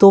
2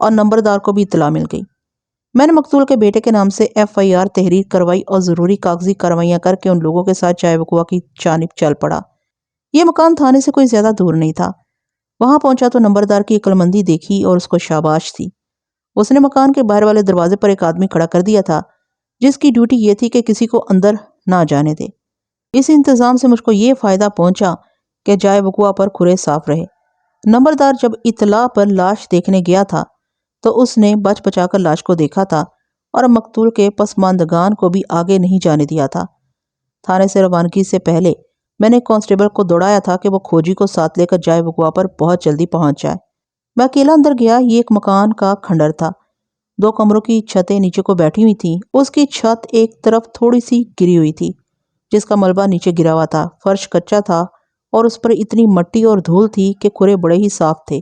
اور نمبردار کو بھی اطلاع مل گئی۔ میں نے مقتول کے بیٹے کے نام سے FIR تحریر کروائی اور ضروری کاغذی کارروائیاں کر کے ان لوگوں کے ساتھ جائے وقوع کی جانب چل پڑا۔ یہ مکان تھانے سے کوئی زیادہ دور نہیں تھا۔ وہاں پہنچا تو نمبردار کی عقل مندی دیکھی اور اس کو شاباش تھی۔ اس نے مکان کے باہر والے دروازے پر ایک آدمی کھڑا کر دیا تھا جس کی ڈیوٹی یہ تھی کہ کسی کو اندر نہ جانے دے۔ اس انتظام سے مجھ کو یہ فائدہ پہنچا کہ جائے وقوع پر کھرے صاف رہے۔ نمبردار جب اطلاع پر لاش دیکھنے گیا تھا تو اس نے بچ بچا کر لاش کو دیکھا تھا اور مقتول کے پسماندگان کو بھی آگے نہیں جانے دیا تھا۔ تھانے سے روانگی سے پہلے میں نے کانسٹیبل کو دوڑایا تھا کہ وہ کھوجی کو ساتھ لے کر جائے وقوع پر بہت جلدی پہنچ جائے۔ میں اکیلا اندر گیا۔ یہ ایک مکان کا کھنڈر تھا۔ 2 کمروں کی چھتیں نیچے کو بیٹھی ہوئی تھیں۔ اس کی چھت ایک طرف تھوڑی سی گری ہوئی تھی جس کا ملبہ نیچے گرا ہوا تھا۔ فرش کچا تھا اور اس پر اتنی مٹی اور دھول تھی کہ کھرے بڑے ہی صاف تھے،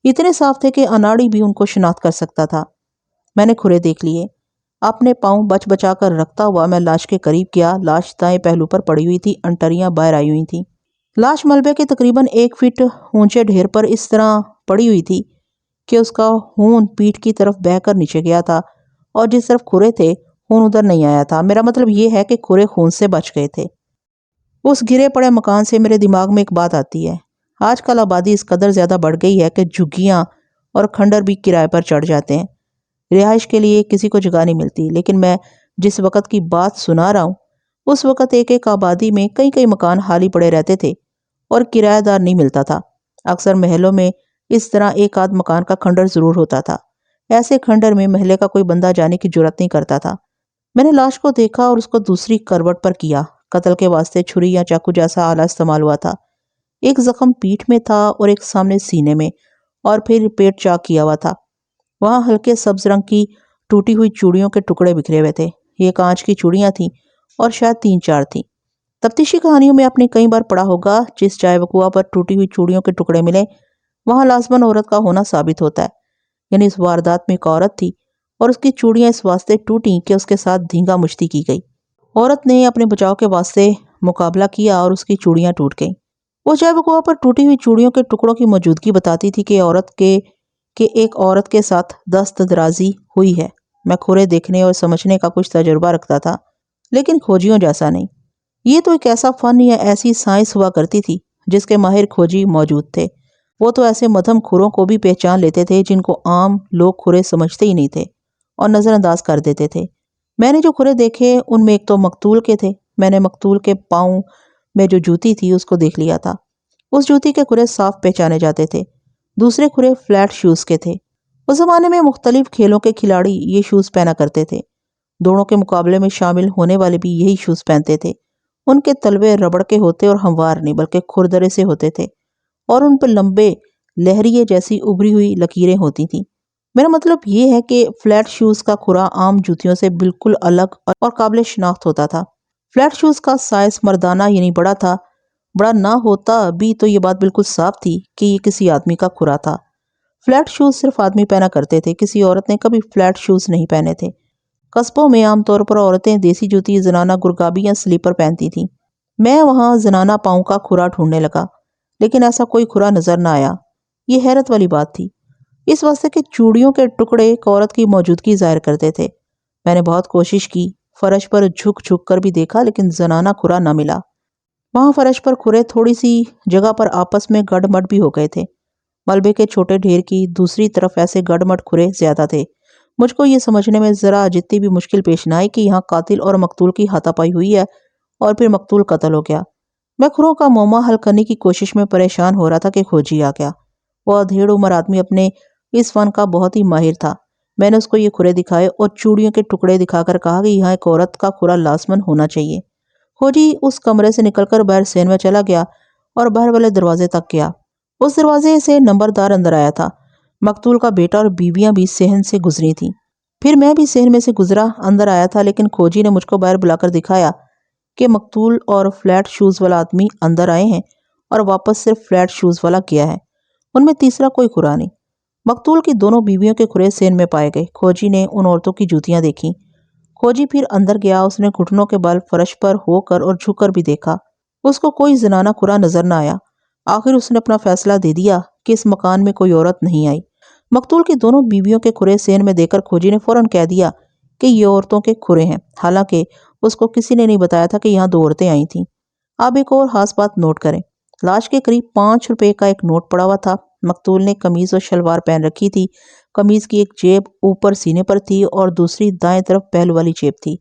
اتنے صاف تھے کہ اناڑی بھی ان کو شناخت کر سکتا تھا۔ میں نے کھرے دیکھ لیے۔ اپنے پاؤں بچ بچا کر رکھتا ہوا میں لاش کے قریب گیا۔ لاش دائیں پہلو پر پڑی ہوئی تھی، انٹریاں باہر آئی ہوئی تھیں۔ لاش ملبے کے تقریباً 1 فٹ اونچے ڈھیر پر اس طرح پڑی ہوئی تھی کہ اس کا خون پیٹھ کی طرف بہہ کر نیچے گیا تھا اور جس طرف کھرے تھے خون ادھر نہیں آیا تھا۔ میرا مطلب یہ ہے کہ کھرے خون سے بچ گئے تھے۔ اس گرے پڑے مکان سے میرے دماغ میں ایک بات آتی ہے۔ آج کل آبادی اس قدر زیادہ بڑھ گئی ہے کہ جھگیاں اور کھنڈر بھی کرائے پر چڑھ جاتے ہیں۔ رہائش کے لیے کسی کو جگہ نہیں ملتی، لیکن میں جس وقت کی بات سنا رہا ہوں اس وقت ایک آبادی میں کئی مکان خالی پڑے رہتے تھے اور کرایہ دار نہیں ملتا تھا۔ اکثر محلوں میں اس طرح ایک آدھ مکان کا کھنڈر ضرور ہوتا تھا۔ ایسے کھنڈر میں محلے کا کوئی بندہ جانے کی جرات نہیں کرتا تھا۔ میں نے لاش کو دیکھا اور اس کو دوسری کروٹ پر کیا۔ قتل کے واسطے چھری یا چاقو جیسا آلہ استعمال ہوا تھا۔ ایک زخم پیٹھ میں تھا اور ایک سامنے سینے میں، اور پھر پیٹ چاک کیا ہوا تھا۔ وہاں ہلکے سبز رنگ کی ٹوٹی ہوئی چوڑیوں کے ٹکڑے بکھرے ہوئے تھے۔ یہ کانچ کی چوڑیاں تھیں اور شاید 3-4 تھیں۔ تفتیشی کہانیوں میں آپ نے کئی بار پڑھا ہوگا جس جائے وقوع پر ٹوٹی ہوئی چوڑیوں کے ٹکڑے ملے وہاں لازماً عورت کا ہونا ثابت ہوتا ہے۔ یعنی اس واردات میں ایک عورت تھی اور اس کی چوڑیاں اس واسطے ٹوٹیں کہ اس کے ساتھ دھینگا مشتی کی گئی۔ عورت نے اپنے بچاؤ کے واسطے مقابلہ کیا اور اس کی چوڑیاں ٹوٹ گئیں۔ وہ جائے وقوع پر ٹوٹی ہوئی چوڑیوں کے ٹکڑوں کی موجودگی بتاتی تھی کہ ایک عورت کے ساتھ دست درازی ہوئی ہے۔ میں کھرے دیکھنے اور سمجھنے کا کچھ تجربہ رکھتا تھا، لیکن کھوجیوں جیسا نہیں۔ یہ تو ایک ایسا فن یا ایسی سائنس ہوا کرتی تھی جس کے ماہر کھوجی موجود تھے۔ وہ تو ایسے مدھم کھروں کو بھی پہچان لیتے تھے جن کو عام لوگ کھرے سمجھتے ہی نہیں تھے اور نظر انداز کر دیتے تھے۔ میں نے جو کھرے دیکھے ان میں ایک تو مقتول کے تھے۔ میں نے مقتول کے پاؤں میں جو جوتی تھی اس کو دیکھ لیا تھا۔ اس جوتی کے کھرے صاف پہچانے جاتے تھے۔ دوسرے کھرے فلیٹ شوز کے تھے۔ اس زمانے میں مختلف کھیلوں کے کھلاڑی یہ شوز پہنا کرتے تھے۔ دوڑوں کے مقابلے میں شامل ہونے والے بھی یہی شوز پہنتے تھے۔ ان کے تلوے ربڑ کے ہوتے اور ہموار نہیں بلکہ کھردرے سے ہوتے تھے اور ان پر لمبے لہریے جیسی ابری ہوئی لکیریں ہوتی تھیں۔ میرا مطلب یہ ہے کہ فلیٹ شوز کا کھرا عام جوتیوں سے بالکل الگ اور قابل شناخت ہوتا تھا۔ فلیٹ شوز کا سائز مردانہ یعنی بڑا تھا۔ بڑا نہ ہوتا بھی تو یہ بات بالکل صاف تھی کہ یہ کسی آدمی کا کھرا تھا۔ فلیٹ شوز صرف آدمی پہنا کرتے تھے، کسی عورت نے کبھی فلیٹ شوز نہیں پہنے تھے۔ قصبوں میں عام طور پر عورتیں دیسی جوتی، زنانہ گرگابی یا سلیپر پہنتی تھیں۔ میں وہاں زنانہ پاؤں کا کھرا ڈھونڈنے لگا، لیکن ایسا کوئی کھرا نظر نہ آیا۔ یہ حیرت والی بات تھی، اس واسطے کہ چوڑیوں کے ٹکڑے ایک عورت کی موجودگی ظاہر کرتے تھے۔ میں نے بہت کوشش کی، فرش پر جھک کر بھی دیکھا لیکن زنانہ کھرا نہ ملا۔ وہاں فرش پر کھرے تھوڑی سی جگہ پر آپس میں گڑ مڈ بھی ہو گئے تھے۔ ملبے کے چھوٹے ڈھیر کی دوسری طرف ایسے گڑ مڈ کھرے زیادہ تھے۔ مجھ کو یہ سمجھنے میں ذرا جتنی بھی مشکل پیش نہ آئی کہ یہاں قاتل اور مقتول کی ہاتھا پائی ہوئی ہے اور پھر مقتول قتل ہو گیا۔ میں کھروں کا معمہ حل کرنے کی کوشش میں پریشان ہو رہا تھا کہ کھوجی آ گیا۔ وہ ادھیڑ عمر آدمی اپنے اس فن کا بہت ہی ماہر تھا۔ میں نے اس کو یہ کھرے دکھائے اور چوڑیوں کے ٹکڑے دکھا کر کہا کہ یہاں ایک عورت کا کھرا لازماً ہونا چاہیے۔ کھوجی اس کمرے سے نکل کر باہر سین میں چلا گیا اور باہر والے دروازے تک گیا۔ اس دروازے سے نمبردار اندر آیا تھا۔ مقتول کا بیٹا اور بیویاں بھی صحن سے گزری تھیں۔ پھر میں بھی صحن میں سے گزرا اندر آیا تھا، لیکن کھوجی نے مجھ کو باہر بلا کر دکھایا کہ مقتول اور فلیٹ شوز والا آدمی اندر آئے ہیں اور واپس صرف فلیٹ شوز والا گیا ہے۔ ان میں تیسرا کوئی کھرا نہیں۔ مقتول کی دونوں بیویوں کے کھرے صحن میں پائے گئے۔ کھوجی نے ان عورتوں کی جوتیاں دیکھیں۔ کھوجی پھر اندر گیا۔ اس نے گھٹنوں کے بل فرش پر ہو کر اور جھک کر بھی دیکھا۔ اس کو کوئی زنانہ کھرا نظر نہ آیا۔ آخر اس نے اپنا فیصلہ دے دیا کہ اس مکان میں کوئی عورت نہیں آئی۔ مقتول کی دونوں بیویوں کے کھرے سین میں دیکھ کر کھوجی نے فوراً کہہ دیا کہ یہ عورتوں کے کھرے ہیں، حالانکہ اس کو کسی نے نہیں بتایا تھا کہ یہاں 2 عورتیں آئی تھیں۔ آپ ایک اور خاص بات نوٹ کریں، لاش کے قریب 5 روپے کا ایک نوٹ پڑا ہوا تھا۔ مقتول نے قمیض اور شلوار پہن رکھی تھی۔ قمیض کی ایک جیب اوپر سینے پر تھی اور دوسری دائیں طرف پہلو والی جیب تھی۔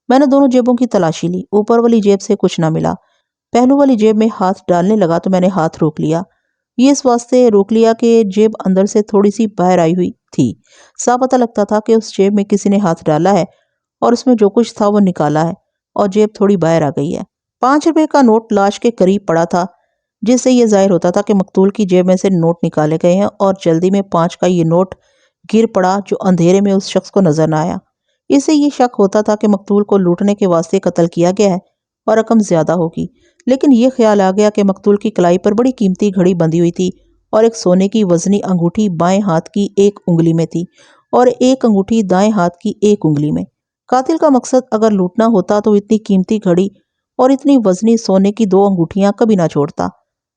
میں نے دونوں جیبوں کی تلاشی لی، اوپر والی جیب سے کچھ نہ ملا۔ پہلو والی جیب میں ہاتھ ڈالنے لگا تو میں نے ہاتھ روک لیا۔ یہ اس واسطے روک لیا کہ جیب اندر سے تھوڑی سی باہر آئی ہوئی تھی۔ صاف پتہ لگتا تھا کہ اس جیب میں کسی نے ہاتھ ڈالا ہے اور اس میں جو کچھ تھا وہ نکالا ہے، اور جیب تھوڑی باہر آ گئی ہے۔ 5 روپے کا نوٹ لاش کے قریب پڑا تھا، جس سے یہ ظاہر ہوتا تھا کہ مقتول کی جیب میں سے نوٹ نکالے گئے ہیں، اور جلدی میں 5 کا یہ نوٹ گر پڑا جو اندھیرے میں اس شخص کو نظر نہ آیا۔ اس سے یہ شک ہوتا تھا کہ مقتول کو لوٹنے کے واسطے قتل کیا گیا ہے اور رقم زیادہ ہوگی، لیکن یہ خیال آ گیا کہ مقتول کی کلائی پر بڑی قیمتی گھڑی بندھی ہوئی تھی اور ایک سونے کی وزنی انگوٹھی بائیں ہاتھ کی ایک انگلی میں تھی اور ایک انگوٹھی دائیں ہاتھ کی ایک انگلی میں۔ قاتل کا مقصد اگر لوٹنا ہوتا تو اتنی قیمتی گھڑی اور اتنی وزنی سونے کی 2 انگوٹھیاں کبھی نہ چھوڑتا۔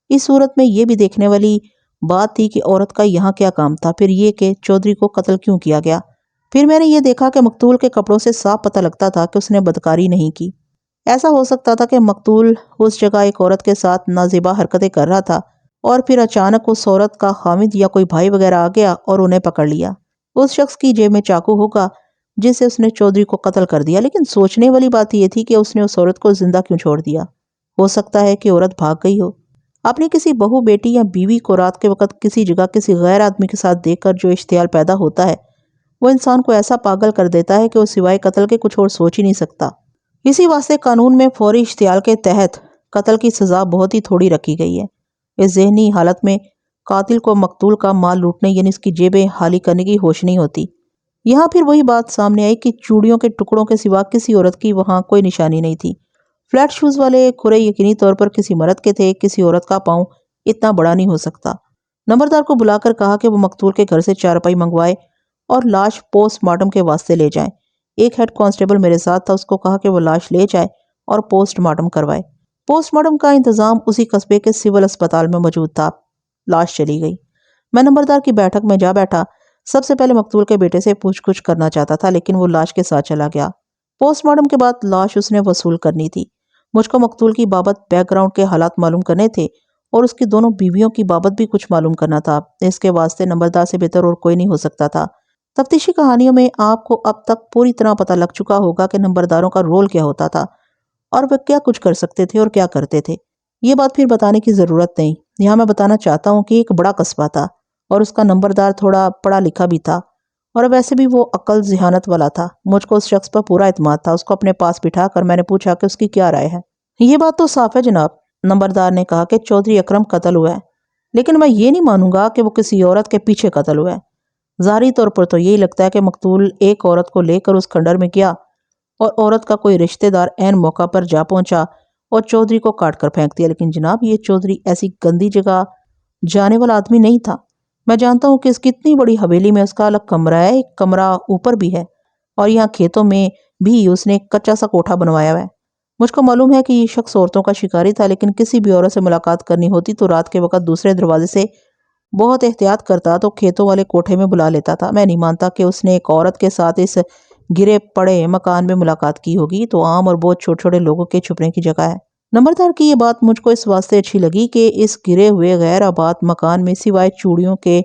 اس صورت میں یہ بھی دیکھنے والی بات تھی کہ عورت کا یہاں کیا کام تھا، پھر یہ کہ چودھری کو قتل کیوں کیا گیا۔ پھر میں نے یہ دیکھا کہ مقتول کے کپڑوں سے صاف پتہ لگتا تھا کہ اس نے بدکاری نہیں کی۔ ایسا ہو سکتا تھا کہ مقتول اس جگہ ایک عورت کے ساتھ نازیبا حرکتیں کر رہا تھا اور پھر اچانک اس عورت کا خامد یا کوئی بھائی وغیرہ آ گیا اور انہیں پکڑ لیا۔ اس شخص کی جیب میں چاقو ہوگا جس سے اس نے چودھری کو قتل کر دیا، لیکن سوچنے والی بات یہ تھی کہ اس نے اس عورت کو زندہ کیوں چھوڑ دیا۔ ہو سکتا ہے کہ عورت بھاگ گئی ہو۔ اپنی کسی بہو، بیٹی یا بیوی کو رات کے وقت کسی جگہ کسی غیر آدمی کے ساتھ دیکھ کر جو اشتعال پیدا ہوتا ہے وہ انسان کو ایسا پاگل کر دیتا ہے کہ وہ سوائے قتل کے کچھ اور سوچ ہی نہیں سکتا۔ اسی واسطے قانون میں فوری اشتعال کے تحت قتل کی سزا بہت ہی تھوڑی رکھی گئی ہے۔ اس ذہنی حالت میں قاتل کو مقتول کا مال لوٹنے یعنی اس کی جیبیں خالی کرنے کی ہوش نہیں ہوتی۔ یہاں پھر وہی بات سامنے آئی کہ چوڑیوں کے ٹکڑوں کے سوا کسی عورت کی وہاں کوئی نشانی نہیں تھی۔ فلیٹ شوز والے کھرے یقینی طور پر کسی مرد کے تھے، کسی عورت کا پاؤں اتنا بڑا نہیں ہو سکتا۔ نمبردار کو بلا کر کہا کہ وہ مقتول کے گھر سے چارپائی منگوائے اور لاش پوسٹ مارٹم کے واسطے لے جائیں۔ ایک ہیڈ کانسٹیبل میرے ساتھ تھا، اس کو کہا کہ وہ لاش لے جائے اور پوسٹ مارٹم کروائے۔ پوسٹ مارٹم کا انتظام اسی قصبے کے سول اسپتال میں موجود تھا۔ لاش چلی گئی۔ میں نمبردار کی بیٹھک میں جا بیٹھا۔ سب سے پہلے مقتول کے بیٹے سے پوچھ گچھ کرنا چاہتا تھا، لیکن وہ لاش کے ساتھ چلا گیا۔ پوسٹ مارٹم کے بعد لاش اس نے وصول کرنی تھی۔ مجھ کو مقتول کی بابت بیک گراؤنڈ کے حالات معلوم کرنے تھے اور اس کی دونوں بیویوں کی بابت بھی کچھ معلوم کرنا تھا۔ اس کے واسطے نمبردار سے بہتر اور کوئی نہیں ہو سکتا تھا۔ تفتیشی کہانیوں میں آپ کو اب تک پوری طرح پتہ لگ چکا ہوگا کہ نمبرداروں کا رول کیا ہوتا تھا اور وہ کیا کچھ کر سکتے تھے اور کیا کرتے تھے۔ یہ بات پھر بتانے کی ضرورت نہیں۔ یہاں میں بتانا چاہتا ہوں کہ ایک بڑا قصبہ تھا اور اس کا نمبردار تھوڑا پڑھا لکھا بھی تھا اور ویسے بھی وہ عقل ذہانت والا تھا۔ مجھ کو اس شخص پر پورا اعتماد تھا۔ اس کو اپنے پاس بٹھا کر میں نے پوچھا کہ اس کی کیا رائے ہے۔ یہ بات تو صاف ہے جناب، نمبردار نے کہا کہ چودھری اکرم قتل ہوا ہے، لیکن میں یہ نہیں مانوں گا کہ وہ کسی عورت کے پیچھے قتل ہوا ہے۔ ظاہری طور پر تو یہی لگتا ہے کہ مقتول ایک عورت کو لے کر اس کھنڈر میں گیا اور عورت کا کوئی رشتہ دار عین موقع پر جا پہنچا اور چودھری کو کاٹ کر پھینک دیا۔ لیکن جناب یہ چودھری ایسی گندی جگہ جانے والا آدمی نہیں تھا۔ میں جانتا ہوں کہ اس کی اتنی بڑی حویلی میں اس کا الگ کمرہ ہے، ایک کمرہ اوپر بھی ہے، اور یہاں کھیتوں میں بھی اس نے ایک کچا سا کوٹھا بنوایا ہوا ہے۔ مجھ کو معلوم ہے کہ یہ شخص عورتوں کا شکاری تھا، لیکن کسی بھی عورت سے ملاقات کرنی ہوتی تو رات کے وقت دوسرے دروازے سے بہت احتیاط کرتا تو کھیتوں والے کوٹھے میں بلا لیتا تھا۔ میں نہیں مانتا کہ اس نے ایک عورت کے ساتھ اس گرے پڑے مکان میں ملاقات کی ہوگی، تو عام اور بہت چھوٹے چھوٹے لوگوں کے چھپنے کی جگہ ہے۔ نمبردار کی یہ بات مجھ کو اس واسطے اچھی لگی کہ اس گرے ہوئے غیر آباد مکان میں سوائے چوڑیوں کے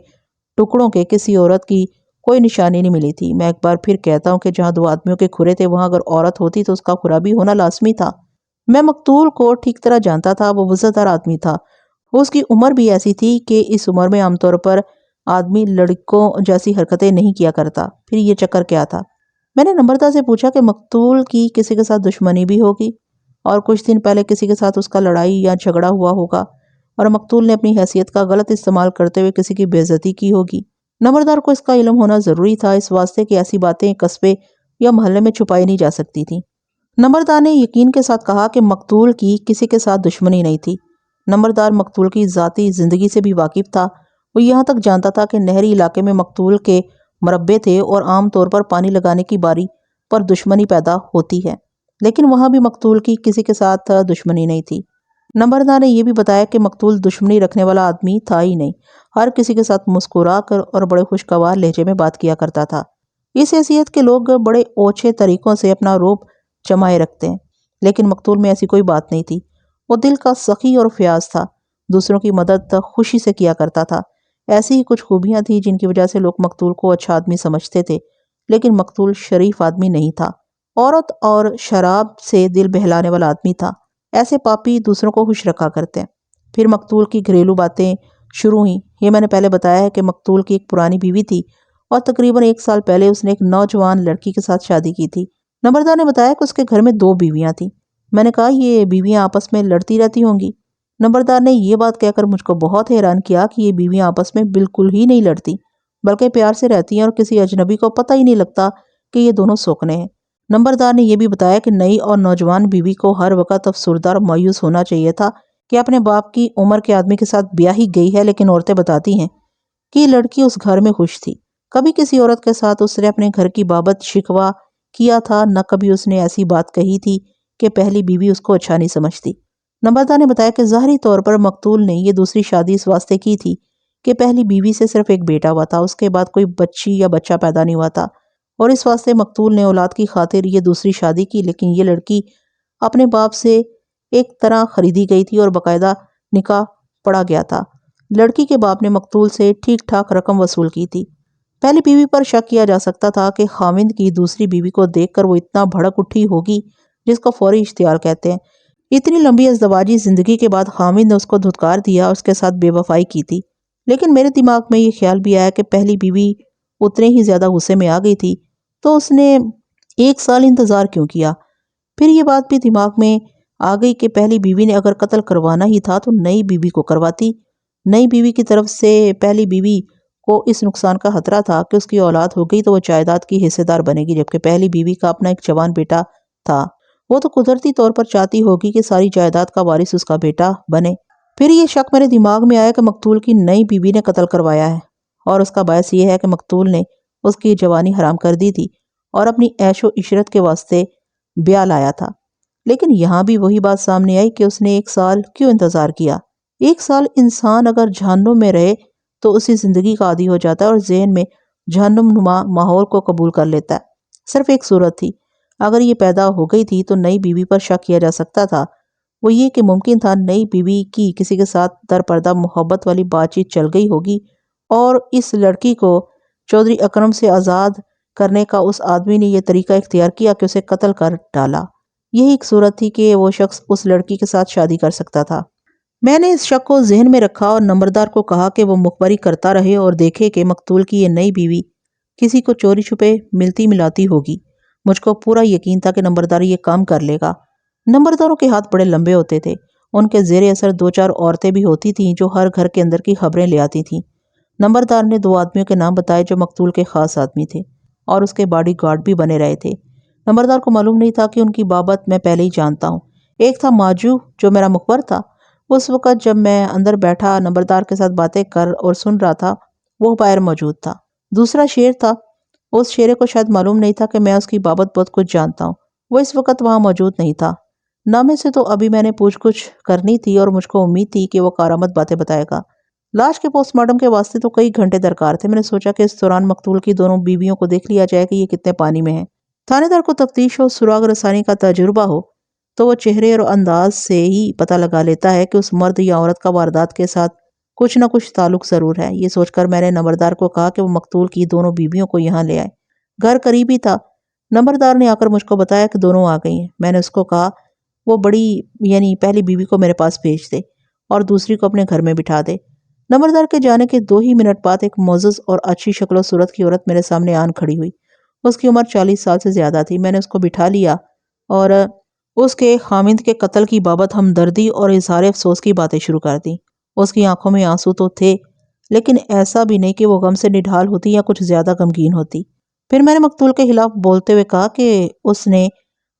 ٹکڑوں کے کسی عورت کی کوئی نشانی نہیں ملی تھی۔ میں ایک بار پھر کہتا ہوں کہ جہاں 2 آدمیوں کے کھرے تھے وہاں اگر عورت ہوتی تو اس کا کھرا بھی ہونا لازمی تھا۔ میں مقتول کو ٹھیک طرح جانتا تھا، وہ وزردار آدمی تھا۔ اس کی عمر بھی ایسی تھی کہ اس عمر میں عام طور پر آدمی لڑکوں جیسی حرکتیں نہیں کیا کرتا۔ پھر یہ چکر کیا تھا؟ میں نے نمبردار سے پوچھا کہ مقتول کی کسی کے ساتھ دشمنی بھی ہوگی اور کچھ دن پہلے کسی کے ساتھ اس کا لڑائی یا جھگڑا ہوا ہوگا اور مقتول نے اپنی حیثیت کا غلط استعمال کرتے ہوئے کسی کی بے عزتی کی ہوگی۔ نمبردار کو اس کا علم ہونا ضروری تھا، اس واسطے کہ ایسی باتیں قصبے یا محلے میں چھپائی نہیں جا سکتی تھیں۔ نمبردار نے یقین کے ساتھ کہا کہ مقتول کی کسی کے ساتھ دشمنی نہیں تھی۔ نمبردار مقتول کی ذاتی زندگی سے بھی واقف تھا۔ وہ یہاں تک جانتا تھا کہ نہری علاقے میں مقتول کے مربے تھے اور عام طور پر پانی لگانے کی باری پر دشمنی پیدا ہوتی ہے، لیکن وہاں بھی مقتول کی کسی کے ساتھ دشمنی نہیں تھی۔ نمبردار نے یہ بھی بتایا کہ مقتول دشمنی رکھنے والا آدمی تھا ہی نہیں، ہر کسی کے ساتھ مسکرا کر اور بڑے خوشگوار لہجے میں بات کیا کرتا تھا۔ اس حیثیت کے لوگ بڑے اوچھے طریقوں سے اپنا روب جمائے رکھتے ہیں، لیکن مقتول میں ایسی کوئی بات نہیں تھی۔ وہ دل کا سخی اور فیاض تھا، دوسروں کی مدد خوشی سے کیا کرتا تھا۔ ایسی ہی کچھ خوبیاں تھیں جن کی وجہ سے لوگ مقتول کو اچھا آدمی سمجھتے تھے، لیکن مقتول شریف آدمی نہیں تھا، عورت اور شراب سے دل بہلانے والا آدمی تھا۔ ایسے پاپی دوسروں کو خوش رکھا کرتے ہیں۔ پھر مقتول کی گھریلو باتیں شروع ہوئیں۔ یہ میں نے پہلے بتایا ہے کہ مقتول کی ایک پرانی بیوی تھی اور تقریباً 1 سال پہلے اس نے ایک نوجوان لڑکی کے ساتھ شادی کی تھی۔ نمبردار نے بتایا کہ اس کے گھر میں 2 بیویاں تھیں۔ میں نے کہا یہ بیویاں آپس میں لڑتی رہتی ہوں گی؟ نمبردار نے یہ بات کہہ کر مجھ کو بہت حیران کیا کہ یہ بیویاں آپس میں بالکل ہی نہیں لڑتی، بلکہ پیار سے رہتی ہیں اور کسی اجنبی کو پتہ ہی نہیں لگتا کہ یہ دونوں سوکنے ہیں۔ نمبردار نے یہ بھی بتایا کہ نئی اور نوجوان بیوی کو ہر وقت افسردہ اور مایوس ہونا چاہیے تھا کہ اپنے باپ کی عمر کے آدمی کے ساتھ بیاہی گئی ہے، لیکن عورتیں بتاتی ہیں کہ یہ لڑکی اس گھر میں خوش تھی۔ کبھی کسی عورت کے ساتھ اس نے اپنے گھر کی بابت شکوہ کیا تھا، نہ کبھی اس نے ایسی بات کہی تھی کہ پہلی بیوی اس کو اچھا نہیں سمجھتی۔ نمبردار نے بتایا کہ ظاہری طور پر مقتول نے یہ دوسری شادی اس واسطے کی تھی کہ پہلی بیوی سے صرف ایک بیٹا ہوا تھا، اس کے بعد کوئی بچی یا بچہ پیدا نہیں ہوا تھا، اور اس واسطے مقتول نے اولاد کی خاطر یہ دوسری شادی کی۔ لیکن یہ لڑکی اپنے باپ سے ایک طرح خریدی گئی تھی اور باقاعدہ نکاح پڑا گیا تھا۔ لڑکی کے باپ نے مقتول سے ٹھیک ٹھاک رقم وصول کی تھی۔ پہلی بیوی پر شک کیا جا سکتا تھا کہ خاوند کی دوسری بیوی کو دیکھ کر وہ اتنا بھڑک اٹھی ہوگی، جس کو فوری اشتعال کہتے ہیں۔ اتنی لمبی ازدواجی زندگی کے بعد خاوند نے اس کو دھتکار دیا اور اس کے ساتھ بے وفائی کی تھی۔ لیکن میرے دماغ میں یہ خیال بھی آیا کہ پہلی بیوی اتنے ہی زیادہ غصے میں آ گئی تھی تو اس نے 1 سال انتظار کیوں کیا؟ پھر یہ بات بھی دماغ میں آ گئی کہ پہلی بیوی نے اگر قتل کروانا ہی تھا تو نئی بیوی کو کرواتی۔ نئی بیوی کی طرف سے پہلی بیوی کو اس نقصان کا خطرہ تھا کہ اس کی اولاد ہو گئی تو وہ جائیداد کی حصے دار بنے گی، جبکہ پہلی بیوی کا اپنا ایک جوان بیٹا تھا۔ وہ تو قدرتی طور پر چاہتی ہوگی کہ ساری جائیداد کا وارث اس کا بیٹا بنے۔ پھر یہ شک میرے دماغ میں آیا کہ مقتول کی نئی بیوی نے قتل کروایا ہے، اور اس کا باعث یہ ہے کہ مقتول نے اس کی جوانی حرام کر دی تھی اور اپنی عیش و عشرت کے واسطے بیاہ لایا تھا۔ لیکن یہاں بھی وہی بات سامنے آئی کہ اس نے 1 سال کیوں انتظار کیا؟ 1 سال انسان اگر جہنم میں رہے تو اسی زندگی کا عادی ہو جاتا ہے اور ذہن میں جہنم نما ماحول کو قبول کر لیتا ہے۔ صرف ایک صورت تھی، اگر یہ پیدا ہو گئی تھی تو نئی بیوی پر شک کیا جا سکتا تھا، وہ یہ کہ ممکن تھا نئی بیوی کی کسی کے ساتھ در پردہ محبت والی بات چیت چل گئی ہوگی اور اس لڑکی کو چودھری اکرم سے آزاد کرنے کا اس آدمی نے یہ طریقہ اختیار کیا کہ اسے قتل کر ڈالا۔ یہی ایک صورت تھی کہ وہ شخص اس لڑکی کے ساتھ شادی کر سکتا تھا۔ میں نے اس شک کو ذہن میں رکھا اور نمبردار کو کہا کہ وہ مخبری کرتا رہے اور دیکھے کہ مقتول کی یہ نئی بیوی کسی کو چوری چھپے ملتی ملاتی ہوگی۔ مجھ کو پورا یقین تھا کہ نمبردار یہ کام کر لے گا۔ نمبرداروں کے ہاتھ بڑے لمبے ہوتے تھے، ان کے زیر اثر 2-4 عورتیں بھی ہوتی تھیں جو ہر گھر کے اندر کی خبریں لے آتی تھیں۔ نمبردار نے 2 آدمیوں کے نام بتائے جو مقتول کے خاص آدمی تھے اور اس کے باڈی گارڈ بھی بنے رہے تھے۔ نمبردار کو معلوم نہیں تھا کہ ان کی بابت میں پہلے ہی جانتا ہوں۔ ایک تھا ماجو جو میرا مخبر تھا۔ اس وقت جب میں اندر بیٹھا نمبردار کے ساتھ باتیں کر اور سن رہا تھا، وہ باہر موجود تھا۔ دوسرا شیر تھا، اس شیرے کو شاید معلوم نہیں تھا کہ میں اس کی بابت بہت کچھ جانتا ہوں۔ وہ اس وقت وہاں موجود نہیں تھا۔ نامے سے تو ابھی میں نے پوچھ گچھ کرنی تھی اور مجھ کو امید تھی کہ وہ کارآمد باتیں بتائے گا۔ لاش کے پوسٹ مارٹم کے واسطے تو کئی گھنٹے درکار تھے۔ میں نے سوچا کہ اس دوران مقتول کی دونوں بیویوں کو دیکھ لیا جائے کہ یہ کتنے پانی میں ہیں۔ تھانے دار کو تفتیش و سراغ رسانی کا تجربہ ہو تو وہ چہرے اور انداز سے ہی پتہ لگا لیتا ہے کہ اس مرد یا عورت کا واردات کے ساتھ کچھ نہ کچھ تعلق ضرور ہے۔ یہ سوچ کر میں نے نمبردار کو کہا کہ وہ مقتول کی دونوں بیویوں کو یہاں لے آئے۔ گھر قریب ہی تھا۔ نمبردار نے آ کر مجھ کو بتایا کہ دونوں آ گئی ہیں۔ میں نے اس کو کہا وہ بڑی یعنی پہلی بیوی کو میرے پاس بھیج دے اور دوسری کو اپنے گھر میں بٹھا دے۔ نمبردار کے جانے کے 2 ہی منٹ بعد ایک معزز اور اچھی شکل و صورت کی عورت میرے سامنے آن کھڑی ہوئی۔ اس کی عمر 40 سال سے زیادہ تھی۔ میں نے اس کو بٹھا لیا اور اس کے خاوند کے قتل کی بابت ہمدردی اور اظہار افسوس کی باتیں شروع کر دیں۔ اس کی آنکھوں میں آنسو تو تھے، لیکن ایسا بھی نہیں کہ وہ غم سے نڈھال ہوتی یا کچھ زیادہ غمگین ہوتی۔ پھر میں نے مقتول کے خلاف بولتے ہوئے کہا کہ اس نے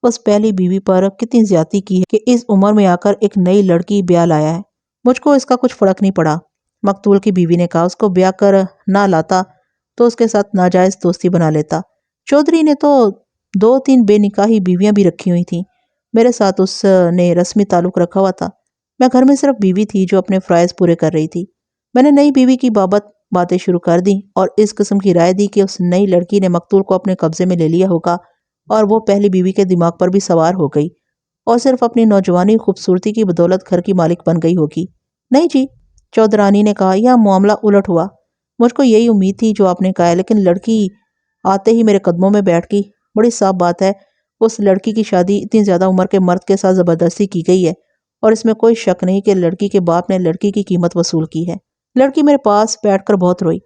اس پہلی بیوی پر کتنی زیادتی کی ہے کہ اس عمر میں آ کر ایک نئی لڑکی بیاہ لایا ہے۔ مجھ کو اس کا کچھ فرق نہیں پڑا۔ مقتول کی بیوی نے کہا اس کو بیاہ کر نہ لاتا تو اس کے ساتھ ناجائز دوستی بنا لیتا۔ چودھری نے تو 2-3 بے نکاحی بیویاں بھی رکھی ہوئی تھیں۔ میرے ساتھ اس نے رسمی تعلق رکھا ہوا تھا۔ میں گھر میں صرف بیوی تھی جو اپنے فرائض پورے کر رہی تھی۔ میں نے نئی بیوی کی بابت باتیں شروع کر دیں اور اس قسم کی رائے دی کہ اس نئی لڑکی نے مقتول کو اپنے قبضے میں لے لیا ہوگا اور وہ پہلی بیوی کے دماغ پر بھی سوار ہو گئی اور صرف اپنی نوجوانی خوبصورتی کی بدولت گھر کی مالک بن گئی ہوگی۔ نہیں جی، چودھرانی نے کہا، یہ معاملہ الٹ ہوا۔ مجھ کو یہی امید تھی جو آپ نے کہا ہے، لیکن لڑکی آتے ہی میرے قدموں میں بیٹھ گئی۔ بڑی صاف بات ہے، اس لڑکی کی شادی اتنی زیادہ عمر کے مرد کے ساتھ زبردستی کی گئی ہے اور اس میں کوئی شک نہیں کہ لڑکی کے باپ نے لڑکی کی قیمت وصول کی ہے۔ لڑکی میرے پاس بیٹھ کر بہت روئی۔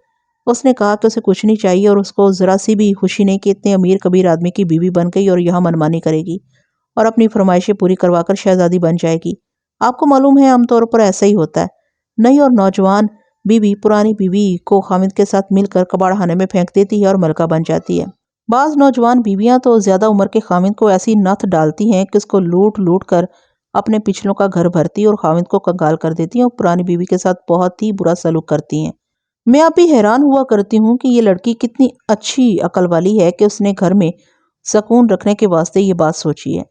اس نے کہا کہ اسے کچھ نہیں چاہیے اور اس کو ذرا سی بھی خوشی نہیں کہ اتنے امیر کبیر آدمی کی بیوی بن گئی اور یہاں منمانی کرے گی اور اپنی فرمائشیں پوری کروا کر شہزادی بن جائے گی۔ آپ کو معلوم ہے عام طور پر ایسا ہی ہوتا ہے، نئی اور نوجوان بیوی پرانی بیوی کو خامند کے ساتھ مل کر کباڑ خانے میں پھینک دیتی ہے اور ملکہ بن جاتی ہے۔ بعض نوجوان بیویاں تو زیادہ عمر کے خامند کو ایسی نتھ ڈالتی ہیں کہ اس کو لوٹ لوٹ کر اپنے پچھلوں کا گھر بھرتی اور خامند کو کنگال کر دیتی ہیں اور پرانی بیوی کے ساتھ بہت ہی برا سلوک کرتی ہیں۔ میں اب بھی حیران ہوا کرتی ہوں کہ یہ لڑکی کتنی اچھی عقل والی ہے کہ اس نے گھر میں سکون رکھنے کے واسطے یہ بات سوچی ہے۔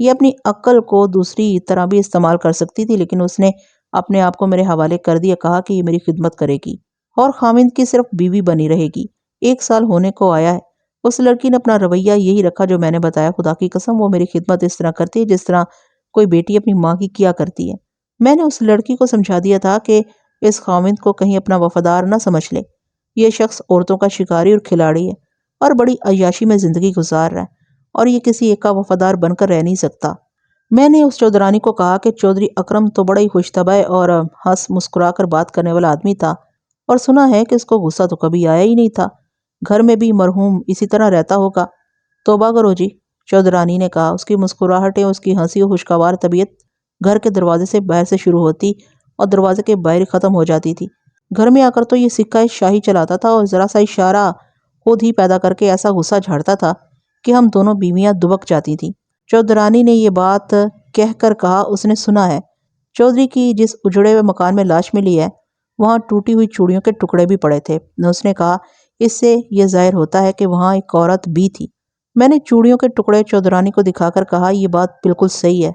یہ اپنی عقل کو دوسری طرح بھی استعمال کر سکتی تھی، لیکن اس نے اپنے آپ کو میرے حوالے کر دیا، کہا کہ یہ میری خدمت کرے گی اور خامند کی صرف بیوی بنی رہے گی۔ 1 سال ہونے کو آیا ہے۔ اس لڑکی نے اپنا رویہ یہی رکھا جو میں نے بتایا۔ خدا کی قسم وہ میری خدمت اس طرح کرتی ہے جس طرح کوئی بیٹی اپنی ماں کی کیا کرتی ہے۔ میں نے اس لڑکی کو سمجھا دیا تھا کہ اس خامند کو کہیں اپنا وفادار نہ سمجھ لے۔ یہ شخص عورتوں کا شکاری اور کھلاڑی ہے اور بڑی عیاشی میں زندگی گزار رہا ہے اور یہ کسی ایک کا وفادار بن کر رہ نہیں سکتا۔ میں نے اس چودھرانی کو کہا کہ چودھری اکرم تو بڑا ہی خوش طبع اور ہنس مسکرا کر بات کرنے والا آدمی تھا اور سنا ہے کہ اس کو غصہ تو کبھی آیا ہی نہیں تھا۔ گھر میں بھی مرحوم اسی طرح رہتا ہوگا۔ توبہ کرو جی، چودھرانی نے کہا۔ اس کی مسکراہٹیں، اس کی ہنسی و خوشگوار طبیعت گھر کے دروازے سے باہر سے شروع ہوتی اور دروازے کے باہر ختم ہو جاتی تھی۔ گھر میں آ کر تو یہ سکہ شاہی چلاتا تھا اور ذرا سا اشارہ خود ہی پیدا کر کے ایسا غصہ جھاڑتا تھا کہ ہم دونوں بیویاں دبک جاتی تھیں۔ چودھرانی نے یہ بات کہہ کر کہا، اس نے سنا ہے چودھری کی جس اجڑے ہوئے مکان میں لاش ملی ہے وہاں ٹوٹی ہوئی چوڑیوں کے ٹکڑے بھی پڑے تھے۔ اس نے کہا، اس سے یہ ظاہر ہوتا ہے کہ وہاں ایک عورت بھی تھی۔ میں نے چوڑیوں کے ٹکڑے چودھرانی کو دکھا کر کہا، یہ بات بالکل صحیح ہے۔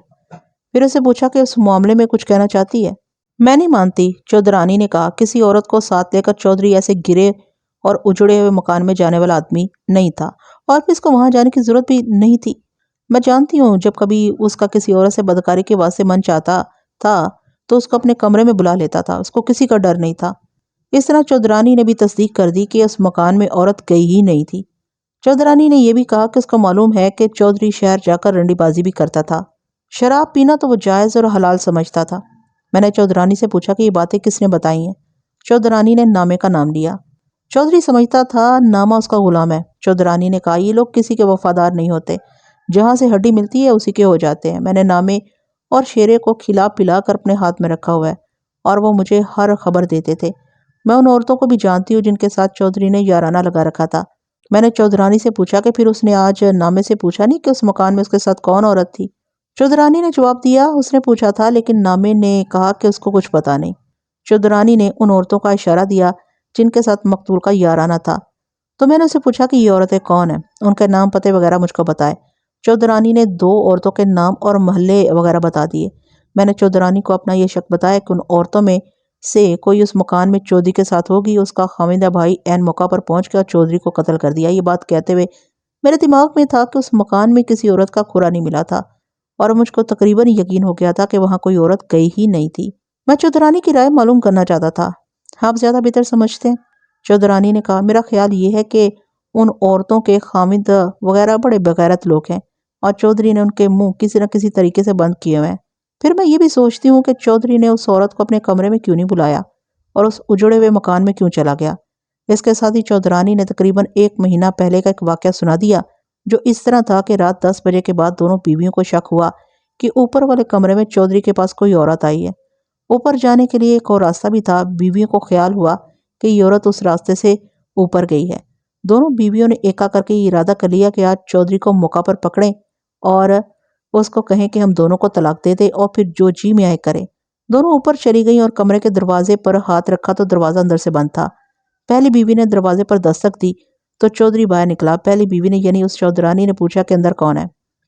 پھر اسے پوچھا کہ اس معاملے میں کچھ کہنا چاہتی ہے۔ میں نہیں مانتی، چودھرانی نے کہا۔ کسی عورت کو ساتھ لے کر چودھری ایسے گرے اور اجڑے ہوئے مکان میں جانے والا آدمی نہیں تھا اور پھر اس کو وہاں جانے کی ضرورت بھی نہیں تھی۔ میں جانتی ہوں جب کبھی اس کا کسی عورت سے بدکاری کے واسطے من چاہتا تھا تو اس کو اپنے کمرے میں بلا لیتا تھا، اس کو کسی کا ڈر نہیں تھا۔ اس طرح چودھرانی نے بھی تصدیق کر دی کہ اس مکان میں عورت گئی ہی نہیں تھی۔ چودھرانی نے یہ بھی کہا کہ اس کو معلوم ہے کہ چودھری شہر جا کر رنڈی بازی بھی کرتا تھا۔ شراب پینا تو وہ جائز اور حلال سمجھتا تھا۔ میں نے چودھرانی سے پوچھا کہ یہ باتیں کس نے بتائی ہیں؟ چودھرانی نے نامے کا نام لیا۔ چودھری سمجھتا تھا نامہ اس کا غلام ہے۔ چودھرانی نے کہا، یہ لوگ کسی کے وفادار نہیں ہوتے، جہاں سے ہڈی ملتی ہے اسی کے ہو جاتے ہیں۔ میں نے نامے اور شیرے کو کھلا پلا کر اپنے ہاتھ میں رکھا ہوا ہے اور وہ مجھے ہر خبر دیتے تھے۔ میں ان عورتوں کو بھی جانتی ہوں جن کے ساتھ چودھری نے یارانہ لگا رکھا تھا۔ میں نے چودھرانی سے پوچھا کہ پھر اس نے آج نامے سے پوچھا نہیں کہ اس مکان میں اس کے ساتھ کون عورت تھی؟ چودھرانی نے جواب دیا، اس نے پوچھا تھا لیکن نامے نے کہا کہ اس کو کچھ پتا نہیں۔ چودھرانی نے ان عورتوں کا اشارہ دیا جن کے ساتھ مقتول کا یارانہ تھا۔ تو میں نے اسے پوچھا کہ یہ عورتیں کون ہیں، ان کے نام پتے وغیرہ مجھ کو بتائے۔ چودھرانی نے 2 عورتوں کے نام اور محلے وغیرہ بتا دیے۔ میں نے چودھرانی کو اپنا یہ شک بتایا کہ ان عورتوں میں سے کوئی اس مکان میں چودھری کے ساتھ ہوگی۔ اس کا خاوندہ بھائی عین موقع پر پہنچ گیا اور چودھری کو قتل کر دیا۔ یہ بات کہتے ہوئے میرے دماغ میں تھا کہ اس مکان میں کسی عورت کا کھرا نہیں ملا تھا اور مجھ کو تقریباً یقین ہو گیا تھا کہ وہاں کوئی عورت گئی ہی نہیں تھی۔ میں چودھرانی کی رائے معلوم کرنا چاہتا تھا۔ آپ زیادہ بہتر سمجھتے ہیں، چودھرانی نے کہا۔ میرا خیال یہ ہے کہ ان عورتوں کے خاوند وغیرہ بڑے بغیرت لوگ ہیں اور چودھری نے ان کے منہ کسی نہ کسی طریقے سے بند کیے ہوئے ہیں۔ پھر میں یہ بھی سوچتی ہوں کہ چودھری نے اس عورت کو اپنے کمرے میں کیوں نہیں بلایا اور اس اجڑے ہوئے مکان میں کیوں چلا گیا۔ اس کے ساتھ ہی چودھرانی نے تقریباً 1 مہینہ پہلے کا ایک واقعہ سنا دیا جو اس طرح تھا کہ رات 10 بجے کے بعد دونوں بیویوں کو شک ہوا کہ اوپر والے کمرے میں چودھری کے پاس کوئی عورت آئی ہے۔ اوپر جانے کے لیے ایک اور راستہ بھی تھا۔ بیویوں کو خیال ہوا کہ یہ عورت اس راستے سے اوپر گئی ہے۔ دونوں بیویوں نے ایکا کر کے یہ ارادہ کر لیا کہ آج چودھری کو موقع پر پکڑیں اور اس کو کہیں کہ ہم دونوں کو طلاق دے دے اور پھر جو جی میں آئے کرے۔ دونوں اوپر چلی گئیں اور کمرے کے دروازے پر ہاتھ رکھا تو دروازہ اندر سے بند تھا۔ پہلی بیوی نے دروازے پر دستک دی تو چودھری باہر نکلا۔ پہلی بیوی نے یعنی اس چودھرانی نے پوچھا کہ اندر کون ہے؟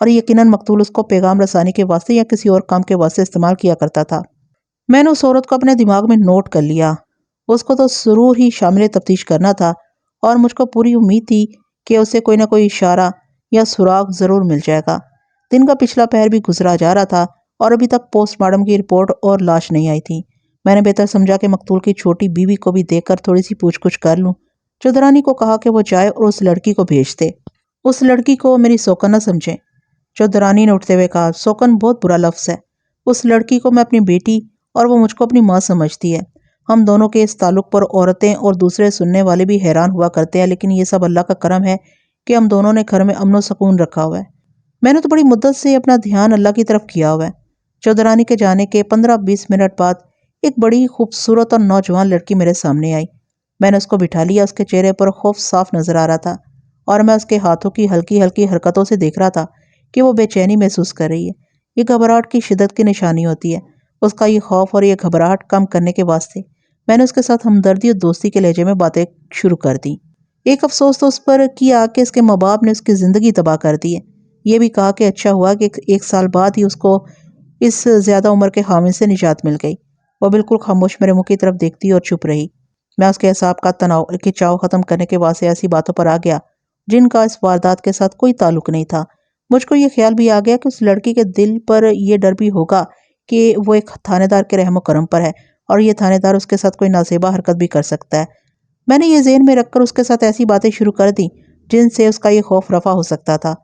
اور یقیناً مقتول اس کو پیغام رسانی کے واسطے یا کسی اور کام کے واسطے استعمال کیا کرتا تھا۔ میں نے اس عورت کو اپنے دماغ میں نوٹ کر لیا۔ اس کو تو ضرور ہی شامل تفتیش کرنا تھا اور مجھ کو پوری امید تھی کہ اسے کوئی نہ کوئی اشارہ یا سراغ ضرور مل جائے گا۔ دن کا پچھلا پہر بھی گزرا جا رہا تھا اور ابھی تک پوسٹ مارٹم کی رپورٹ اور لاش نہیں آئی تھی۔ میں نے بہتر سمجھا کہ مقتول کی چھوٹی بیوی کو بھی دیکھ کر تھوڑی سی پوچھ گچھ کر لوں۔ چودھرانی کو کہا کہ وہ جائے اور اس لڑکی کو بھیج دے۔ اس لڑکی کو میری سوکن نہ سمجھیں، چودھرانی نے اٹھتے ہوئے کہا۔ سوکن بہت برا لفظ ہے۔ اس لڑکی کو میں اپنی بیٹی اور وہ مجھ کو اپنی ماں سمجھتی ہے۔ ہم دونوں کے اس تعلق پر عورتیں اور دوسرے سننے والے بھی حیران ہوا کرتے ہیں، لیکن یہ سب اللہ کا کرم ہے کہ ہم دونوں نے گھر میں امن و سکون رکھا ہوا ہے۔ میں نے تو بڑی مدت سے اپنا دھیان اللہ کی طرف کیا ہوا ہے۔ چودھرانی کے جانے کے 15-20 منٹ بعد ایک بڑی خوبصورت اور نوجوان لڑکی میرے سامنے آئی۔ میں نے اس کو بٹھا لیا۔ اس کے چہرے پر خوف صاف نظر آ رہا تھا اور میں اس کے ہاتھوں کی ہلکی ہلکی حرکتوں سے دیکھ رہا تھا کہ وہ بے چینی محسوس کر رہی ہے۔ یہ گھبراہٹ کی شدت کی نشانی ہوتی ہے۔ اس کا یہ خوف اور یہ گھبراہٹ کم کرنے کے واسطے میں نے اس کے ساتھ ہمدردی اور دوستی کے لہجے میں باتیں شروع کر دیں۔ ایک افسوس تو اس پر کیا کہ اس کے ماں باپ نے اس کی زندگی تباہ کر دی ہے۔ یہ بھی کہا کہ اچھا ہوا کہ 1 سال بعد ہی اس کو اس زیادہ عمر کے خاوند سے نجات مل گئی۔ وہ بالکل خاموش میرے منہ کی طرف دیکھتی اور چپ رہی۔ میں اس کے اعصاب کا تناؤ کھچاؤ ختم کرنے کے واسطے ایسی باتوں پر آ گیا جن کا اس واردات کے ساتھ کوئی تعلق نہیں تھا۔ مجھ کو یہ خیال بھی آ گیا کہ اس لڑکی کے دل پر یہ ڈر بھی ہوگا کہ وہ ایک تھانے دار کے رحم و کرم پر ہے اور یہ تھانے دار اس کے ساتھ کوئی نازیبا حرکت بھی کر سکتا ہے۔ میں نے یہ ذہن میں رکھ کر اس کے ساتھ ایسی باتیں شروع کر دیں جن سے اس کا یہ خوف رفع ہو سکتا تھا۔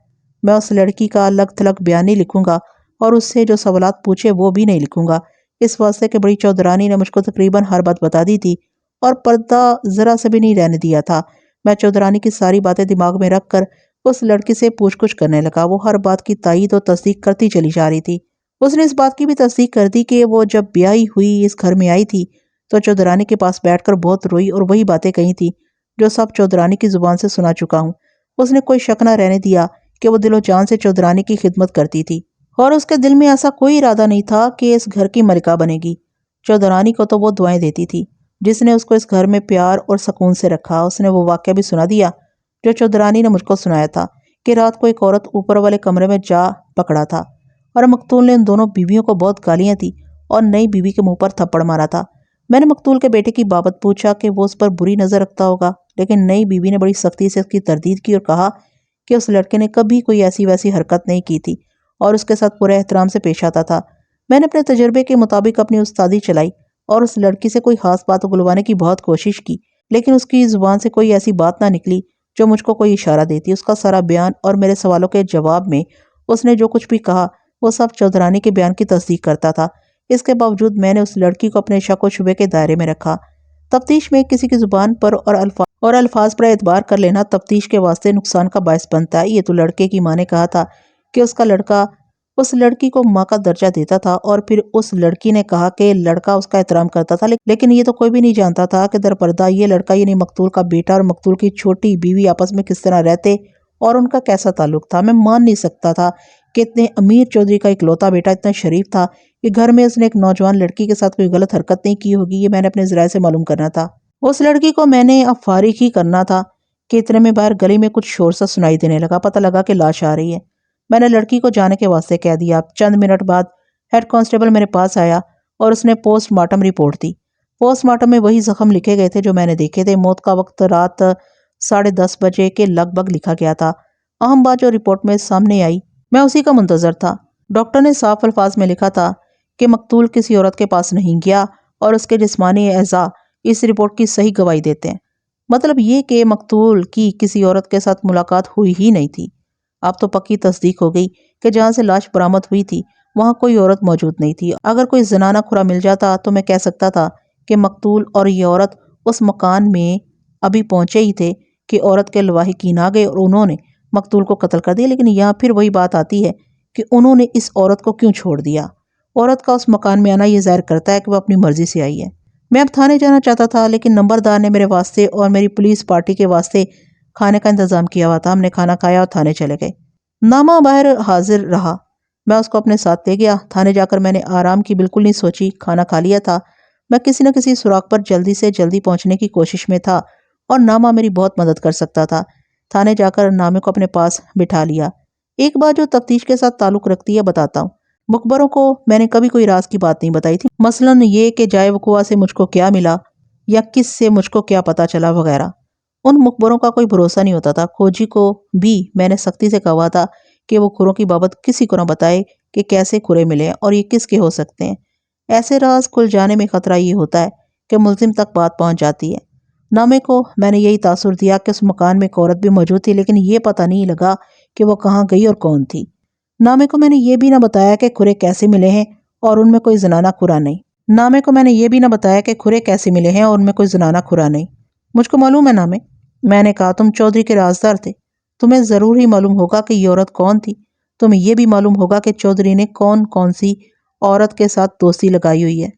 میں اس لڑکی کا الگ تھلگ بیان نہیں لکھوں گا اور اس سے جو سوالات پوچھے وہ بھی نہیں لکھوں گا، اس واسطے کہ بڑی چودھرانی نے مجھ کو تقریباً ہر بات بتا دی تھی اور پردہ ذرا سے بھی نہیں رہنے دیا تھا۔ میں چودھرانی کی ساری باتیں دماغ میں رکھ کر اس لڑکی سے پوچھ گچھ کرنے لگا۔ وہ ہر بات کی تائید اور تصدیق کرتی چلی جا رہی تھی۔ اس نے اس بات کی بھی تصدیق کر دی کہ وہ جب بیاہی ہوئی اس گھر میں آئی تھی تو چودھرانی کے پاس بیٹھ کر بہت روئی اور وہی باتیں کہی تھی جو سب چودھرانی کی زبان سے سنا چکا ہوں۔ اس نے کوئی شک نہ رہنے دیا کہ وہ دل و جان سے چودھرانی کی خدمت کرتی تھی اور اس کے دل میں ایسا کوئی ارادہ نہیں تھا کہ اس گھر کی ملکہ بنے گی۔ چودھرانی کو تو وہ دعائیں دیتی تھی جس نے اس کو اس گھر میں پیار اور سکون سے رکھا۔ اس نے وہ واقعہ بھی سنا دیا جو چودھرانی نے مجھ کو سنایا تھا کہ رات کو ایک عورت اوپر والے کمرے میں جا پکڑا تھا اور مقتول نے ان دونوں بیویوں کو بہت گالیاں دی اور نئی بیوی کے منہ پر تھپڑ مارا تھا۔ میں نے مقتول کے بیٹے کی بابت پوچھا کہ وہ اس پر بری نظر رکھتا ہوگا، لیکن نئی بیوی نے بڑی سختی سے اس کی تردید کی اور کہا کہ اس لڑکے نے کبھی کوئی ایسی ویسی حرکت نہیں کی تھی اور اس کے ساتھ پورے احترام سے پیش آتا تھا۔ میں نے اپنے تجربے کے مطابق اپنی استادی چلائی اور اس لڑکی سے کوئی خاص بات اگلوانے کی بہت کوشش کی، لیکن اس کی زبان سے کوئی ایسی بات نہ نکلی جو مجھ کو کوئی اشارہ دیتی۔ اس کا سارا بیان اور میرے سوالوں کے جواب میں اس نے جو کچھ بھی کہا وہ سب چودھرانی کے بیان کی تصدیق کرتا تھا۔ اس کے باوجود میں نے اس لڑکی کو اپنے شک و شبے کے دائرے میں رکھا۔ تفتیش میں کسی کی زبان پر اور الفاظ پر اعتبار کر لینا تفتیش کے واسطے نقصان کا باعث بنتا ہے۔ یہ تو لڑکے کی ماں نے کہا تھا کہ اس کا لڑکا اس لڑکی کو ماں کا درجہ دیتا تھا اور پھر اس لڑکی نے کہا کہ لڑکا اس کا احترام کرتا تھا، لیکن یہ تو کوئی بھی نہیں جانتا تھا کہ در پردہ یہ لڑکا یعنی مقتول کا بیٹا اور مقتول کی چھوٹی بیوی آپس میں کس طرح رہتے اور ان کا کیسا تعلق تھا۔ میں مان نہیں سکتا تھا کہ اتنے امیر چودھری کا اکلوتا بیٹا اتنا شریف تھا کہ گھر میں اس نے ایک نوجوان لڑکی کے ساتھ کوئی غلط حرکت نہیں کی ہوگی۔ یہ میں نے اپنے ذرائع سے معلوم کرنا تھا۔ اس لڑکی کو میں نے اب فارغ ہی کرنا تھا کہ اتنے میں باہر گلی میں کچھ شور سا سنائی دینے لگا۔ پتہ لگا کہ لاش آ رہی ہے۔ میں نے لڑکی کو جانے کے واسطے کہہ دیا۔ چند منٹ بعد ہیڈ کانسٹیبل میرے پاس آیا اور اس نے پوسٹ مارٹم رپورٹ دی۔ پوسٹ مارٹم میں وہی زخم لکھے گئے تھے جو میں نے دیکھے تھے۔ موت کا وقت رات 10:30 بجے کے لگ بھگ لکھا گیا تھا۔ اہم بات جو رپورٹ میں سامنے آئی میں اسی کا منتظر تھا۔ ڈاکٹر نے صاف الفاظ میں لکھا تھا کہ مقتول کسی عورت کے پاس نہیں گیا اور اس کے جسمانی اعضاء اس رپورٹ کی صحیح گواہی دیتے ہیں۔ مطلب یہ کہ مقتول کی کسی عورت کے ساتھ ملاقات ہوئی ہی نہیں تھی۔ اب تو پکی تصدیق ہو گئی کہ جہاں سے لاش برآمد ہوئی تھی وہاں کوئی عورت موجود نہیں تھی۔ اگر کوئی زنانہ کھرا مل جاتا تو میں کہہ سکتا تھا کہ مقتول اور یہ عورت اس مکان میں ابھی پہنچے ہی تھے کہ عورت کے لواحقین آ گئے اور انہوں نے مقتول کو قتل کر دیا۔ لیکن یہاں پھر وہی بات آتی ہے کہ انہوں نے اس عورت کو کیوں چھوڑ دیا؟ عورت کا اس مکان میں آنا یہ ظاہر کرتا ہے کہ وہ اپنی مرضی سے آئی ہے۔ میں اب تھانے جانا چاہتا تھا لیکن نمبردار نے میرے واسطے اور میری پولیس پارٹی کے واسطے کھانے کا انتظام کیا ہوا تھا۔ ہم نے کھانا کھایا اور تھانے چلے گئے۔ نامہ باہر حاضر رہا۔ میں اس کو اپنے ساتھ لے گیا۔ تھانے جا کر میں نے آرام کی بالکل نہیں سوچی۔ کھانا کھا لیا تھا۔ میں کسی نہ کسی سراغ پر جلدی سے جلدی پہنچنے کی کوشش میں تھا اور نامہ میری بہت مدد کر سکتا تھا۔ تھانے جا کر نامے کو اپنے پاس بٹھا لیا۔ ایک بات جو تفتیش کے ساتھ تعلق رکھتی ہے بتاتا ہوں۔ مخبروں کو میں نے کبھی کوئی راز کی بات نہیں بتائی تھی، مثلاً یہ کہ جائے وقوع سے مجھ کو کیا ملا یا کس سے مجھ کو کیا پتا چلا وغیرہ۔ ان مخبروں کا کوئی بھروسہ نہیں ہوتا تھا۔ کھوجی کو بھی میں نے سختی سے کہا تھا کہ وہ کھروں کی بابت کسی کو نہ بتائے کہ کیسے کھرے ملے اور یہ کس کے ہو سکتے ہیں۔ ایسے راز کھل جانے میں خطرہ یہ ہوتا ہے کہ ملزم تک بات پہنچ جاتی ہے۔ نامے کو میں نے یہی تاثر دیا کہ اس مکان میں ایک عورت بھی موجود تھی، لیکن یہ پتہ نہیں لگا کہ وہ کہاں گئی اور کون تھی۔ نامے کو میں نے یہ بھی نہ بتایا کہ کھرے کیسے ملے ہیں اور ان میں کوئی زنانہ کھرا نہیں۔ نامے کو میں نے یہ بھی نہ بتایا کہ کھرے کیسے ملے ہیں اور ان میں کوئی زنانہ کھرا نہیں۔ مجھ کو معلوم ہے نامے، میں نے کہا، تم چودھری کے رازدار تھے، تمہیں ضرور ہی معلوم ہوگا کہ یہ عورت کون تھی۔ تمہیں یہ بھی معلوم ہوگا کہ چودھری نے کون سی عورت کے ساتھ دوستی لگائی ہوئی ہے۔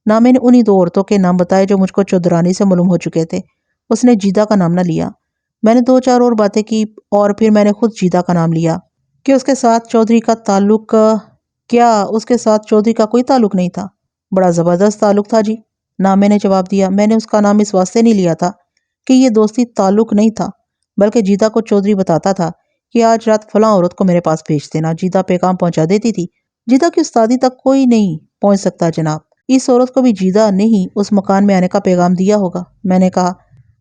نامے نے انہی دو عورتوں کے نام بتائے جو مجھ کو چودھرانی سے معلوم ہو چکے تھے۔ اس نے جیدہ کا نام نہ لیا۔ میں نے دو چار اور باتیں کی اور پھر میں نے خود جیدہ کا نام لیا کہ اس کے ساتھ چودھری کا تعلق کیا اس کے ساتھ چودھری کا کوئی تعلق نہیں تھا؟ بڑا زبردست تعلق تھا جی، نامے نے جواب دیا۔ میں نے اس کا نام اس واسطے نہیں لیا تھا کہ یہ دوستی تعلق نہیں تھا، بلکہ جیدہ کو چودھری بتاتا تھا کہ آج رات فلاں عورت کو میرے پاس بھیج دینا۔ جیدہ پیغام پہنچا دیتی تھی۔ جیدہ کی استادی تک کوئی نہیں پہنچ سکتا جناب۔ اس عورت کو بھی جیدہ نے ہی اس مکان میں آنے کا پیغام دیا ہوگا۔ میں نے کہا،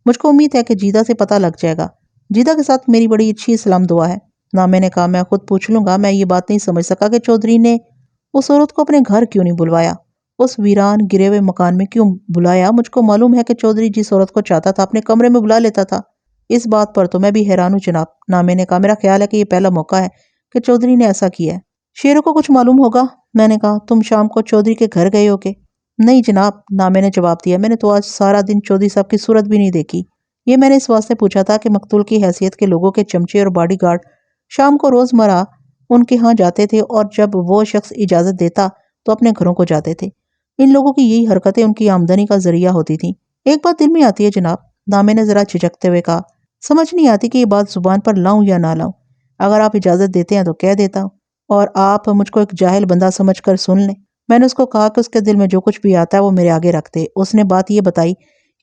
مجھ کو امید ہے کہ جیدہ سے پتہ لگ جائے گا۔ جیدہ کے ساتھ میری بڑی اچھی سلام دعا ہے۔ نامے نے کہا، میں خود پوچھ لوں گا۔ میں یہ بات نہیں سمجھ سکا کہ چودھری نے اس عورت کو اپنے گھر کیوں نہیں بلوایا، اس ویران گرے ہوئے مکان میں کیوں بلایا؟ مجھ کو معلوم ہے کہ چودھری جس عورت کو چاہتا تھا اپنے کمرے میں بلا لیتا تھا۔ اس بات پر تو میں بھی حیران ہوں جناب۔ نامے نے کہا، میرا خیال ہے کہ یہ پہلا موقع ہے کہ چودھری نے ایسا کیا ہے۔ شیروں کو کچھ معلوم ہوگا۔ میں نے کہا، تم شام کو چودھری کے گھر گئے ہو گے؟ نہیں جناب، نامے نے جواب دیا، میں نے تو آج سارا دن چودھری صاحب کی صورت بھی نہیں دیکھی۔ یہ میں نے اس واسطے پوچھا تھا کہ مقتول کی حیثیت کے لوگوں کے چمچے اور باڈی گارڈ شام کو روزمرہ ان کے ہاں جاتے تھے اور جب وہ شخص اجازت دیتا تو اپنے گھروں کو جاتے تھے۔ ان لوگوں کی یہی حرکتیں ان کی آمدنی کا ذریعہ ہوتی تھیں۔ ایک بات دل میں آتی ہے جناب، نامے نے ذرا جھجکتے ہوئے کہا، سمجھ نہیں آتی کہ یہ بات زبان پر لاؤں یا نہ لاؤں۔ اگر آپ اجازت دیتے ہیں تو کہہ دیتا ہوں اور آپ مجھ کو ایک جاہل بندہ سمجھ کر سن لیں۔ میں نے اس کو کہا کہ اس کے دل میں جو کچھ بھی آتا ہے وہ میرے آگے رکھ دے۔ اس نے بات یہ بتائی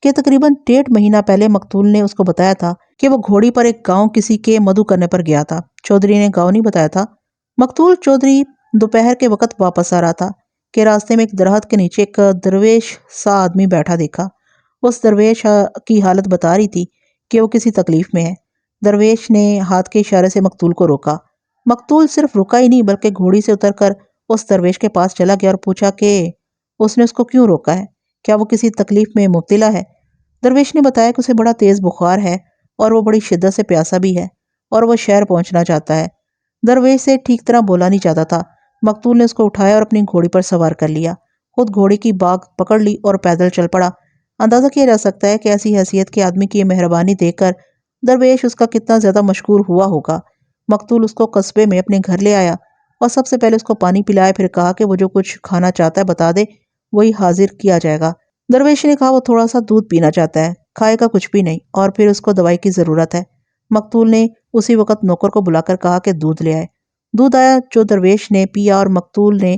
کہ تقریباً 1.5 مہینہ پہلے مقتول نے اس کو بتایا تھا کہ وہ گھوڑی پر ایک گاؤں کسی کے مدعو کرنے پر گیا تھا۔ چودھری نے گاؤں نہیں بتایا تھا۔ مقتول چودھری دوپہر کے وقت واپس آ رہا تھا کہ راستے میں ایک درخت کے نیچے ایک درویش سا آدمی بیٹھا دیکھا۔ اس درویش کی حالت بتا رہی تھی کہ وہ کسی تکلیف میں ہے۔ درویش نے ہاتھ کے اشارے سے مقتول کو روکا۔ مقتول صرف رکا ہی نہیں بلکہ گھوڑی سے اتر کر اس درویش کے پاس چلا گیا اور پوچھا کہ اس نے اس کو کیوں روکا ہے، کیا وہ کسی تکلیف میں مبتلا ہے؟ درویش نے بتایا کہ اسے بڑا تیز بخار ہے اور وہ بڑی شدت سے پیاسا بھی ہے اور وہ شہر پہنچنا چاہتا ہے۔ درویش سے ٹھیک طرح بولا نہیں چاہتا تھا۔ مقتول نے اس کو اٹھایا اور اپنی گھوڑی پر سوار کر لیا، خود گھوڑی کی باگ پکڑ لی اور پیدل چل پڑا۔ اندازہ کیا جا سکتا ہے کہ ایسی حیثیت کے آدمی کی یہ مہربانی دیکھ کر درویش اس کا کتنا زیادہ مشکور ہوا ہوگا۔ مقتول اس کو قصبے میں اپنے گھر لے آیا اور سب سے پہلے اس کو پانی پلایا، پھر کہا کہ وہ جو کچھ کھانا چاہتا ہے بتا دے، وہی حاضر کیا جائے گا۔ درویش نے کہا وہ تھوڑا سا دودھ پینا چاہتا ہے، کھائے گا کچھ بھی نہیں، اور پھر اس کو دوائی کی ضرورت ہے۔ مقتول نے اسی وقت نوکر کو بلا کر کہا کہ دودھ لے آئے۔ دودھ آیا جو درویش نے پیا اور مقتول نے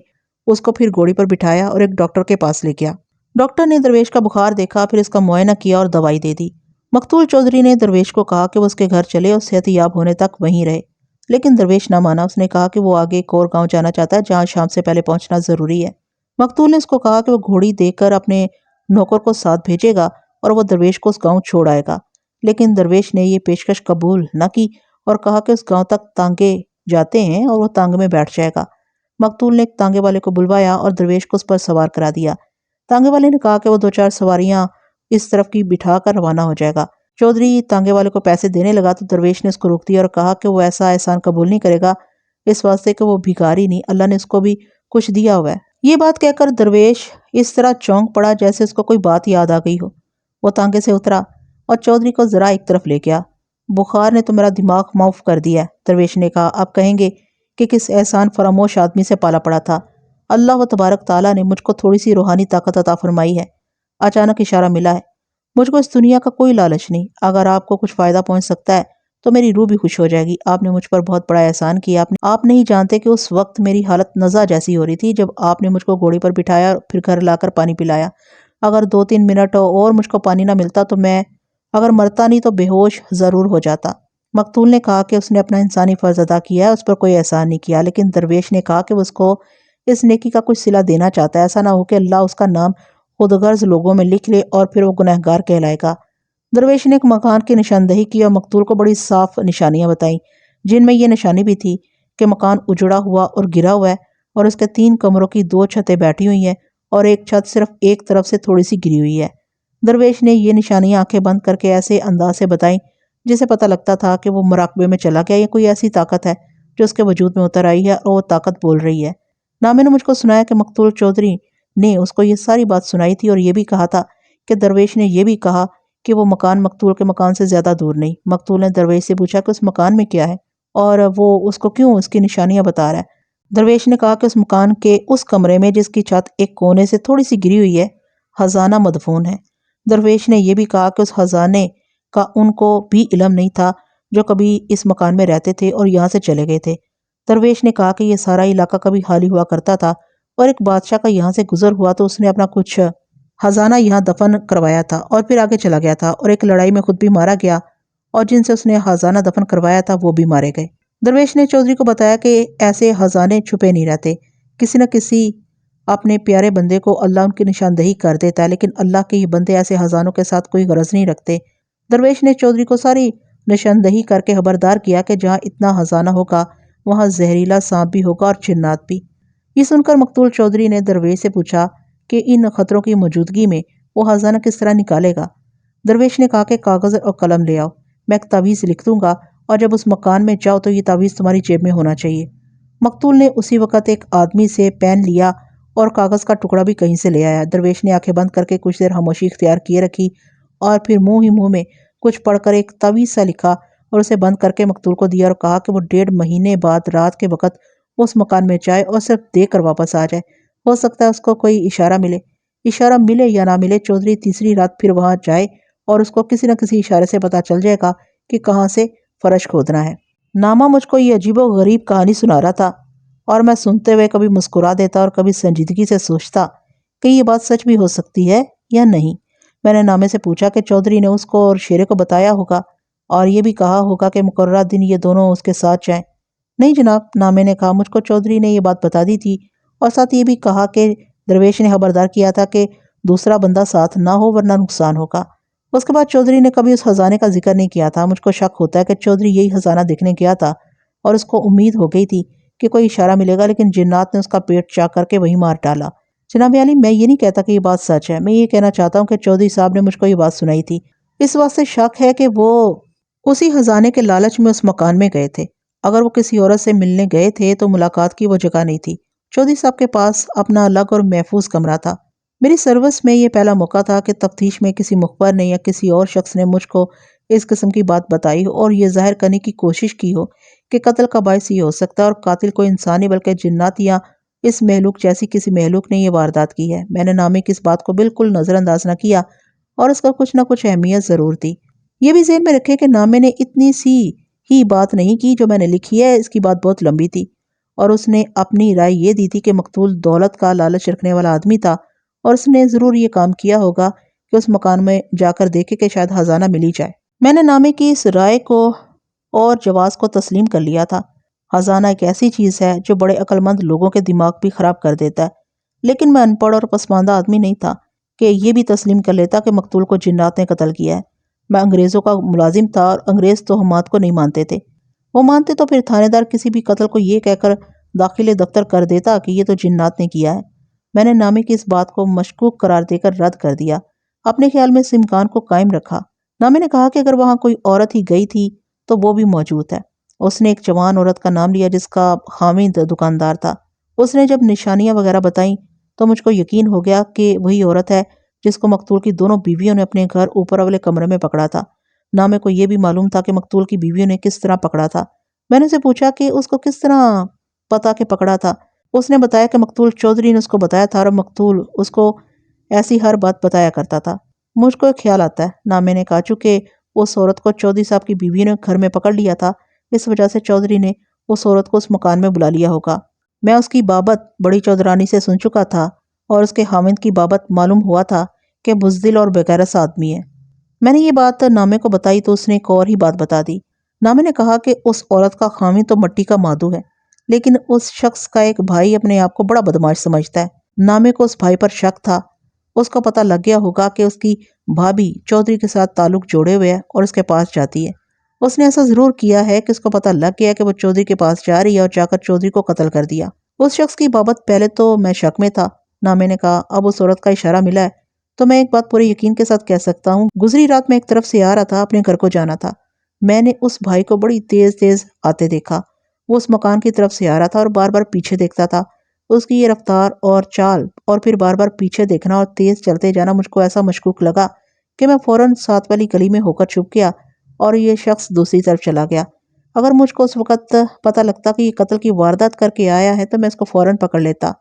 اس کو پھر گھوڑی پر بٹھایا اور ایک ڈاکٹر کے پاس لے گیا۔ ڈاکٹر نے درویش کا بخار دیکھا، پھر اس کا معائنہ کیا اور دوائی دے دی۔ مقتول چودھری نے درویش کو کہا کہ وہ اس کے گھر چلے اور صحت یاب ہونے تک وہیں رہے، لیکن درویش نہ مانا۔ اس نے کہا کہ وہ آگے ایک اور گاؤں جانا چاہتا ہے جہاں شام سے پہلے پہنچنا ضروری ہے۔ مقتول نے اس کو کہا کہ وہ گھوڑی دے کر اپنے نوکر کو ساتھ بھیجے گا اور وہ درویش کو اس گاؤں چھوڑ آئے گا، لیکن درویش نے یہ پیشکش قبول نہ کی اور کہا کہ اس گاؤں تک تانگے جاتے ہیں اور وہ تانگے میں بیٹھ جائے گا۔ مقتول نے ایک تانگے والے کو بلوایا اور درویش کو اس پر سوار کرا دیا۔ تانگے والے نے کہا کہ وہ 2-4 سواریاں اس طرف کی بٹھا کر روانہ ہو جائے گا۔ چودھری تانگے والے کو پیسے دینے لگا تو درویش نے اس کو روک دیا اور کہا کہ وہ ایسا احسان قبول نہیں کرے گا، اس واسطے کہ وہ بھکاری نہیں، اللہ نے اس کو بھی کچھ دیا ہوا ہے۔ یہ بات کہہ کر درویش اس طرح چونک پڑا جیسے اس کو کوئی بات یاد آ گئی ہو۔ وہ تانگے سے اترا اور چودھری کو ذرا ایک طرف لے گیا۔ بخار نے تو میرا دماغ معاف کر دیا ہے، درویش نے کہا۔ آپ کہیں گے کہ کس احسان فراموش آدمی سے پالا پڑا تھا۔ اللہ و تبارک تعالیٰ نے مجھ کو تھوڑی سی روحانی طاقت عطا فرمائی ہے، اچانک اشارہ ملا ہے۔ مجھ کو اس دنیا کا کوئی لالچ نہیں، اگر آپ کو کچھ فائدہ پہنچ سکتا ہے تو میری روح بھی خوش ہو جائے گی۔ آپ نے مجھ پر بہت بڑا احسان کیا۔ آپ نہیں جانتے کہ اس وقت میری حالت نزع جیسی ہو رہی تھی جب آپ نے مجھ کو گھوڑی پر بٹھایا اور پھر گھر لا کر پانی پلایا۔ اگر 2-3 منٹ اور مجھ کو پانی نہ ملتا تو میں اگر مرتا نہیں تو بے ہوش ضرور ہو جاتا۔ مقتول نے کہا کہ اس نے اپنا انسانی فرض ادا کیا ہے، اس پر کوئی احسان نہیں کیا، لیکن درویش نے کہا کہ وہ اس کو اس نیکی کا کچھ صلہ دینا چاہتا ہے، ایسا نہ ہو کہ اللہ اس کا نام خود غرض لوگوں میں لکھ لے اور پھر وہ گنہگار کہلائے گا۔ درویش نے ایک مکان کی نشاندہی کی اور مقتول کو بڑی صاف نشانیاں بتائیں، جن میں یہ نشانی بھی تھی کہ مکان اجڑا ہوا اور گرا ہوا ہے اور اس کے 3 کمروں کی 2 چھتیں بیٹھی ہوئی ہیں اور ایک چھت صرف ایک طرف سے تھوڑی سی گری ہوئی ہے۔ درویش نے یہ نشانیاں آنکھیں بند کر کے ایسے انداز سے بتائیں جسے پتہ لگتا تھا کہ وہ مراقبے میں چلا گیا یا کوئی ایسی طاقت ہے جو اس کے وجود میں اتر آئی ہے اور وہ طاقت بول رہی ہے۔ نامے نے مجھ کو سنایا کہ مقتول چودھری نے اس کو یہ ساری بات سنائی تھی اور یہ بھی کہا تھا کہ درویش نے یہ بھی کہا کہ وہ مکان مقتول کے مکان سے زیادہ دور نہیں۔ مقتول نے درویش سے پوچھا کہ اس مکان میں کیا ہے اور وہ اس کو کیوں اس کی نشانیاں بتا رہا ہے۔ درویش نے کہا کہ اس مکان کے اس کمرے میں جس کی چھت ایک کونے سے تھوڑی سی گری ہوئی ہے خزانہ مدفون ہے۔ درویش نے یہ بھی کہا کہ اس خزانے کا ان کو بھی علم نہیں تھا جو کبھی اس مکان میں رہتے تھے اور یہاں سے چلے گئے تھے۔ درویش نے کہا کہ یہ سارا علاقہ کبھی خالی ہوا کرتا تھا اور ایک بادشاہ کا یہاں سے گزر ہوا تو اس نے اپنا کچھ خزانہ یہاں دفن کروایا تھا اور پھر آگے چلا گیا تھا اور ایک لڑائی میں خود بھی مارا گیا اور جن سے اس نے خزانہ دفن کروایا تھا وہ بھی مارے گئے۔ درویش نے چودھری کو بتایا کہ ایسے خزانے چھپے نہیں رہتے، کسی نہ کسی اپنے پیارے بندے کو اللہ ان کی نشاندہی کر دیتا ہے، لیکن اللہ کے یہ بندے ایسے خزانوں کے ساتھ کوئی غرض نہیں رکھتے۔ درویش نے چودھری کو ساری نشاندہی کر کے خبردار کیا کہ جہاں اتنا خزانہ ہوگا وہاں زہریلا سانپ بھی ہوگا اور جنات بھی۔ یہ سن کر مقتول چودھری نے درویش سے پوچھا کہ ان خطروں کی موجودگی میں وہ خزانہ کس طرح نکالے گا۔ درویش نے کہا کہ کاغذ اور قلم لے آؤ، میں ایک تعویذ لکھ دوں گا اور جب اس مکان میں جاؤ تو یہ تعویذ تمہاری جیب میں ہونا چاہیے۔ مقتول نے اسی وقت ایک آدمی سے پین لیا اور کاغذ کا ٹکڑا بھی کہیں سے لے آیا۔ درویش نے آنکھیں بند کر کے کچھ دیر خاموشی اختیار کیے رکھی اور پھر منہ ہی منہ میں کچھ پڑھ کر ایک تعویذ سا لکھا اور اسے بند کر کے مقتول کو دیا اور کہا کہ وہ 1.5 مہینے بعد رات کے وقت اس مکان میں جائے اور صرف دیکھ کر واپس آ جائے، ہو سکتا ہے اس کو کوئی اشارہ ملے۔ اشارہ ملے یا نہ ملے، چودھری تیسری رات پھر وہاں جائے اور اس کو کسی نہ کسی اشارے سے پتہ چل جائے گا کہ کہاں سے فرش کھودنا ہے۔ نامہ مجھ کو یہ عجیب و غریب کہانی سنا رہا تھا اور میں سنتے ہوئے کبھی مسکرا دیتا اور کبھی سنجیدگی سے سوچتا کہ یہ بات سچ بھی ہو سکتی ہے یا نہیں۔ میں نے نامے سے پوچھا کہ چودھری نے اس کو اور شیرے کو بتایا ہوگا اور یہ بھی کہا ہوگا کہ مقررہ دن یہ دونوں اس کے ساتھ جائیں۔ نہیں جناب، نامے نے کہا، مجھ کو چودھری نے یہ بات بتا دی تھی اور ساتھ یہ بھی کہا کہ درویش نے خبردار کیا تھا کہ دوسرا بندہ ساتھ نہ ہو ورنہ نقصان ہوگا۔ اس کے بعد چودھری نے کبھی اس خزانے کا ذکر نہیں کیا تھا۔ مجھ کو شک ہوتا ہے کہ چودھری یہی خزانہ دیکھنے گیا تھا اور اس کو امید ہو گئی تھی کہ کوئی اشارہ ملے گا، لیکن جنات نے اس کا پیٹ چاک کر کے وہیں مار ڈالا۔ جناب عالی، میں یہ نہیں کہتا کہ یہ بات سچ ہے، میں یہ کہنا چاہتا ہوں کہ چودھری صاحب نے مجھ کو یہ بات سنائی تھی، اس واسطے شک ہے کہ وہ اسی خزانے کے لالچ میں اس مکان میں گئے تھے۔ اگر وہ کسی عورت سے ملنے گئے تھے تو ملاقات کی وہ جگہ نہیں تھی۔ چودھری صاحب کے پاس اپنا الگ اور محفوظ کمرہ تھا۔ میری سروس میں یہ پہلا موقع تھا کہ تفتیش میں کسی مخبر نے یا کسی اور شخص نے مجھ کو اس قسم کی بات بتائی ہو اور یہ ظاہر کرنے کی کوشش کی ہو کہ قتل کا باعث یہ ہو سکتا ہے اور قاتل کوئی انسان نہیں بلکہ جنات یا اس محلوق جیسی کسی محلوق نے یہ واردات کی ہے۔ میں نے نامے کی اس بات کو بالکل نظر انداز نہ کیا اور اس کا کچھ نہ کچھ اہمیت ضرور تھی۔ یہ بھی ذہن میں رکھے کہ نامے نے اتنی سی ہی بات نہیں کی جو میں نے لکھی ہے، اس کی بات بہت لمبی تھی اور اس نے اپنی رائے یہ دی تھی کہ مقتول دولت کا لالچ رکھنے والا آدمی تھا اور اس نے ضرور یہ کام کیا ہوگا کہ اس مکان میں جا کر دیکھے کہ شاید خزانہ مل ہی جائے۔ میں نے نامے کی اس رائے کو اور جواز کو تسلیم کر لیا تھا۔ خزانہ ایک ایسی چیز ہے جو بڑے عقل مند لوگوں کے دماغ بھی خراب کر دیتا ہے، لیکن میں ان پڑھ اور پسماندہ آدمی نہیں تھا کہ یہ بھی تسلیم کر لیتا کہ مقتول کو جنات نے قتل کیا ہے۔ میں انگریزوں کا ملازم تھا اور انگریز توہمات کو نہیں مانتے تھے۔ وہ مانتے تو پھر تھانے دار کسی بھی قتل کو یہ کہہ کر داخل دفتر کر دیتا کہ یہ تو جنات نے کیا ہے۔ میں نے نامے کی اس بات کو مشکوک قرار دے کر رد کر دیا، اپنے خیال میں اس امکان کو قائم رکھا۔ نامے نے کہا کہ اگر وہاں کوئی عورت ہی گئی تھی تو وہ بھی موجود ہے۔ اس نے ایک جوان عورت کا نام لیا جس کا خاوند دکاندار تھا۔ اس نے جب نشانیاں وغیرہ بتائیں تو مجھ کو یقین ہو گیا کہ وہی عورت ہے جس کو مقتول کی دونوں بیویوں نے اپنے گھر اوپر والے کمرے میں پکڑا تھا۔ نامے کو یہ بھی معلوم تھا کہ مقتول کی بیویوں نے کس طرح پکڑا تھا۔ میں نے اسے پوچھا کہ اس کو کس طرح پتا کہ پکڑا تھا۔ اس نے بتایا کہ مقتول چودھری نے اس کو بتایا تھا اور مقتول اس کو ایسی ہر بات بتایا کرتا تھا۔ مجھ کو ایک خیال آتا ہے، نامے نے کہا، چونکہ اس عورت کو چودھری صاحب کی بیوی نے گھر میں پکڑ لیا تھا، اس وجہ سے چودھری نے اس عورت کو اس مکان میں بلا لیا ہوگا۔ میں اس کی بابت بڑی چودھرانی سے سن چکا تھا اور اس کے خاوند کی بابت معلوم ہوا تھا کہ بزدل اور بے غیرت آدمی ہے۔ میں نے یہ بات نامے کو بتائی تو اس نے ایک اور ہی بات بتا دی۔ نامے نے کہا کہ اس عورت کا خاوند تو مٹی کا مادو ہے، لیکن اس شخص کا ایک بھائی اپنے آپ کو بڑا بدماش سمجھتا ہے۔ نامے کو اس بھائی پر شک تھا۔ اس کو پتہ لگ گیا ہوگا کہ اس کی بھابھی چودھری کے ساتھ تعلق جوڑے ہوئے ہے اور اس کے پاس جاتی ہے۔ اس نے ایسا ضرور کیا ہے کہ اس کو پتہ لگ گیا کہ وہ چودھری کے پاس جا رہی ہے اور جا کر چودھری کو قتل کر دیا۔ اس شخص کی بابت پہلے تو میں شک میں تھا، نامے نے کہا، اب اس عورت کا اشارہ ملا ہے تو میں ایک بات پورے یقین کے ساتھ کہہ سکتا ہوں۔ گزری رات میں ایک طرف سے آ رہا تھا، اپنے گھر کو جانا تھا۔ میں نے اس بھائی کو بڑی تیز تیز آتے دیکھا۔ وہ اس مکان کی طرف سے آ رہا تھا اور بار بار پیچھے دیکھتا تھا۔ اس کی یہ رفتار اور چال اور پھر بار بار پیچھے دیکھنا اور تیز چلتے جانا مجھ کو ایسا مشکوک لگا کہ میں فوراً ساتھ والی گلی میں ہو کر چھپ گیا اور یہ شخص دوسری طرف چلا گیا۔ اگر مجھ کو اس وقت پتہ لگتا کہ یہ قتل کی واردات کر کے آیا ہے تو میں اس کو فوراً پکڑ لیتا۔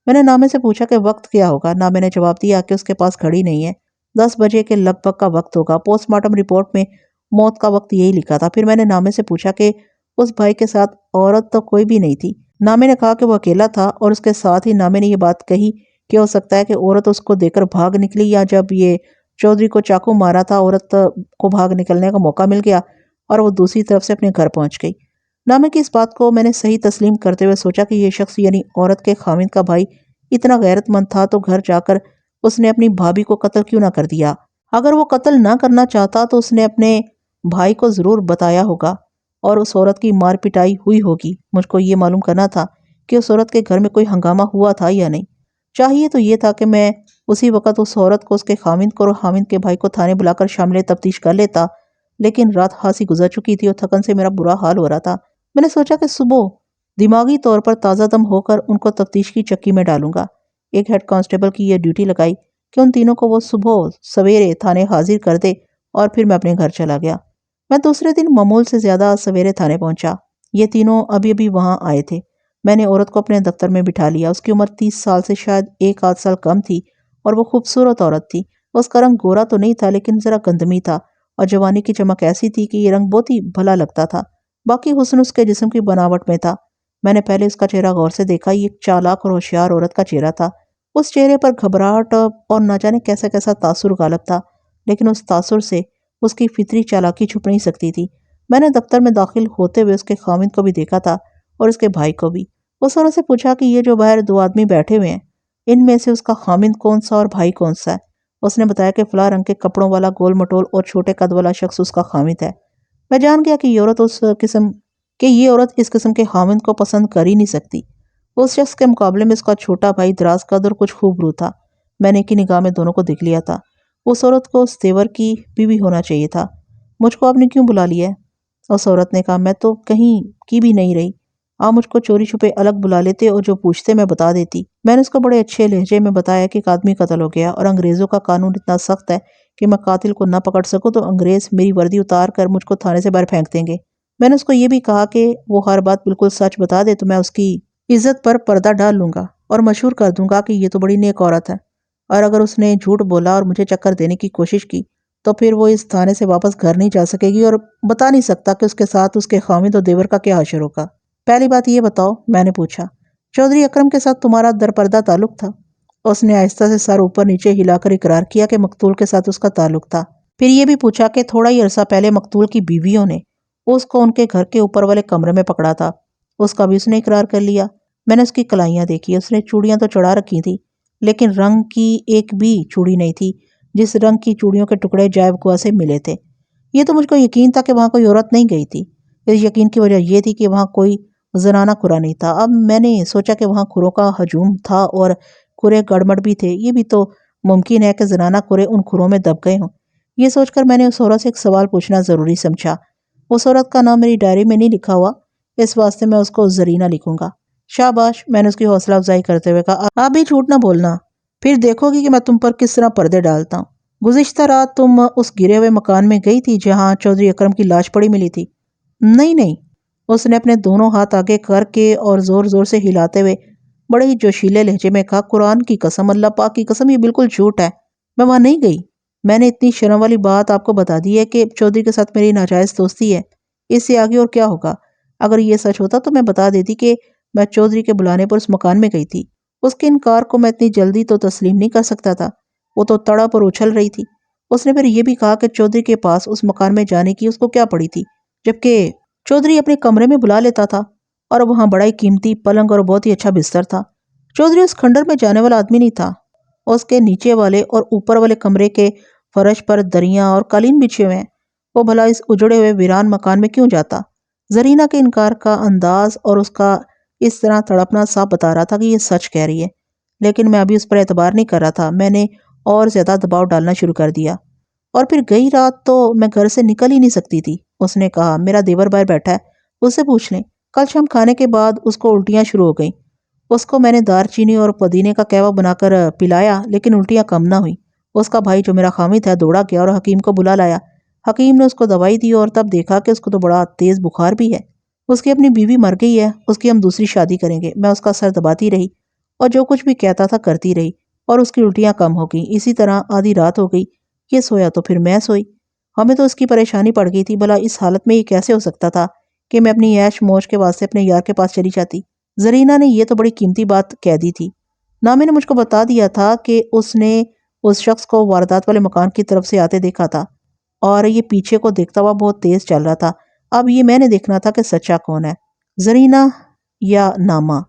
میں نے نامے سے پوچھا کہ وقت کیا ہوگا۔ نامے نے جواب دیا کہ اس کے پاس گھڑی نہیں ہے، 10 بجے کے لگ بھگ کا وقت ہوگا۔ پوسٹ مارٹم رپورٹ میں موت کا وقت یہی لکھا تھا۔ پھر میں نے نامے سے پوچھا کہ اس بھائی کے ساتھ عورت تو کوئی بھی نہیں تھی۔ نامے نے کہا کہ وہ اکیلا تھا اور اس کے ساتھ ہی نامے نے یہ بات کہی کہ ہو سکتا ہے کہ عورت اس کو دیکھ کر بھاگ نکلی، یا جب یہ چودھری کو چاقو مارا تھا عورت کو بھاگ نکلنے کا موقع مل گیا اور وہ دوسری طرف سے اپنے گھر پہنچ گئی۔ نامے کی اس بات کو میں نے صحیح تسلیم کرتے ہوئے سوچا کہ یہ شخص یعنی عورت کے خاوند کا بھائی اتنا غیرت مند تھا تو گھر جا کر اس نے اپنی بھابھی کو قتل کیوں نہ کر دیا؟ اگر وہ قتل نہ کرنا چاہتا تو اس نے اپنے بھائی کو ضرور بتایا ہوگا اور اس عورت کی مار پٹائی ہوئی ہوگی۔ مجھ کو یہ معلوم کرنا تھا کہ اس عورت کے گھر میں کوئی ہنگامہ ہوا تھا یا نہیں۔ چاہیے تو یہ تھا کہ میں اسی وقت اس عورت کو، اس کے خاوند کو اور خاوند کے بھائی کو تھانے بلا کر شامل تفتیش کر لیتا، لیکن رات خاصی گزر چکی تھی اور تھکن سے میرا برا حال ہو رہا تھا۔ میں نے سوچا کہ صبح دماغی طور پر تازہ دم ہو کر ان کو تفتیش کی چکی میں ڈالوں گا۔ ایک ہیڈ کانسٹیبل کی یہ ڈیوٹی لگائی کہ ان تینوں کو وہ صبح سویرے تھانے حاضر کر دے اور پھر میں اپنے گھر چلا گیا۔ میں دوسرے دن معمول سے زیادہ سویرے تھانے پہنچا۔ یہ تینوں ابھی ابھی وہاں آئے تھے۔ میں نے عورت کو اپنے دفتر میں بٹھا لیا۔ اس کی عمر 30 سال سے شاید 1 آدھ سال کم تھی اور وہ خوبصورت عورت تھی۔ اس کا رنگ گورا تو نہیں تھا لیکن ذرا گندمی تھا اور جوانی کی چمک ایسی تھی کہ یہ رنگ بہت ہی بھلا لگتا تھا۔ باقی حسن اس کے جسم کی بناوٹ میں تھا۔ میں نے پہلے اس کا چہرہ غور سے دیکھا۔ یہ ایک چالاک اور ہوشیار عورت کا چہرہ تھا۔ اس چہرے پر گھبراہٹ اور نہ جانے کیسا کیسا تاثر غالب تھا، لیکن اس تاثر سے اس کی فطری چالاکی چھپ نہیں سکتی تھی۔ میں نے دفتر میں داخل ہوتے ہوئے اس کے خاوند کو بھی دیکھا تھا اور اس کے بھائی کو بھی۔ اس عورت سے پوچھا کہ یہ جو باہر 2 آدمی بیٹھے ہوئے ہیں، ان میں سے اس کا خاوند کون سا اور بھائی کون سا ہے؟ اس نے بتایا کہ فلاں رنگ کے کپڑوں والا گول مٹول اور چھوٹے قد والا شخص اس کا خاوند ہے۔ میں جان گیا کہ یہ عورت اس قسم کے خاوند کو پسند کر ہی نہیں سکتی۔ اس شخص کے مقابلے میں اس کا چھوٹا بھائی دراز قد اور کچھ خوبرو تھا۔ میں نے ایک ہی نگاہ میں دونوں کو دیکھ لیا تھا۔ اس عورت کو اس تیور کی بیوی ہونا چاہیے تھا۔ مجھ کو آپ نے کیوں بلا لیا ہے؟ اس عورت نے کہا، میں تو کہیں کی بھی نہیں رہی۔ آپ مجھ کو چوری چھپے الگ بلا لیتے اور جو پوچھتے میں بتا دیتی۔ میں نے اس کو بڑے اچھے لہجے میں بتایا کہ ایک آدمی قتل ہو گیا اور انگریزوں کا قانون اتنا سخت ہے کہ میں قاتل کو نہ پکڑ سکوں تو انگریز میری وردی اتار کر مجھ کو تھانے سے باہر پھینک دیں گے۔ میں نے اس کو یہ بھی کہا کہ وہ ہر بات بالکل سچ بتا دے تو میں اس کی عزت پر پردہ ڈال لوں گا اور مشہور کر دوں گا کہ یہ تو بڑی نیک عورت ہے، اور اگر اس نے جھوٹ بولا اور مجھے چکر دینے کی کوشش کی تو پھر وہ اس تھانے سے واپس گھر نہیں جا سکے گی اور بتا نہیں سکتا کہ اس کے ساتھ اس کے خاوند اور دیور کا کیا حشر ہوگا۔ پہلی بات یہ بتاؤ، میں نے پوچھا، چودھری اکرم کے ساتھ تمہارا درپردہ تعلق تھا؟ اس نے آہستہ سے سر اوپر نیچے ہلا کر اقرار کیا کہ مقتول کے ساتھ اس کا تعلق تھا۔ پھر یہ بھی پوچھا کہ تھوڑا ہی عرصہ پہلے مقتول کی بیویوں نے اس کو ان کے گھر کے اوپر والے کمرے میں پکڑا تھا، اس کا بھی اس نے اقرار کر لیا۔ میں نے اس کی کلائیاں دیکھی، اس نے چوڑیاں تو چڑھا رکھی تھی لیکن رنگ کی ایک بھی چوڑی نہیں تھی جس رنگ کی چوڑیوں کے ٹکڑے جائب گوا سے ملے تھے۔ یہ تو مجھ کو یقین تھا کہ وہاں کوئی عورت نہیں گئی تھی۔ اس یقین کی وجہ یہ تھی کہ وہاں کوئی زنانہ کھرا نہیں تھا۔ اب میں نے سوچا کہ وہاں کھروں کا ہجوم تھا اور کھرے گڑمڑ بھی تھے، یہ بھی تو ممکن ہے کہ زنانہ کھرے ان کھروں میں دب گئے ہوں۔ یہ سوچ کر میں نے اس عورت سے ایک سوال پوچھنا ضروری سمجھا۔ اس عورت کا نام میری ڈائری میں نہیں لکھا ہوا، اس واسطے میں اس کو زرینہ لکھوں گا۔ شاباش، میں نے اس کی حوصلہ افزائی کرتے ہوئے کہا، آپ بھی جھوٹ نہ بولنا، پھر دیکھو گی کہ میں تم پر کس طرح پردے ڈالتا ہوں۔ گزشتہ رات تم اس گرے ہوئے مکان میں گئی تھی جہاں چودھری اکرم کی لاش پڑی ملی تھی؟ نہیں نہیں، اس نے اپنے دونوں ہاتھ آگے کر کے اور زور زور سے ہلاتے ہوئے بڑے ہی جوشیلے لہجے میں کہا، قرآن کی قسم، اللہ پاک کی قسم، یہ بالکل جھوٹ ہے، میں وہاں نہیں گئی۔ میں نے اتنی شرم والی بات آپ کو بتا دی ہے کہ چودھری کے ساتھ میری ناجائز دوستی ہے، اس سے آگے اور کیا ہوگا؟ اگر یہ سچ ہوتا تو میں بتا دیتی کہ میں چودھری کے بلانے پر اس مکان میں گئی تھی۔ اس کے انکار کو میں اتنی جلدی تو تسلیم نہیں کر سکتا تھا، وہ تو تڑپ اور اچھل رہی تھی۔ اس نے پھر یہ بھی کہا کہ چودھری کے پاس اس مکان میں جانے کی اس کو کیا پڑی تھی جبکہ چودھری اپنے کمرے میں بلا لیتا تھا اور وہاں بڑا ہی قیمتی پلنگ اور بہت ہی اچھا بستر تھا۔ چودھری اس کھنڈر میں جانے والا آدمی نہیں تھا۔ اس کے نیچے والے اور اوپر والے کمرے کے فرش پر دریاں اور قالین بچھے ہوئے ہیں، وہ بھلا اس اجڑے ہوئے ویران مکان میں کیوں جاتا؟ زرینہ کے انکار کا انداز اور اس کا اس طرح تڑپنا صاف بتا رہا تھا کہ یہ سچ کہہ رہی ہے، لیکن میں ابھی اس پر اعتبار نہیں کر رہا تھا۔ میں نے اور زیادہ دباؤ ڈالنا شروع کر دیا، اور پھر گئی رات تو میں گھر سے نکل ہی نہیں سکتی تھی۔ اس نے کہا، میرا دیور باہر بیٹھا ہے، اس سے پوچھ لیں۔ کل شام کھانے کے بعد اس کو الٹیاں شروع ہو گئیں۔ اس کو میں نے دار چینی اور پودینے کا قہوہ بنا کر پلایا، لیکن الٹیاں کم نہ ہوئیں۔ اس کا بھائی جو میرا خامد ہے دوڑا گیا اور حکیم کو بلا لایا۔ حکیم نے اس کو دوائی دی اور تب دیکھا کہ اس کو تو بڑا تیز بخار بھی ہے۔ اس کی اپنی بیوی مر گئی ہے، اس کی ہم دوسری شادی کریں گے۔ میں اس کا سر دباتی رہی اور جو کچھ بھی کہتا تھا کرتی رہی، اور اس کی الٹیاں کم ہو گئیں۔ اسی طرح آدھی رات ہو گئی، یہ سویا تو پھر میں سوئی۔ ہمیں تو اس کی پریشانی پڑ گئی تھی، بھلا اس حالت میں یہ کیسے ہو سکتا تھا کہ میں اپنی عیش موج کے واسطے اپنے یار کے پاس چلی جاتی۔ زرینہ نے یہ تو بڑی قیمتی بات کہہ دی تھی۔ نامی نے مجھ کو بتا دیا تھا کہ اس نے اس شخص کو واردات والے مکان کی طرف سے آتے دیکھا تھا، اور یہ پیچھے کو دیکھتا ہوا بہت تیز چل رہا تھا۔ اب یہ میں نے دیکھنا تھا کہ سچا کون ہے، زرینہ یا نامہ۔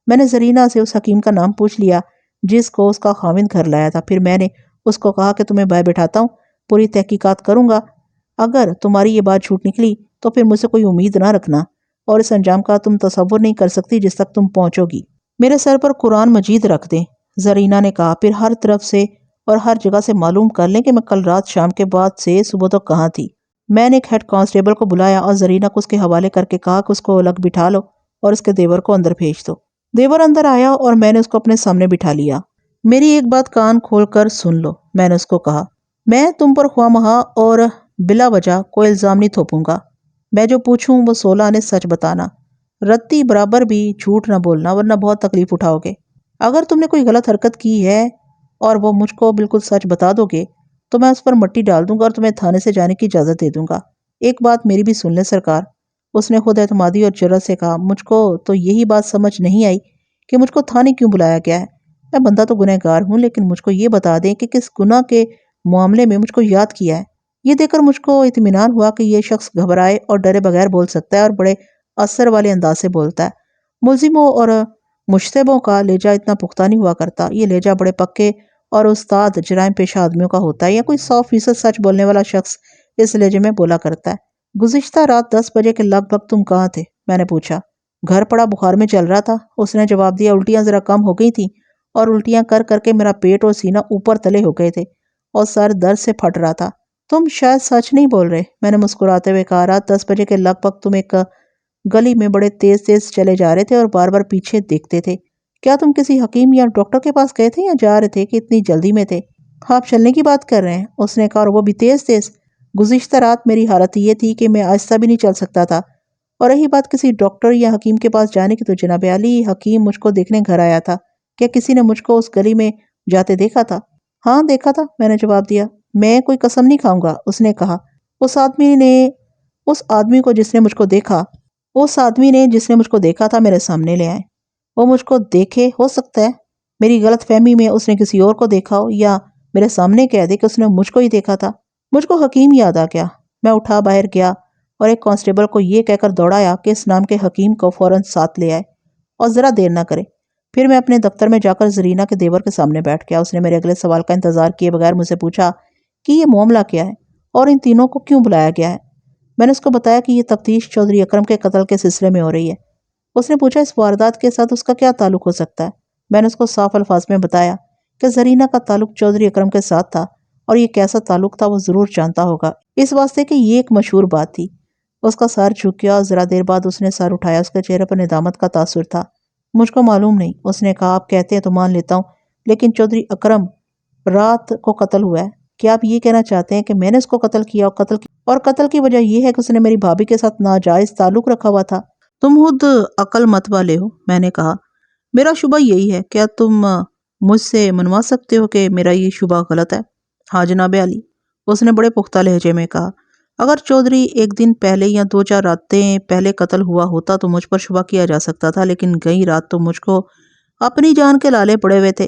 میں نے زرینہ سے اس حکیم کا نام پوچھ لیا جس کو اس کا خاوند گھر لایا تھا۔ پھر میں نے اس کو کہا کہ تمہیں باہر بٹھاتا ہوں، پوری تحقیقات کروں گا۔ اگر تمہاری یہ بات جھوٹ نکلی تو پھر مجھ سے کوئی امید نہ رکھنا، اور اس انجام کا تم تصور نہیں کر سکتی جس تک تم پہنچو گی۔ میرے سر پر قرآن مجید رکھ دیں، زرینہ نے کہا، پھر ہر طرف سے اور ہر جگہ سے معلوم کر لیں کہ میں کل رات شام کے بعد سے صبح تک کہاں تھی۔ میں نے ایک ہیڈ کانسٹیبل کو بلایا اور زرینہ کو اس کے حوالے کر کے کہا کہ اس کو الگ بٹھا لو اور اس کے دیور کو اندر بھیج دو۔ دیور اندر آیا اور میں نے اس کو اپنے سامنے بٹھا لیا۔ میری ایک بات کان کھول کر سن لو، میں نے اس کو کہا، میں تم پر خواہ مخواہ اور بلا وجہ کوئی الزام نہیں تھوپوں گا۔ میں جو پوچھوں وہ 16 آنے سچ بتانا، رتی برابر بھی جھوٹ نہ بولنا، ورنہ بہت تکلیف اٹھاؤ گے۔ اگر تم نے کوئی غلط حرکت کی ہے اور وہ مجھ کو بالکل سچ بتا دو گے تو میں اس پر مٹی ڈال دوں گا اور تمہیں تھانے سے جانے کی اجازت دے دوں گا۔ ایک بات میری بھی سن لیں سرکار، اس نے خود اعتمادی اور جرأت سے کہا، مجھ کو تو یہی بات سمجھ نہیں آئی کہ مجھ کو تھانے کیوں بلایا گیا ہے۔ میں بندہ تو گنہگار ہوں، لیکن مجھ کو یہ بتا دیں کہ کس گناہ کے معاملے میں مجھ کو یاد کیا ہے۔ یہ دیکھ کر مجھ کو اطمینان ہوا کہ یہ شخص گھبرائے اور ڈرے بغیر بول سکتا ہے اور بڑے اثر والے انداز سے بولتا ہے۔ ملزموں اور مشتبہوں کا لہجہ اتنا پختہ نہیں ہوا کرتا، یہ لہجہ بڑے پکے اور استاد جرائم پیشہ آدمیوں کا ہوتا ہے، یا کوئی 100% سچ بولنے والا شخص اس لہجے میں بولا کرتا ہے۔ گزشتہ رات 10 بجے کے لگ بھگ تم کہاں تھے؟ میں نے پوچھا۔ گھر پڑا بخار میں چل رہا تھا، اس نے جواب دیا۔ الٹیاں ذرا کم ہو گئی تھیں اور الٹیاں کر کر کے میرا پیٹ اور سینہ اوپر تلے ہو گئے تھے اور سر درد سے پھٹ رہا تھا۔ تم شاید سچ نہیں بول رہے، میں نے مسکراتے ہوئے کہا۔ رات 10 بجے کے لگ بھگ تم ایک گلی میں بڑے تیز تیز چلے جا رہے تھے اور بار بار پیچھے دیکھتے تھے۔ کیا تم کسی حکیم یا ڈاکٹر کے پاس گئے تھے یا جا رہے تھے کہ اتنی جلدی میں تھے؟ آپ چلنے کی بات کر رہے ہیں، اس نے کہا، اور وہ بھی تیز تیز۔ گزشتہ رات میری حالت یہ تھی کہ میں آہستہ بھی نہیں چل سکتا تھا، اور رہی بات کسی ڈاکٹر یا حکیم کے پاس جانے کی تو جناب عالی حکیم مجھ کو دیکھنے گھر آیا تھا۔ کیا کسی نے مجھ کو اس گلی میں جاتے دیکھا تھا؟ ہاں دیکھا تھا، میں نے جواب دیا۔ میں کوئی قسم نہیں کھاؤں گا، اس نے کہا۔ اس آدمی کو جس نے مجھ کو دیکھا تھا میرے سامنے لے آئے۔ وہ مجھ کو دیکھے، ہو سکتا ہے میری غلط فہمی میں اس نے کسی اور کو دیکھا ہو، یا میرے سامنے کہہ دے کہ اس نے مجھ کو ہی دیکھا تھا۔ مجھ کو حکیم یاد آ گیا۔ میں اٹھا باہر گیا اور ایک کانسٹیبل کو یہ کہہ کر دوڑایا کہ اس نام کے حکیم کو فوراً ساتھ لے آئے اور ذرا دیر نہ کرے۔ پھر میں اپنے دفتر میں جا کر زرینہ کے دیور کے سامنے بیٹھ گیا۔ اس نے میرے اگلے سوال کا انتظار کیے بغیر مجھ سے پوچھا کہ یہ معاملہ کیا ہے اور ان تینوں کو کیوں بلایا گیا ہے۔ میں نے اس کو بتایا کہ یہ تفتیش چودھری اکرم کے قتل کے سلسلے میں ہو رہی ہے۔ اس نے پوچھا، اس واردات کے ساتھ اس کا کیا تعلق ہو سکتا ہے؟ میں نے اس کو صاف الفاظ میں بتایا کہ زرینہ کا تعلق چودھری اکرم کے ساتھ تھا، اور یہ کیسا تعلق تھا وہ ضرور جانتا ہوگا، اس واسطے کہ یہ ایک مشہور بات تھی۔ اس کا سر جھک گیا اور ذرا دیر بعد اس نے سر اٹھایا۔ اس کے چہرے پر ندامت کا تاثر تھا۔ مجھ کو معلوم نہیں، اس نے کہا، آپ کہتے ہیں تو مان لیتا ہوں، لیکن چودھری اکرم رات کو قتل ہوا ہے۔ کیا آپ یہ کہنا چاہتے ہیں کہ میں نے اس کو قتل کیا، اور قتل کی وجہ یہ ہے کہ اس نے میری بھابھی کے ساتھ ناجائز تعلق رکھا ہوا تھا؟ تم خود عقل مت والے ہو، میں نے کہا۔ میرا شبہ یہی ہے، کیا تم مجھ سے منوا سکتے ہو کہ میرا یہ شبہ غلط ہے؟ ہاں جناب عالی، اس نے بڑے پختہ لہجے میں کہا۔ اگر چودھری ایک دن پہلے یا 2-4 راتیں پہلے قتل ہوا ہوتا تو مجھ پر شبہ کیا جا سکتا تھا، لیکن گئی رات تو مجھ کو اپنی جان کے لالے پڑے ہوئے تھے۔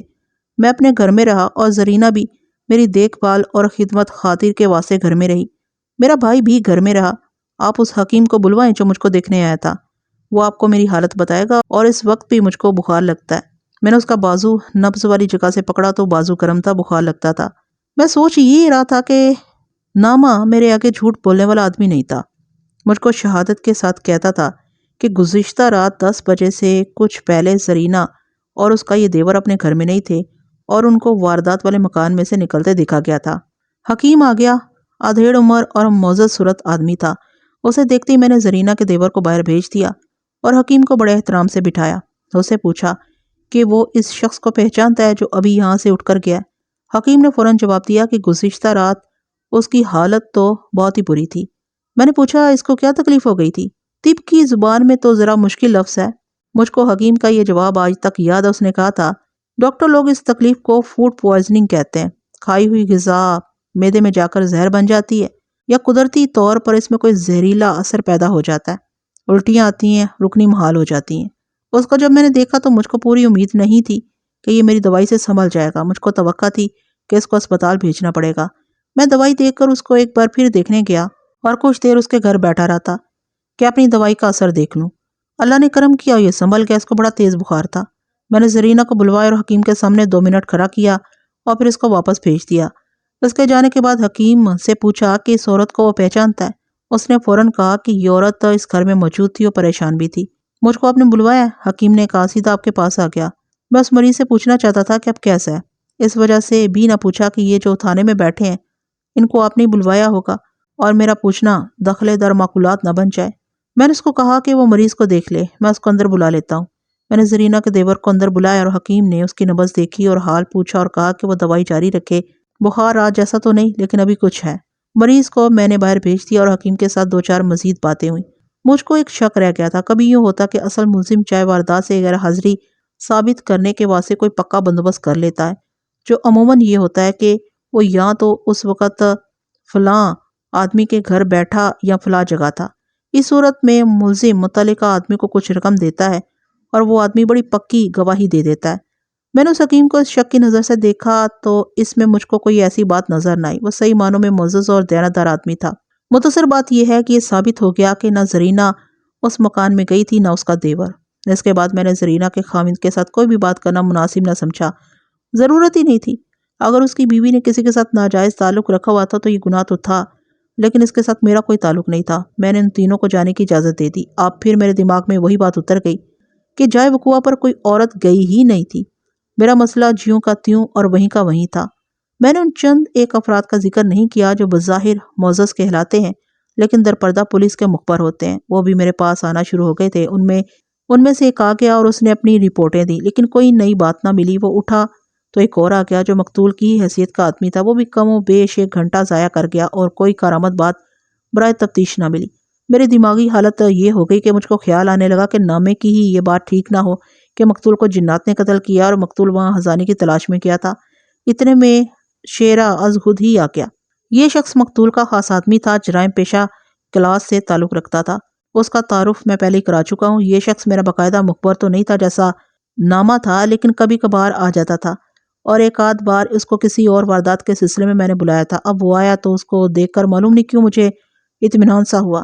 میں اپنے گھر میں رہا اور زرینہ بھی میری دیکھ بھال اور خدمت خاطر کے واسطے گھر میں رہی۔ میرا بھائی بھی گھر میں رہا آپ اس حکیم کو بلوائیں جو مجھ کو دیکھنے آیا تھا، وہ آپ کو میری حالت بتائے گا، اور اس وقت بھی مجھ کو بخار لگتا ہے۔ میں نے اس کا بازو نبض والی جگہ سے پکڑا تو بازو گرم تھا، بخار لگتا تھا۔ میں سوچ یہ رہا تھا کہ ناما میرے آگے جھوٹ بولنے والا آدمی نہیں تھا، مجھ کو شہادت کے ساتھ کہتا تھا کہ گزشتہ رات 10 بجے سے کچھ پہلے زرینہ اور اس کا یہ دیور اپنے گھر میں نہیں تھے اور ان کو واردات والے مکان میں سے نکلتے دیکھا گیا تھا۔ حکیم آ گیا، ادھیڑ عمر اور معزز صورت آدمی تھا۔ اسے دیکھتے ہی میں نے زرینہ کے دیور کو باہر بھیج دیا اور حکیم کو بڑے احترام سے بٹھایا۔ اسے پوچھا کہ وہ اس شخص کو پہچانتا ہے جو ابھی یہاں سے اٹھ کر گیا ہے۔ حکیم نے فوراً جواب دیا کہ گزشتہ رات اس کی حالت تو بہت ہی بری تھی۔ میں نے پوچھا اس کو کیا تکلیف ہو گئی تھی؟ طب کی زبان میں تو ذرا مشکل لفظ ہے۔ مجھ کو حکیم کا یہ جواب آج تک یاد ہے۔ اس نے کہا تھا، ڈاکٹر لوگ اس تکلیف کو فوڈ پوائزننگ کہتے ہیں۔ کھائی ہوئی غذا معدے میں جا کر زہر بن جاتی ہے یا قدرتی طور پر اس میں کوئی زہریلا اثر پیدا ہو جاتا ہے، الٹیاں آتی ہیں، رکنی محال ہو جاتی ہیں۔ اس کو جب میں نے دیکھا تو مجھ کو پوری امید نہیں تھی کہ یہ میری دوائی سے سنبھل جائے گا۔ مجھ کو توقع تھی کہ اس کو اسپتال بھیجنا پڑے گا۔ میں دوائی دیکھ کر اس کو ایک بار پھر دیکھنے گیا اور کچھ دیر اس کے گھر بیٹھا رہا تھا کہ اپنی دوائی کا اثر دیکھ لوں۔ اللہ نے کرم کیا، یہ سنبھل گیا۔ اس کو بڑا تیز بخار تھا۔ میں نے زرینہ کو بلوایا اور حکیم کے سامنے 2 منٹ کھڑا کیا اور پھر اس کو واپس بھیج دیا۔ اس کے جانے کے بعد حکیم سے پوچھا کہ اس عورت کو وہ پہچانتا ہے۔ اس نے فوراً کہا کہ یہ عورت اس گھر میں موجود تھی اور پریشان بھی تھی۔ مجھ کو آپ نے بلوایا؟ حکیم نے کہا، سیدھا آپ کے پاس آ گیا۔ میں اس مریض سے پوچھنا چاہتا تھا کہ اب کیسا ہے، اس وجہ سے بھی نہ پوچھا کہ یہ جو تھانے میں بیٹھے ہیں ان کو آپ نے بلوایا ہوگا اور میرا پوچھنا دخل در معقولات نہ بن جائے۔ میں نے اس کو کہا کہ وہ مریض کو دیکھ لے، میں اس کو اندر بلا لیتا ہوں۔ میں نے زرینہ کے دیور کو اندر بلایا اور حکیم نے اس کی نبض دیکھی اور حال پوچھا اور کہا کہ وہ دوائی جاری رکھے، بخار آج جیسا تو نہیں لیکن ابھی کچھ ہے۔ مریض کو میں نے باہر بھیج دیا اور حکیم کے ساتھ 2-4 مزید باتیں ہوئیں۔ مجھ کو ایک شک رہ گیا تھا، کبھی یوں ہوتا کہ اصل ملزم چاہے واردات سے غیر حاضری ثابت کرنے کے واسطے کوئی پکا بندوبست کر لیتا ہے، جو عموماً یہ ہوتا ہے کہ وہ یا تو اس وقت فلاں آدمی کے گھر بیٹھا یا فلاں جگہ تھا۔ اس صورت میں ملزم متعلقہ آدمی کو کچھ رقم دیتا ہے اور وہ آدمی بڑی پکی گواہی دے دیتا ہے۔ میں نے اس حکیم کو اس شک کی نظر سے دیکھا تو اس میں مجھ کو کوئی ایسی بات نظر نہ آئی۔ وہ صحیح معنوں میں معزز اور دیانتدار آدمی تھا۔ مختصر بات یہ ہے کہ یہ ثابت ہو گیا کہ نہ زرینہ اس مکان میں گئی تھی نہ اس کا دیور۔ اس کے بعد میں نے زرینہ کے خاوند کے ساتھ کوئی بھی بات کرنا مناسب نہ سمجھا، ضرورت ہی نہیں تھی۔ اگر اس کی بیوی نے کسی کے ساتھ ناجائز تعلق رکھا ہوا تھا تو یہ گناہ تو تھا، لیکن اس کے ساتھ میرا کوئی تعلق نہیں تھا۔ میں نے ان تینوں کو جانے کی اجازت دے دی۔ اب پھر میرے دماغ میں وہی بات اتر گئی کہ جائے وقوع پر کوئی عورت گئی ہی نہیں تھی۔ میرا مسئلہ جیوں کا تیوں اور وہیں کا وہیں تھا۔ میں نے ان چند ایک افراد کا ذکر نہیں کیا جو بظاہر معزز کہلاتے ہیں لیکن در پردہ پولیس کے مخبر ہوتے ہیں۔ وہ بھی میرے پاس آنا شروع ہو گئے تھے۔ ان میں سے ایک آ گیا اور اس نے اپنی رپورٹیں دی، لیکن کوئی نئی بات نہ ملی۔ وہ اٹھا تو ایک اور آ گیا جو مقتول کی حیثیت کا آدمی تھا۔ وہ بھی کم و بیش 1 گھنٹہ ضائع کر گیا اور کوئی کارآمد بات برائے تفتیش نہ ملی۔ میری دماغی حالت یہ ہو گئی کہ مجھ کو خیال آنے لگا کہ نامے کی ہی یہ بات ٹھیک نہ ہو کہ مقتول کو جنات نے قتل کیا اور مقتول وہاں خزانے کی تلاش میں کیا تھا۔ اتنے میں شیرہ از خود ہی آ گیا۔ یہ شخص مقتول کا خاص آدمی تھا، جرائم پیشہ کلاس سے تعلق رکھتا تھا۔ اس کا تعارف میں پہلے ہی کرا چکا ہوں۔ یہ شخص میرا باقاعدہ مخبر تو نہیں تھا جیسا نامہ تھا، لیکن کبھی کبھار آ جاتا تھا اور ایک آدھ بار اس کو کسی اور واردات کے سلسلے میں نے بلایا تھا۔ اب وہ آیا تو اس کو دیکھ کر معلوم نہیں کیوں مجھے اطمینان سا ہوا۔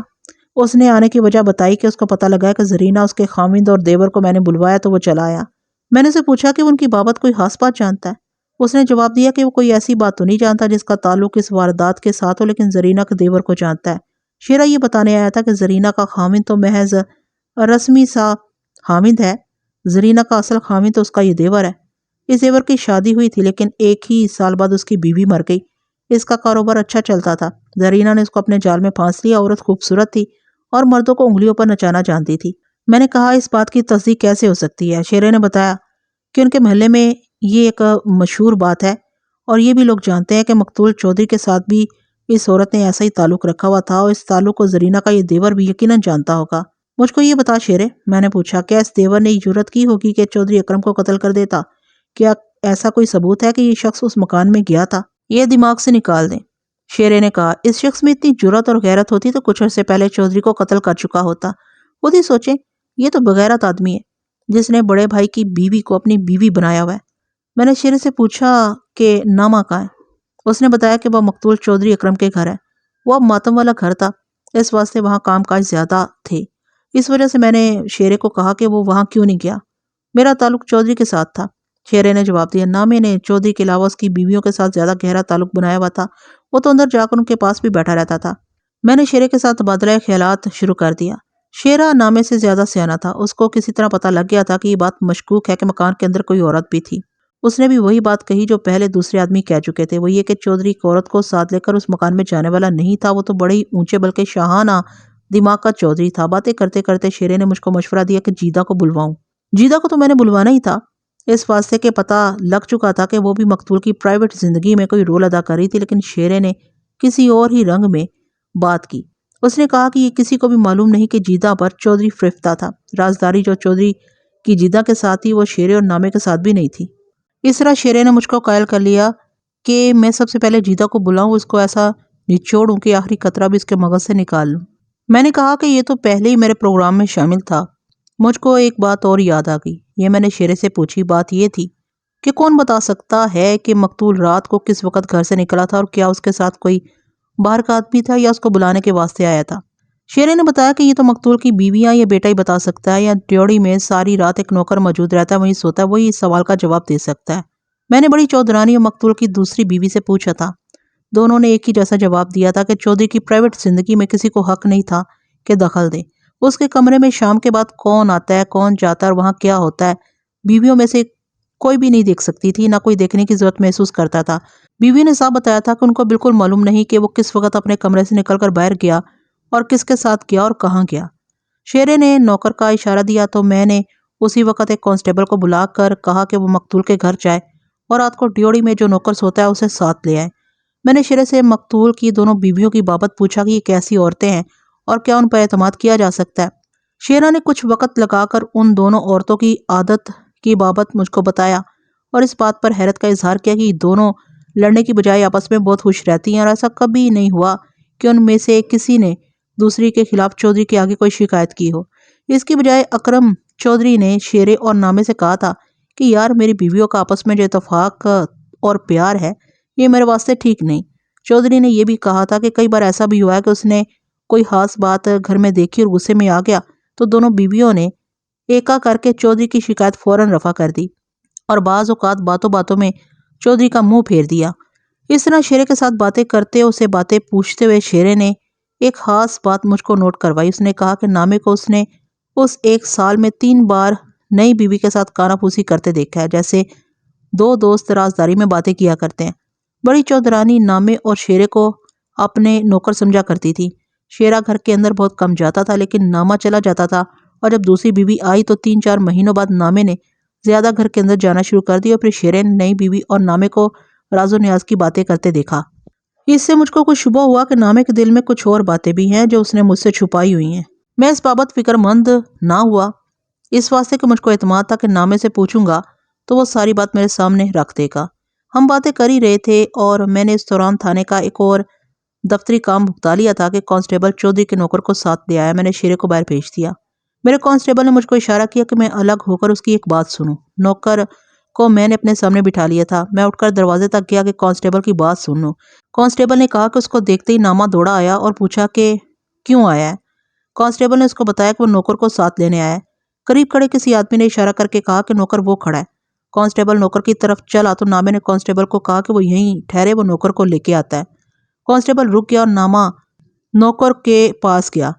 اس نے آنے کی وجہ بتائی کہ اس کو پتہ لگا کہ زرینہ اس کے خاوند اور دیور کو میں نے بلوایا تو وہ چلا آیا۔ میں نے اسے پوچھا کہ وہ ان کی بابت کوئی خاص بات جانتا ہے۔ اس نے جواب دیا کہ وہ کوئی ایسی بات تو نہیں جانتا جس کا تعلق اس واردات کے ساتھ ہو، لیکن زرینہ کے دیور کو جانتا ہے۔ شیرہ یہ بتانے آیا تھا کہ زرینہ کا خاوند تو محض رسمی سا خاوند ہے، زرینہ کا اصل خاوند تو اس کا یہ دیور ہے۔ اس دیور کی شادی ہوئی تھی لیکن 1 ہی سال بعد اس کی بیوی مر گئی۔ اس کا کاروبار اچھا چلتا تھا۔ زرینہ نے اس کو اپنے جال میں پھانس لیا۔ عورت خوبصورت تھی اور مردوں کو انگلیوں پر نچانا جانتی تھی۔ میں نے کہا اس بات کی تصدیق کیسے ہو سکتی ہے؟ شیرے نے بتایا کہ ان کے محلے میں یہ ایک مشہور بات ہے اور یہ بھی لوگ جانتے ہیں کہ مقتول چودھری کے ساتھ بھی اس عورت نے ایسا ہی تعلق رکھا ہوا تھا اور اس تعلق کو زرینہ کا یہ دیور بھی یقیناً جانتا ہوگا۔ مجھ کو یہ بتا شیرے، میں نے پوچھا، کیا اس دیور نے یہ جرات کی ہوگی کہ چودھری اکرم کو قتل کر دیتا؟ کیا ایسا کوئی ثبوت ہے کہ یہ شخص اس مکان میں گیا تھا؟ یہ دماغ سے نکال دیں۔ شیرے نے کہا، اس شخص میں اتنی جرات اور غیرت ہوتی تو کچھ عرصے پہلے چودھری کو قتل کر چکا ہوتا۔ خود ہی سوچیں، یہ تو بغیرت آدمی ہے جس نے بڑے بھائی کی بیوی کو اپنی بیوی بنایا ہوا ہے۔ میں نے شیرے سے پوچھا کہ نامہ کہاں ہے؟ اس نے بتایا کہ وہ مقتول چودھری اکرم کے گھر ہے۔ وہ اب ماتم والا گھر تھا اس واسطے وہاں کام کاج زیادہ تھے، اس وجہ سے میں نے شیرے کو کہا کہ وہ وہاں کیوں نہیں گیا۔ میرا تعلق چودھری کے ساتھ تھا، شیرے نے جواب دیا۔ نامے نے چودھری کے علاوہ اس کی بیویوں کے ساتھ زیادہ گہرا تعلق بنایا ہوا تھا، وہ تو اندر جا کر ان کے پاس بھی بیٹھا رہتا تھا۔ میں نے شیرے کے ساتھ تبادلہ خیالات شروع کر دیا۔ شیرہ نامے سے زیادہ سیانہ تھا، اس کو کسی طرح پتہ لگ گیا تھا کہ یہ بات مشکوک ہے کہ مکان کے اندر کوئی عورت بھی تھی۔ اس نے بھی وہی بات کہی جو پہلے دوسرے آدمی کہہ چکے تھے، وہ یہ کہ چودھری ایک عورت کو ساتھ لے کر اس مکان میں جانے والا نہیں تھا، وہ تو بڑے ہی اونچے بلکہ شاہانہ دماغ کا چودھری تھا۔ باتیں کرتے کرتے شیرے نے مجھ کو مشورہ دیا کہ جیدہ کو بلواؤں۔ جیدہ کو تو میں نے بلوانا ہی تھا، اس واسطے کہ پتہ لگ چکا تھا کہ وہ بھی مقتول کی پرائیویٹ زندگی میں کوئی رول ادا کر رہی تھی، لیکن شیرے نے کسی اور ہی رنگ میں بات کی۔ اس نے کہا کہ یہ کسی کو بھی معلوم نہیں کہ جیدہ پر چودھری فرفتہ تھا۔ رازداری جو چودھری کی جیدہ کے ساتھ تھی وہ شیرے اور نامے کے ساتھ بھی نہیں تھی۔ اس طرح شیرے نے مجھ کو قائل کر لیا کہ میں سب سے پہلے جیدہ کو بلاؤں، اس کو ایسا نچوڑوں کہ آخری قطرہ بھی اس کے مغز سے نکال لوں۔ میں نے کہا کہ یہ تو پہلے ہی میرے پروگرام میں شامل تھا۔ مجھ کو ایک بات اور یاد آ گئی، یہ میں نے شیرے سے پوچھی۔ بات یہ تھی کہ کون بتا سکتا ہے کہ مقتول رات کو کس وقت گھر سے نکلا تھا اور کیا اس کے ساتھ کوئی باہر کا آدمی تھا یا اس کو بلانے کے واسطے آیا تھا۔ شیرے نے بتایا کہ یہ تو مقتول کی بیویاں یا بیٹا ہی بتا سکتا ہے، یا ڈیوڑی میں ساری رات ایک نوکر موجود رہتا ہے، وہیں سوتا ہے، وہی اس سوال کا جواب دے سکتا ہے۔ میں نے بڑی چودرانی اور مقتول کی دوسری بیوی سے پوچھا تھا، دونوں نے ایک ہی جیسا جواب دیا تھا کہ چودھری کی پرائیویٹ زندگی میں کسی کو حق نہیں تھا کہ دخل دے۔ اس کے کمرے میں شام کے بعد کون آتا ہے، کون جاتا ہے اور وہاں کیا ہوتا ہے، بیویوں میں سے کوئی بھی نہیں دیکھ سکتی تھی، نہ کوئی دیکھنے کی ضرورت محسوس کرتا تھا۔ بیوی نے صاحب بتایا تھا کہ ان کو بالکل معلوم نہیں کہ وہ کس وقت اپنے کمرے سے نکل کر باہر گیا اور کس کے ساتھ گیا اور کہاں گیا۔ شیرے نے نوکر کا اشارہ دیا تو میں نے اسی وقت ایک کانسٹیبل کو بلا کر کہا کہ وہ مقتول کے گھر جائے اور رات کو ڈیوڑی میں جو نوکر سوتا ہے اسے ساتھ لے آئے۔ میں نے شیرے سے مقتول کی دونوں بیویوں کی بابت پوچھا کہ یہ کیسی عورتیں ہیں اور کیا ان پر اعتماد کیا جا سکتا ہے۔ شیرہ نے کچھ وقت لگا کر ان دونوں عورتوں کی عادت کی بابت مجھ کو بتایا اور اس بات پر حیرت کا اظہار کیا کہ یہ دونوں لڑنے کی بجائے آپس میں بہت خوش رہتی ہیں اور ایسا کبھی نہیں ہوا کہ ان میں سے کسی نے دوسری کے خلاف چودھری کے آگے کوئی شکایت کی ہو۔ اس کی بجائے اکرم چودھری نے شیرے اور نامے سے کہا تھا کہ یار میری بیویوں کا آپس میں جو اتفاق اور پیار ہے یہ میرے واسطے ٹھیک نہیں۔ چودھری نے یہ بھی کہا تھا کہ کئی بار ایسا بھی ہوا ہے کہ اس نے کوئی خاص بات گھر میں دیکھی اور غصے میں آ گیا تو دونوں بیویوں نے ایکا کر کے چودھری کی شکایت فوراً رفع کر دی اور بعض اوقات باتوں باتوں میں چودھری کا منہ پھیر دیا۔ اس طرح شیرے کے ساتھ باتیں کرتے اسے باتیں پوچھتے ہوئے شیرے نے ایک خاص بات مجھ کو نوٹ کروائی۔ اس نے کہا کہ نامے کو اس نے اس ایک سال میں 3 بار نئی بیوی کے ساتھ کانا پھوسی کرتے دیکھا ہے، جیسے دو دوست رازداری میں باتیں کیا کرتے ہیں۔ بڑی چودرانی نامے اور شیرے کو اپنے نوکر سمجھا کرتی تھی۔ شیرہ گھر کے اندر بہت کم جاتا تھا، لیکن نامہ چلا جاتا تھا اور جب دوسری بیوی آئی تو 3-4 مہینوں بعد نامے نے زیادہ گھر کے اندر جانا شروع کر دی اور پھر شیرے نے نئی بیوی اور نامے کو راز و نیاز کی باتیں کرتے دیکھا۔ اس سے مجھ کو کچھ شبہ ہوا کہ نامے کے دل میں کچھ اور باتیں بھی ہیں جو اس نے مجھ سے چھپائی ہوئی ہیں۔ میں اس بابت فکر مند نہ ہوا، اس واسطے کہ مجھ کو اعتماد تھا کہ نامے سے پوچھوں گا تو وہ ساری بات میرے سامنے رکھ دے گا۔ ہم باتیں کر ہی رہے تھے اور میں نے اس دوران تھانے کا ایک اور دفتری کام بھگتا لیا تھا کہ کانسٹیبل چودھری کے نوکر کو ساتھ لے آیا۔ میں نے شیرے کو باہر بھیج دیا۔ میرے کانسٹیبل نے مجھ کو اشارہ کیا کہ میں الگ ہو کر اس کی ایک بات سنوں۔ نوکر کو میں نے اپنے سامنے بٹھا لیا تھا۔ میں اٹھ کر دروازے تک گیا کہ کانسٹیبل کی بات سن لوں۔ کانسٹیبل نے کہا کہ اس کو دیکھتے ہی نامہ دوڑا آیا اور پوچھا کہ کیوں آیا ہے۔ کانسٹیبل نے اس کو بتایا کہ وہ نوکر کو ساتھ لینے آیا ہے۔ قریب کھڑے کسی آدمی نے اشارہ کر کے کہا کہ نوکر وہ کھڑا ہے۔ کانسٹیبل نوکر کی طرف چلا تو نامے نے کانسٹیبل کو کہا کہ وہ یہیں ٹھہرے، وہ نوکر کو لے کے آتا ہے۔ کانسٹیبل رک گیا اور نامہ نوکر کے پاس گیا۔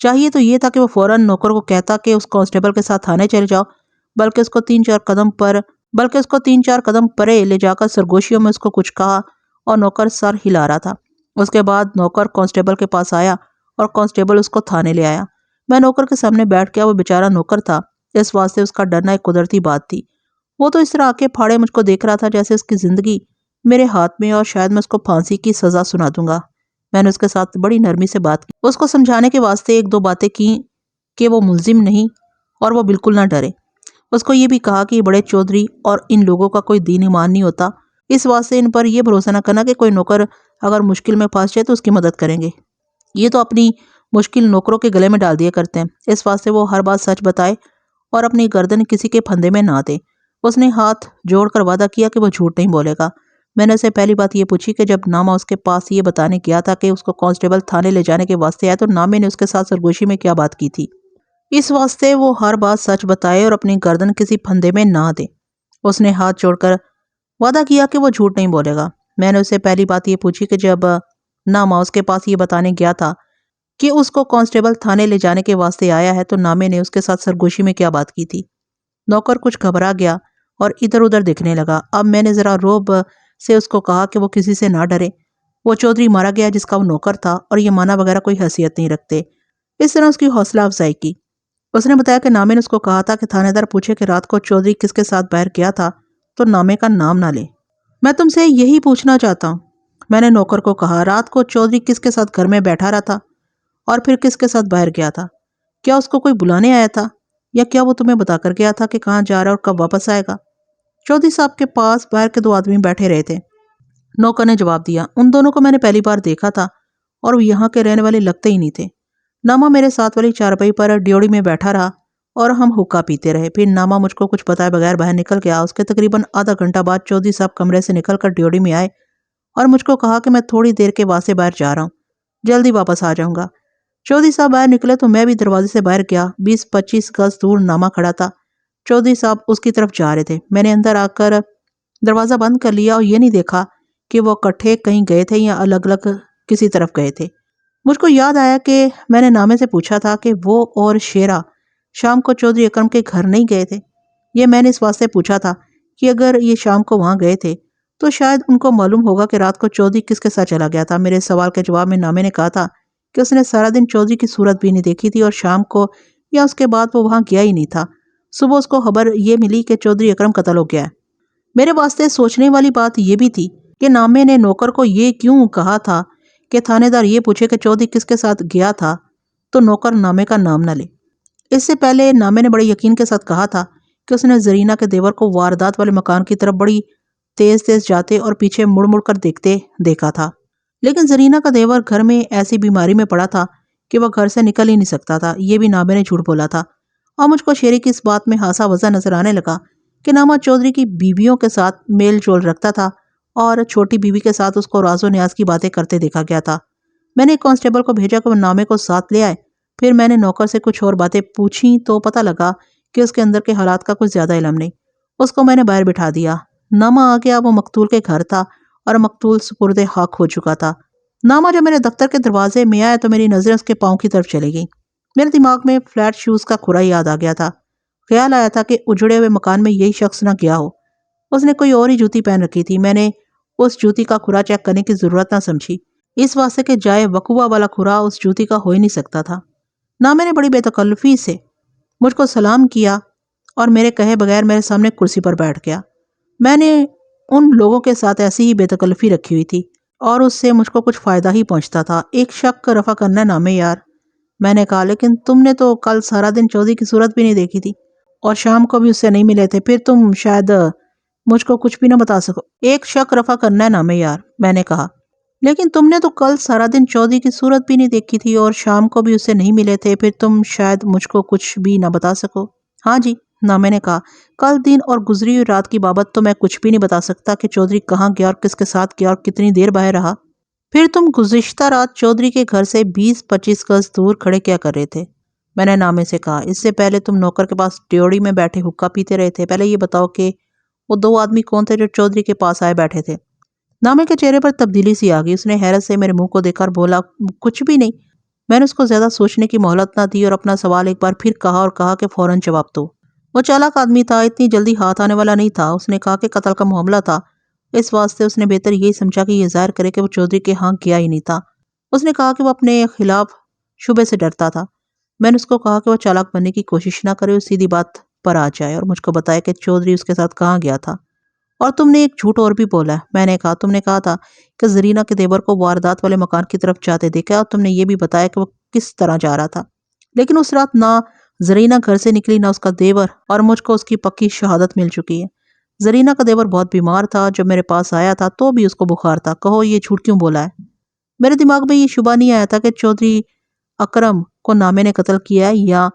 چاہیے تو یہ تھا کہ وہ فوراً نوکر کو کہتا کہ اس کانسٹیبل کے ساتھ تھانے چلے جاؤ، بلکہ اس کو 3-4 قدم پرے لے جا کر سرگوشیوں میں اس کو کچھ کہا اور نوکر سر ہلا رہا تھا۔ اس کے بعد نوکر کانسٹیبل کے پاس آیا اور کانسٹیبل اس کو تھانے لے آیا۔ میں نوکر کے سامنے بیٹھ گیا۔ وہ بیچارہ نوکر تھا، اس واسطے اس کا ڈرنا ایک قدرتی بات تھی۔ وہ تو اس طرح آنکھیں پھاڑے مجھ کو دیکھ رہا تھا جیسے اس کی زندگی میرے ہاتھ میں اور شاید میں اس کو پھانسی کی سزا سنا دوں گا۔ میں نے اس کے ساتھ بڑی نرمی سے بات کی، اس کو سمجھانے کے واسطے 1-2 باتیں کی کہ وہ ملزم نہیں اور وہ بالکل نہ ڈرے۔ اس کو یہ بھی کہا کہ یہ بڑے چودھری اور ان لوگوں کا کوئی دین ایمان نہیں ہوتا، اس واسطے ان پر یہ بھروسہ نہ کرنا کہ کوئی نوکر اگر مشکل میں پھنس جائے تو اس کی مدد کریں گے۔ یہ تو اپنی مشکل نوکروں کے گلے میں ڈال دیا کرتے ہیں، اس واسطے وہ ہر بات سچ بتائے اور اپنی گردن کسی کے پھندے میں نہ دے۔ اس نے ہاتھ جوڑ کر وعدہ کیا کہ وہ جھوٹ نہیں بولے گا۔ میں نے اسے پہلی بات یہ پوچھی کہ جب نامہ اس کے پاس یہ بتانے گیا تھا کہ اس کو کانسٹیبل تھانے لے جانے کے واسطے آیا تو نامے نے اس کے ساتھ سرگوشی میں کیا بات کی تھی؟ اس واسطے وہ ہر بات سچ بتائے اور اپنی گردن کسی پھندے میں نہ دے۔ اس نے ہاتھ جوڑ کر وعدہ کیا کہ وہ جھوٹ نہیں بولے گا۔ میں نے اسے پہلی بات یہ پوچھی کہ جب نامہ اس کے پاس یہ بتانے گیا تھا کہ اس کو کانسٹیبل تھانے لے جانے کے واسطے آیا ہے تو نامے نے اس کے ساتھ سرگوشی میں کیا بات کی تھی؟ نوکر کچھ گھبرا گیا اور ادھر ادھر دیکھنے لگا۔ اب میں نے ذرا روب سے اس کو کہا کہ وہ کسی سے نہ ڈرے، وہ چودھری مارا گیا جس کا وہ نوکر تھا اور یہ مانا وغیرہ کوئی حیثیت نہیں رکھتے۔ اس طرح اس کی حوصلہ افزائی کی۔ اس نے بتایا کہ نامے نے اس کو کہا تھا کہ تھانے دار پوچھے کہ رات کو چودھری کس کے ساتھ باہر گیا تھا تو نامے کا نام نہ لے۔ میں تم سے یہی پوچھنا چاہتا ہوں، میں نے نوکر کو کہا، رات کو چودھری کس کے ساتھ گھر میں بیٹھا رہا تھا اور پھر کس کے ساتھ باہر گیا تھا؟ کیا اس کو کوئی بلانے آیا تھا یا کیا وہ تمہیں بتا کر گیا تھا کہ کہاں جا رہا اور کب واپس آئے گا؟ چودھری صاحب کے پاس باہر کے 2 آدمی بیٹھے رہے تھے، نوکر نے جواب دیا۔ ان دونوں کو میں نے پہلی بار دیکھا تھا اور وہ یہاں کے رہنے والے لگتے ہی نہیں تھے۔ نامہ میرے ساتھ والی چارپائی پر ڈیوڑی میں بیٹھا رہا اور ہم حقہ پیتے رہے۔ پھر نامہ مجھ کو کچھ بتائے بغیر باہر نکل گیا۔ اس کے تقریباً آدھا گھنٹہ بعد چودھری صاحب کمرے سے نکل کر ڈیوڑی میں آئے اور مجھ کو کہا کہ میں تھوڑی دیر کے واسطے باہر جا رہا ہوں، جلدی واپس آ جاؤں گا۔ چودھری صاحب باہر نکلے تو میں بھی دروازے سے باہر گیا۔ 20-25 گز دور نامہ کھڑا تھا، چودھری صاحب اس کی طرف جا رہے تھے۔ میں نے اندر آ کر دروازہ بند کر لیا اور یہ نہیں دیکھا کہ وہ اکٹھے کہیں گئے تھے یا الگ الگ کسی طرف گئے تھے۔ مجھ کو یاد آیا کہ میں نے نامے سے پوچھا تھا کہ وہ اور شیرا شام کو چودھری اکرم کے گھر نہیں گئے تھے۔ یہ میں نے اس واسطے پوچھا تھا کہ اگر یہ شام کو وہاں گئے تھے تو شاید ان کو معلوم ہوگا کہ رات کو چودھری کس کے ساتھ چلا گیا تھا۔ میرے سوال کے جواب میں نامے نے کہا تھا کہ اس نے سارا دن چودھری کی صورت بھی نہیں دیکھی تھی اور شام کو یا اس کے بعد وہ وہاں گیا ہی نہیں تھا۔ صبح اس کو خبر یہ ملی کہ چودھری اکرم قتل ہو گیا ہے۔ میرے واسطے سوچنے والی بات یہ بھی تھی کہ نامے نے نوکر کو یہ کیوں کہا تھا کہ تھانے دار یہ پوچھے کہ چودھری کس کے ساتھ گیا تھا تو نوکر نامے کا نام نہ لے۔ اس سے پہلے نامے نے بڑے یقین کے ساتھ کہا تھا کہ اس نے زرینہ کے دیور کو واردات والے مکان کی طرف بڑی تیز تیز جاتے اور پیچھے مڑ مڑ کر دیکھتے دیکھا تھا، لیکن زرینہ کا دیور گھر میں ایسی بیماری میں پڑا تھا کہ وہ گھر سے نکل ہی نہیں سکتا تھا۔ یہ بھی نامے نے جھوٹ بولا تھا اور مجھ کو شیری کی اس بات میں ہاسا وزا نظر آنے لگا کہ نامہ چودھری کی بیویوں کے ساتھ میل جول رکھتا تھا اور چھوٹی بیوی کے ساتھ اس کو راز و نیاز کی باتیں کرتے دیکھا گیا تھا۔ میں نے ایک کانسٹیبل کو بھیجا کہ وہ نامے کو ساتھ لے آئے۔ پھر میں نے نوکر سے کچھ اور باتیں پوچھیں تو پتہ لگا کہ اس کے اندر کے حالات کا کچھ زیادہ علم نہیں۔ اس کو میں نے باہر بٹھا دیا۔ نامہ آ گیا، وہ مقتول کے گھر تھا اور مقتول سپرد خاک ہو چکا تھا۔ نامہ جب میرے دفتر کے دروازے میں آیا تو میری نظریں اس کے پاؤں کی طرف چلی گئی۔ میرے دماغ میں فلیٹ شوز کا کھرا یاد آ گیا تھا۔ خیال آیا تھا کہ اجڑے ہوئے مکان میں یہی شخص نہ گیا ہو۔ اس نے کوئی اور ہی جوتی پہن رکھی تھی۔ میں نے اس جوتی کا کھرا چیک کرنے کی ضرورت نہ سمجھی، اس واسطے کہ جائے وقوع والا کھرا اس جوتی کا ہو ہی نہیں سکتا تھا۔ نامے نے بڑی بے تکلفی سے مجھ کو سلام کیا اور میرے کہے بغیر میرے سامنے کرسی پر بیٹھ گیا۔ میں نے ان لوگوں کے ساتھ ایسی ہی بے تکلفی رکھی ہوئی تھی اور اس سے مجھ کو کچھ فائدہ ہی پہنچتا تھا۔ ایک شک رفع کرنا ہے نامے یار، میں نے کہا، لیکن تم نے تو کل سارا دن چودھری کی صورت بھی نہیں دیکھی تھی اور شام کو بھی اس سے نہیں ملے تھے، پھر تم شاید مجھ کو کچھ بھی نہ بتا سکو۔ ایک شک رفع کرنا ہے نامے یار، میں نے کہا، لیکن تم نے تو کل سارا دن چودھری کی صورت بھی نہیں دیکھی تھی اور شام کو بھی اس سے نہیں ملے تھے، پھر تم شاید مجھ کو کچھ بھی نہ بتا سکو۔ ہاں جی، نامے نے کہا، کل دن اور گزری ہوئی رات کی بابت تو میں کچھ بھی نہیں بتا سکتا کہ چودھری کہاں گیا اور کس کے ساتھ گیا اور کتنی دیر باہر رہا۔ پھر تم گزشتہ رات چودھری کے گھر سے 20-25 گز دور کھڑے کیا کر رہے تھے؟ میں نے نامے سے کہا، اس سے پہلے تم نوکر کے پاس ڈیوڑی میں بیٹھے حقہ پیتے رہے تھے۔ پہلے یہ بتاؤ کہ وہ 2 آدمی کون تھے جو چودھری کے پاس آئے بیٹھے تھے؟ نامے کے چہرے پر تبدیلی سی آ گئی۔ اس نے حیرت سے میرے منہ کو دیکھا اور بولا، کچھ بھی نہیں۔ میں نے اس کو زیادہ سوچنے کی مہلت نہ دی اور اپنا سوال ایک بار پھر کہا اور کہا کہ فوراً جواب دو۔ وہ چالاک آدمی تھا، اتنی جلدی ہاتھ آنے والا نہیں تھا۔ اس نے کہا کہ قتل کا معاملہ تھا، اس واسطے اس نے بہتر یہی سمجھا کہ یہ ظاہر کرے کہ وہ چودھری کے ہاں گیا ہی نہیں تھا۔ اس نے کہا کہ وہ اپنے خلاف شبے سے ڈرتا تھا۔ میں نے اس کو کہا کہ وہ چالاک بننے کی کوشش نہ کرے اور سیدھی بات پر آ جائے اور مجھ کو بتائے کہ چودھری اس کے ساتھ کہاں گیا تھا۔ اور تم نے ایک جھوٹ اور بھی بولا ہے، میں نے کہا، تم نے کہا تھا کہ زرینہ کے دیور کو واردات والے مکان کی طرف جاتے دیکھا اور تم نے یہ بھی بتایا کہ وہ کس طرح جا رہا تھا، لیکن اس رات نہ زرینہ گھر سے نکلی نہ اس کا دیور، اور مجھ کو اس کی پکی شہادت مل چکی ہے۔ زرینہ کا دیور بہت بیمار تھا، جب میرے پاس آیا تھا تو بھی اس کو بخار تھا۔ کہو یہ جھوٹ کیوں بولا ہے؟ میرے دماغ میں یہ شبہ نہیں آیا تھا کہ چودھری اکرم کو نامے نے قتل کیا ہے یا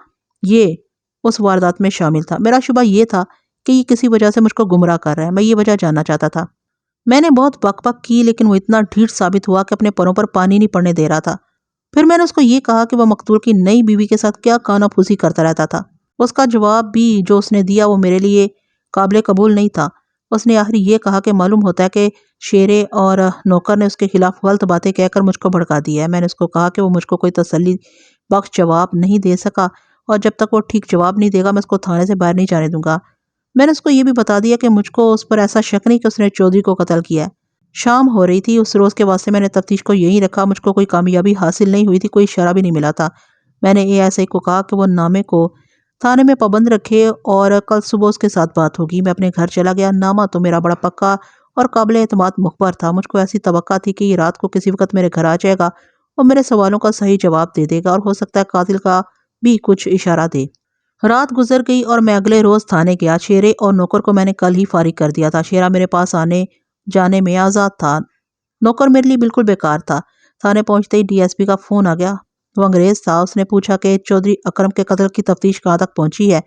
یہ اس واردات میں شامل تھا۔ میرا شبہ یہ تھا کہ یہ کسی وجہ سے مجھ کو گمراہ کر رہا ہے۔ میں یہ وجہ جاننا چاہتا تھا۔ میں نے بہت بک بک کی لیکن وہ اتنا ڈھیٹ ثابت ہوا کہ اپنے پروں پر پانی نہیں پڑنے دے رہا تھا۔ پھر میں نے اس کو یہ کہا کہ وہ مقتول کی نئی بیوی کے ساتھ کیا کانا پھوسی کرتا رہتا تھا۔ اس کا جواب بھی جو اس نے دیا وہ میرے لیے قابل قبول نہیں تھا۔ اس نے آخر یہ کہا کہ معلوم ہوتا ہے کہ شیرے اور نوکر نے اس کے خلاف غلط باتیں کہہ کر مجھ کو بھڑکا دیا ہے۔ میں نے اس کو کہا کہ وہ مجھ کو کوئی تسلی بخش جواب نہیں دے سکا اور جب تک وہ ٹھیک جواب نہیں دے گا میں اس کو تھانے سے باہر نہیں جانے دوں گا۔ میں نے اس کو یہ بھی بتا دیا کہ مجھ کو اس پر ایسا شک نہیں کہ اس نے چودھری کو قتل کیا ہے۔ شام ہو رہی تھی، اس روز کے واسطے میں نے تفتیش کو یہیں رکھا۔ مجھ کو کوئی کامیابی حاصل نہیں ہوئی تھی، کوئی اشارہ بھی نہیں ملا تھا۔ میں نے ASI کو کہا کہ وہ نامے کو تھانے میں پابند رکھے اور کل صبح اس کے ساتھ بات ہوگی۔ میں اپنے گھر چلا گیا۔ نامہ تو میرا بڑا پکا اور قابل اعتماد مخبر تھا۔ مجھ کو ایسی توقع تھی کہ یہ رات کو کسی وقت میرے گھر آ جائے گا اور میرے سوالوں کا صحیح جواب دے دے گا اور ہو سکتا ہے قاتل کا بھی کچھ اشارہ دے۔ رات گزر گئی اور میں اگلے روز تھانے گیا۔ شیرے اور نوکر کو میں نے کل ہی فارغ کر دیا تھا۔ شیرہ میرے پاس آنے جانے میں آزاد تھا، نوکر میرے لیے بالکل بیکار تھا۔ تھانے پہنچتے ہی DSP کا فون آ گیا۔ وہ انگریز تھا۔ اس نے پوچھا کہ چودھری اکرم کے قتل کی تفتیش کہاں تک پہنچی ہے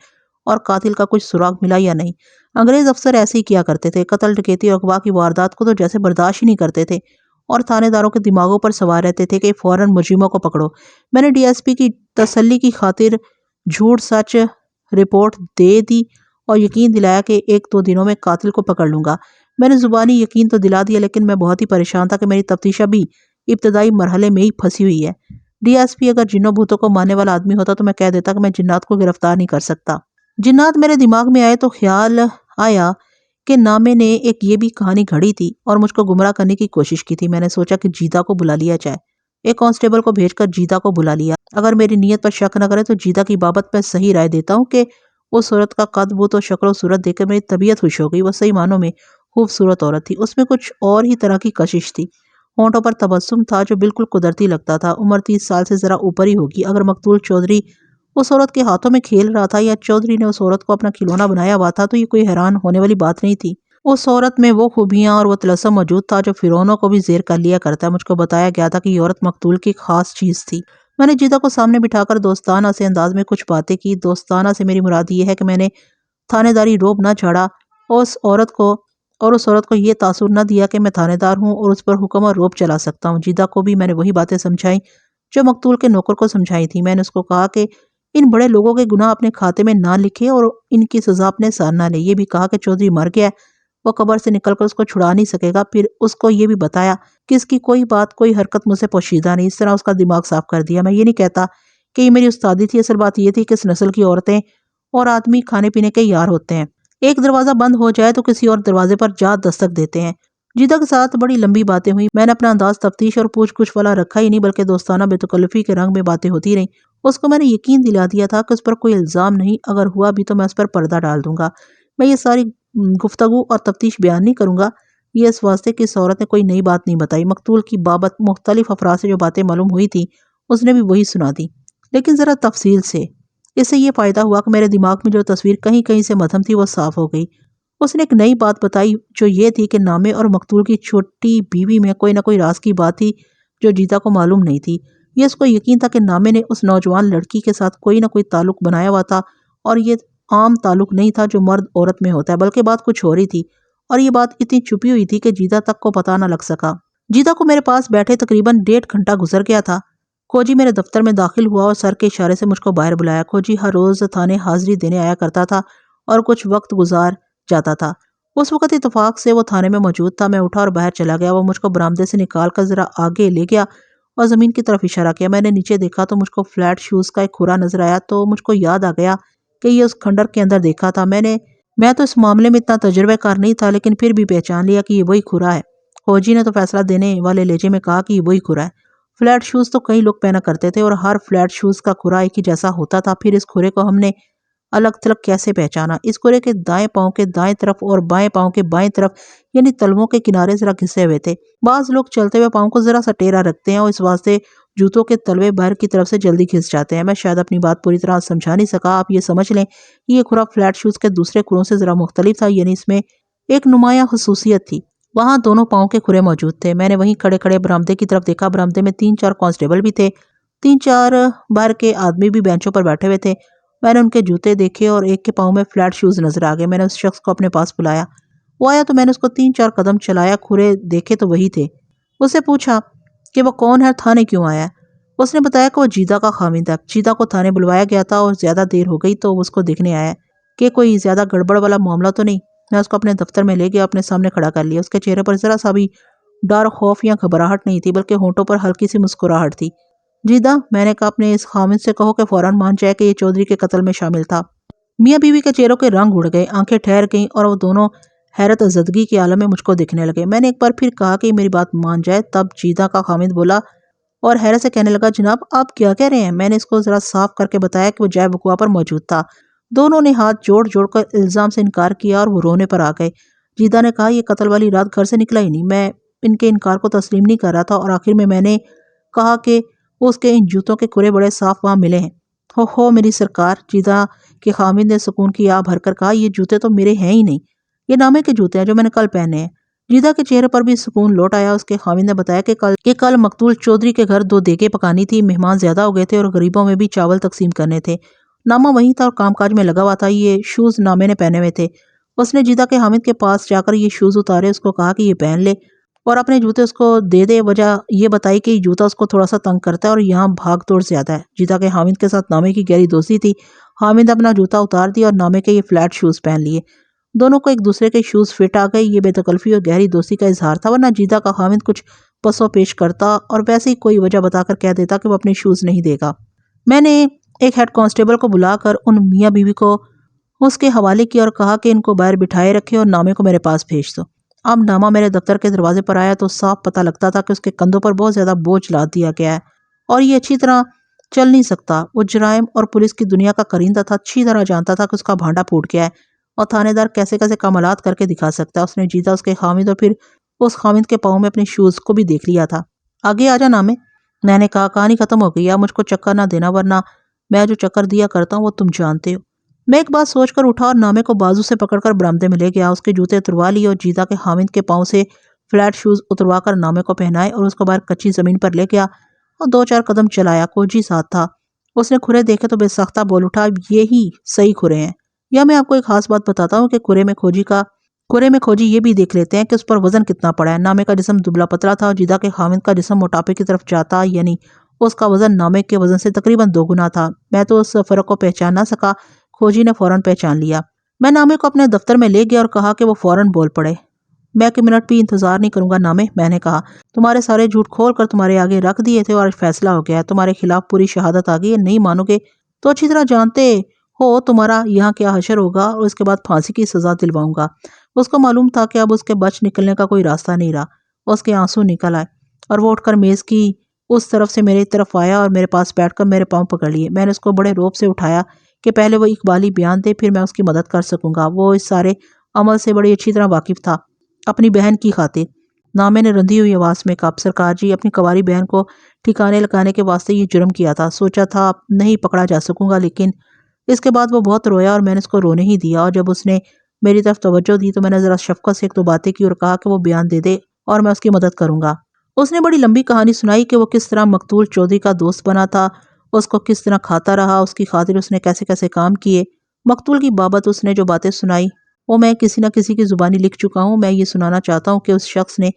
اور قاتل کا کچھ سراغ ملا یا نہیں۔ انگریز افسر ایسے ہی کیا کرتے تھے، قتل ڈکیتی اور اغوا کی واردات کو تو جیسے برداشت ہی نہیں کرتے تھے اور تھانے داروں کے دماغوں پر سوار رہتے تھے کہ فوراً مجرموں کو پکڑو۔ میں نے DSP کی تسلی کی خاطر جھوٹ سچ رپورٹ دے دی اور یقین دلایا کہ 1-2 دنوں میں قاتل کو پکڑ لوں گا۔ میں نے زبانی یقین تو دلا دیا لیکن میں بہت ہی پریشان تھا کہ میری تفتیش ابھی ابتدائی مرحلے میں ہی پھنسی ہوئی ہے۔ DSP اگر جنوں بھوتوں کو ماننے والا آدمی ہوتا تو میں کہہ دیتا کہ میں جنات کو گرفتار نہیں کر سکتا۔ جنات میرے دماغ میں آئے تو خیال آیا کہ نامے نے ایک یہ بھی کہانی گھڑی تھی اور مجھ کو گمراہ کرنے کی کوشش کی تھی۔ میں نے سوچا کہ جیتا کو بلا لیا جائے۔ ایک کانسٹیبل کو بھیج کر جیتا کو بلا لیا۔ اگر میری نیت پر شک نہ کرے تو جیتا کی بابت میں صحیح رائے دیتا ہوں کہ اس عورت کا قد بوت و شکل و صورت دیکھ کر میری طبیعت خوش ہو گئی۔ وہ صحیح معنوں میں خوبصورت عورت تھی۔ اس میں کچھ اور ہی طرح کی کشش تھی۔ ہونٹوں پر تبسم تھا جو بالکل قدرتی لگتا تھا۔ عمر 30 سال سے ذرا اوپر ہی ہوگی۔ اگر مقتول چودھری اس عورت کے ہاتھوں میں کھیل رہا تھا یا چودھری نے اس عورت کو اپنا کھلونا بنایا ہوا تھا تو یہ کوئی حیران ہونے والی بات نہیں تھی۔ اس عورت میں وہ خوبیاں اور وہ طلسم موجود تھا جو فرعونوں کو بھی زیر کر لیا کرتا ہے۔ مجھ کو بتایا گیا تھا کہ یہ عورت مقتول کی خاص چیز تھی۔ میں نے جیتا کو سامنے بٹھا کر دوستانہ سے انداز میں کچھ باتیں کی۔ دوستانہ سے میری مراد یہ ہے کہ میں نے تھانے داری روب نہ جھاڑا اور اس عورت کو یہ تاثر نہ دیا کہ میں تھانے دار ہوں اور اس پر حکم اور روب چلا سکتا ہوں۔ جیتا کو بھی میں نے وہی باتیں سمجھائیں جو مقتول کے نوکر کو سمجھائی تھی۔ میں نے اس کو کہا کہ ان بڑے لوگوں کے گناہ اپنے کھاتے میں نہ لکھے اور ان کی سزا اپنے سر نہ لے۔ یہ بھی کہا کہ چودھری مر گیا ہے، وہ قبر سے نکل کر اس کو چھڑا نہیں سکے گا۔ پھر اس کو یہ بھی بتایا کہ اس کی کوئی بات کوئی حرکت مجھ سے پوشیدہ نہیں۔ اس طرح اس کا دماغ صاف کر دیا۔ میں یہ نہیں کہتا کہ یہ میری استادی تھی، اصل بات یہ تھی کہ اس نسل کی عورتیں اور آدمی کھانے پینے کے یار ہوتے ہیں۔ ایک دروازہ بند ہو جائے تو کسی اور دروازے پر جا دستک دیتے ہیں۔ جیتا کے ساتھ بڑی لمبی باتیں ہوئی۔ میں نے اپنا انداز تفتیش اور پوچھ گچھ والا رکھا ہی نہیں بلکہ دوستانہ بے تکلفی کے رنگ میں باتیں ہوتی رہیں۔ اس کو میں نے یقین دلا دیا تھا کہ اس پر کوئی الزام نہیں، اگر ہوا بھی تو میں اس پر پردہ ڈال دوں گا۔ میں یہ ساری گفتگو اور تفتیش بیان نہیں کروں گا، یہ اس واسطے کہ اس عورت نے کوئی نئی بات نہیں بتائی۔ مقتول کی بابت مختلف افراد سے جو باتیں معلوم ہوئی تھی اس نے بھی وہی سنا دی، لیکن ذرا تفصیل سے۔ اس سے یہ فائدہ ہوا کہ میرے دماغ میں جو تصویر کہیں کہیں سے مدھم تھی وہ صاف ہو گئی۔ اس نے ایک نئی بات بتائی جو یہ تھی کہ نامے اور مقتول کی چھوٹی بیوی میں کوئی نہ کوئی راز کی بات تھی جو جیتا کو معلوم نہیں تھی۔ یہ اس کو یقین تھا کہ نامے نے اس نوجوان لڑکی کے ساتھ کوئی نہ کوئی تعلق بنایا ہوا تھا اور یہ عام تعلق نہیں تھا جو مرد عورت میں ہوتا ہے، بلکہ بات کچھ ہو رہی تھی اور یہ بات اتنی چھپی ہوئی تھی کہ جیتا تک کو پتہ نہ لگ سکا۔ جیتا کو میرے پاس بیٹھے تقریباً 1.5 گھنٹہ گزر گیا تھا۔ کھوجی میرے دفتر میں داخل ہوا اور سر کے اشارے سے مجھ کو باہر بلایا۔ کھوجی ہر روز تھانے حاضری دینے آیا کرتا تھا اور کچھ وقت گزار جاتا تھا۔ اس وقت اتفاق سے وہ تھانے میں موجود تھا۔ میں اٹھا اور باہر چلا گیا۔ وہ مجھ کو برآمدے سے نکال کر ذرا آگے لے گیا اور زمین کی طرف اشارہ کیا۔ میں نے نیچے دیکھا تو مجھ کو فلیٹ شوز کا ایک کھرا نظر آیا تو مجھ کو یاد آ گیا کہ یہ اس کھنڈر کے اندر دیکھا تھا۔ میں تو اس معاملے میں اتنا تجربہ کار نہیں تھا لیکن پھر بھی پہچان لیا کہ یہ وہی کھرا ہے۔ کھوجی نے تو فیصلہ دینے والے لہجے میں کہا کہ یہ وہی کھرا ہے۔ فلیٹ شوز تو کئی لوگ پہنا کرتے تھے اور ہر فلیٹ شوز کا کھرا ایک ہی جیسا ہوتا تھا۔ پھر اس کھرے کو ہم نے الگ تھلگ کیسے پہچانا؟ اس کھرے کے دائیں پاؤں کے دائیں طرف اور بائیں پاؤں کے بائیں طرف یعنی تلووں کے کنارے ذرا گھسے ہوئے تھے۔ بعض لوگ چلتے ہوئے پاؤں کو ذرا سا ٹیڑھا رکھتے ہیں اور اس واسطے جوتوں کے تلوے باہر کی طرف سے جلدی گھس جاتے ہیں۔ میں شاید اپنی بات پوری طرح سمجھا نہیں سکا۔ آپ یہ سمجھ لیں کہ یہ کھرا فلیٹ شوز کے دوسرے کھروں سے ذرا مختلف تھا، یعنی اس میں ایک نمایاں خصوصیت تھی۔ وہاں دونوں پاؤں کے کھرے موجود تھے۔ میں نے وہیں کھڑے کھڑے برآمدے کی طرف دیکھا۔ برآمدے میں 3-4 کانسٹیبل بھی تھے۔ 3-4 باہر کے آدمی بھی بینچوں پر بیٹھے ہوئے تھے۔ میں نے ان کے جوتے دیکھے اور ایک کے پاؤں میں فلیٹ شوز نظر آ گئے۔ میں نے اس شخص کو اپنے پاس بلایا۔ وہ آیا تو میں نے اس کو 3-4 قدم چلایا، کھرے دیکھے تو وہی تھے۔ اس سے پوچھا کہ وہ کون ہے اور تھانے کیوں آیا؟ اس نے بتایا کہ وہ جیدہ کا خاوند ہے، جیدہ کو تھانے بلوایا گیا تھا اور زیادہ دیر ہو گئی تو وہ اس کو دیکھنے آیا کہ کوئی زیادہ گڑبڑ والا معاملہ تو نہیں۔ میں اس کو اپنے دفتر میں لے گیا، اپنے سامنے کھڑا کر لیا۔ اس کے چہرے پر ذرا سا بھی ڈر، خوف یا گھبراہٹ نہیں تھی، بلکہ ہونٹوں پر ہلکی سی مسکراہٹ تھی۔ جیدہ، میں نے کہا، اپنے اس خاوند سے کہو کہ فوراً مان جائے کہ یہ چودھری کے قتل میں شامل تھا۔ میاں بیوی کے چہروں کے رنگ اڑ گئے، آنکھیں ٹھہر گئیں اور وہ دونوں حیرت زدگی کے عالم میں مجھ کو دیکھنے لگے۔ میں نے ایک بار پھر کہا کہ میری بات مان جائے۔ تب جیدہ کا خاوند بولا اور حیرت سے کہنے لگا، جناب آپ کیا کہہ رہے ہیں؟ میں نے اس کو ذرا صاف کر کے بتایا کہ وہ جائے وقوع پر موجود تھا۔ دونوں نے ہاتھ جوڑ جوڑ کر الزام سے انکار کیا اور وہ رونے پر آ گئے۔ جیدہ نے کہا، یہ قتل والی رات گھر سے نکلا ہی نہیں۔ میں ان کے انکار کو تسلیم نہیں کر رہا تھا اور آخر میں نے کہا کہ اس کے ان جوتوں کے کھرے بڑے صاف وہاں ملے ہیں۔ ہو میری سرکار، جیدہ کے خاوند نے سکون کی آہ بھر کر کہا، یہ جوتے تو میرے ہیں ہی نہیں، یہ نامے کے جوتے ہیں جو میں نے کل پہنے ہیں۔ جیدہ کے چہرے پر بھی سکون لوٹ آیا۔ اس کے خاوند نے بتایا کہ کل مقتول چودھری کے گھر 2 دیگیں پکانی تھی، مہمان زیادہ ہو گئے تھے اور غریبوں میں بھی چاول تقسیم کرنے تھے۔ نامہ وہیں تھا اور کام کاج میں لگا ہوا تھا۔ یہ شوز نامے نے پہنے ہوئے تھے۔ اس نے جیدہ کے خاوند کے پاس جا کر یہ شوز اتارے، اس کو کہا کہ یہ پہن لے اور اپنے جوتے اس کو دے دے۔ وجہ یہ بتائی کہ یہ جوتا اس کو تھوڑا سا تنگ کرتا ہے اور یہاں بھاگ دوڑ زیادہ ہے۔ جیدہ کے خاوند کے ساتھ نامے کی گہری دوستی تھی۔ خاوند اپنا جوتا اتار دیا اور نامے کے یہ فلیٹ شوز پہن لیے۔ دونوں کو ایک دوسرے کے شوز فٹ آ گئے۔ یہ بے تکلفی اور گہری دوستی کا اظہار تھا، ورنہ جیدہ کا خاوند کچھ پس و پیش کرتا اور ویسے ہی کوئی وجہ بتا کر کہہ دیتا کہ وہ اپنے شوز نہیں دے گا۔ میں نے ایک ہیڈ کانسٹیبل کو بلا کر ان میاں بیوی کو اس کے حوالے کیا اور کہا کہ ان کو باہر بٹھائے رکھے اور نامے کو میرے پاس بھیج دو۔ اب نامہ میرے دفتر کے دروازے پر آیا تو صاف پتہ لگتا تھا کہ اس کے کندھوں پر بہت زیادہ بوجھ لاد دیا گیا ہے اور یہ اچھی طرح چل نہیں سکتا۔ وہ جرائم اور پولیس کی دنیا کا کرندہ تھا، اچھی طرح جانتا تھا کہ اس کا بھانڈا پھوٹ گیا ہے اور تھانے دار کیسے کیسے کمالات کر کے دکھا سکتا ہے۔ اس نے جیدہ، اس کے خاوند اور پھر اس خاوند کے پاؤں میں اپنے شوز کو بھی دیکھ لیا تھا۔ آگے آ جا نامے، میں نے کہا، کہانی ختم ہو گئی، اب مجھ کو چکر نہ دینا، ورنہ میں جو چکر دیا کرتا ہوں وہ تم جانتے ہو۔ میں ایک بات سوچ کر اٹھا اور نامے کو بازو سے پکڑ کر برآمدے میں لے گیا۔ اس کے جوتے اتروا لیے اور جیدہ کے خاوند کے پاؤں سے فلیٹ شوز اتروا کر نامے کو پہنائے اور اس کو باہر کچی زمین پر لے گیا اور 2-4 قدم چلایا۔ کوجی ساتھ تھا۔ اس نے کھرے دیکھے تو بے سختہ بول اٹھا، یہی صحیح کھرے ہیں۔ یا میں آپ کو ایک خاص بات بتاتا ہوں کہ کھرے میں کھوجی یہ بھی دیکھ لیتے ہیں کہ اس پر وزن کتنا پڑا ہے۔ نامے کا جسم دبلا پتلا تھا اور جیدہ کے خاوند کا جسم موٹاپے کی طرف جاتا، یعنی اس کا وزن نامے کے وزن سے تقریباً 2 گنا تھا۔ میں تو اس فرق کو پہچان نہ سکا، کھوجی نے فوراً پہچان لیا۔ میں نامے کو اپنے دفتر میں لے گیا اور کہا کہ وہ فوراً بول پڑے۔ میں 1 منٹ بھی انتظار نہیں کروں گا نامے، میں نے کہا، تمہارے سارے جھوٹ کھول کر تمہارے آگے رکھ دیے تھے اور فیصلہ ہو گیا ہے، تمہارے خلاف پوری شہادت آ گئی ہے۔ نہیں مانو گے تو اچھی طرح جانتے ہو تمہارا یہاں کیا حشر ہوگا اور اس کے بعد پھانسی کی سزا دلواؤں گا۔ اس کو معلوم تھا کہ اب اس کے بچ نکلنے کا کوئی راستہ نہیں رہا۔ اس کے آنسو نکل آئے اور وہ اٹھ کر میز کی اس طرف سے میری طرف آیا اور میرے پاس بیٹھ کر میرے پاؤں پکڑ لیے۔ میں نے اس کو بڑے روب سے اٹھایا کہ پہلے وہ اقبالی بیان دے، پھر میں اس کی مدد کر سکوں گا۔ وہ اس سارے عمل سے بڑی اچھی طرح واقف تھا۔ اپنی بہن کی خاطر، نامے نے رندی ہوئی آواز میں کہا، سرکار جی، اپنی کنواری بہن کو ٹھکانے لگانے کے واسطے یہ جرم کیا تھا۔ سوچا تھا نہیں پکڑا جا سکوں گا، لیکن اس کے بعد وہ بہت رویا اور میں نے اس کو رونے ہی دیا، اور جب اس نے میری طرف توجہ دی تو میں نے ذرا شفقت سے 1-2 باتیں کی اور کہا کہ وہ بیان دے دے اور میں اس کی مدد کروں گا۔ اس نے بڑی لمبی کہانی سنائی کہ وہ کس طرح مقتول چودھری کا دوست بنا تھا، اس کو کس طرح کھاتا رہا، اس کی خاطر اس نے کیسے کیسے کام کیے۔ مقتول کی بابت اس نے جو باتیں سنائی وہ میں کسی نہ کسی کی زبانی لکھ چکا ہوں۔ میں یہ سنانا چاہتا ہوں کہ اس شخص نے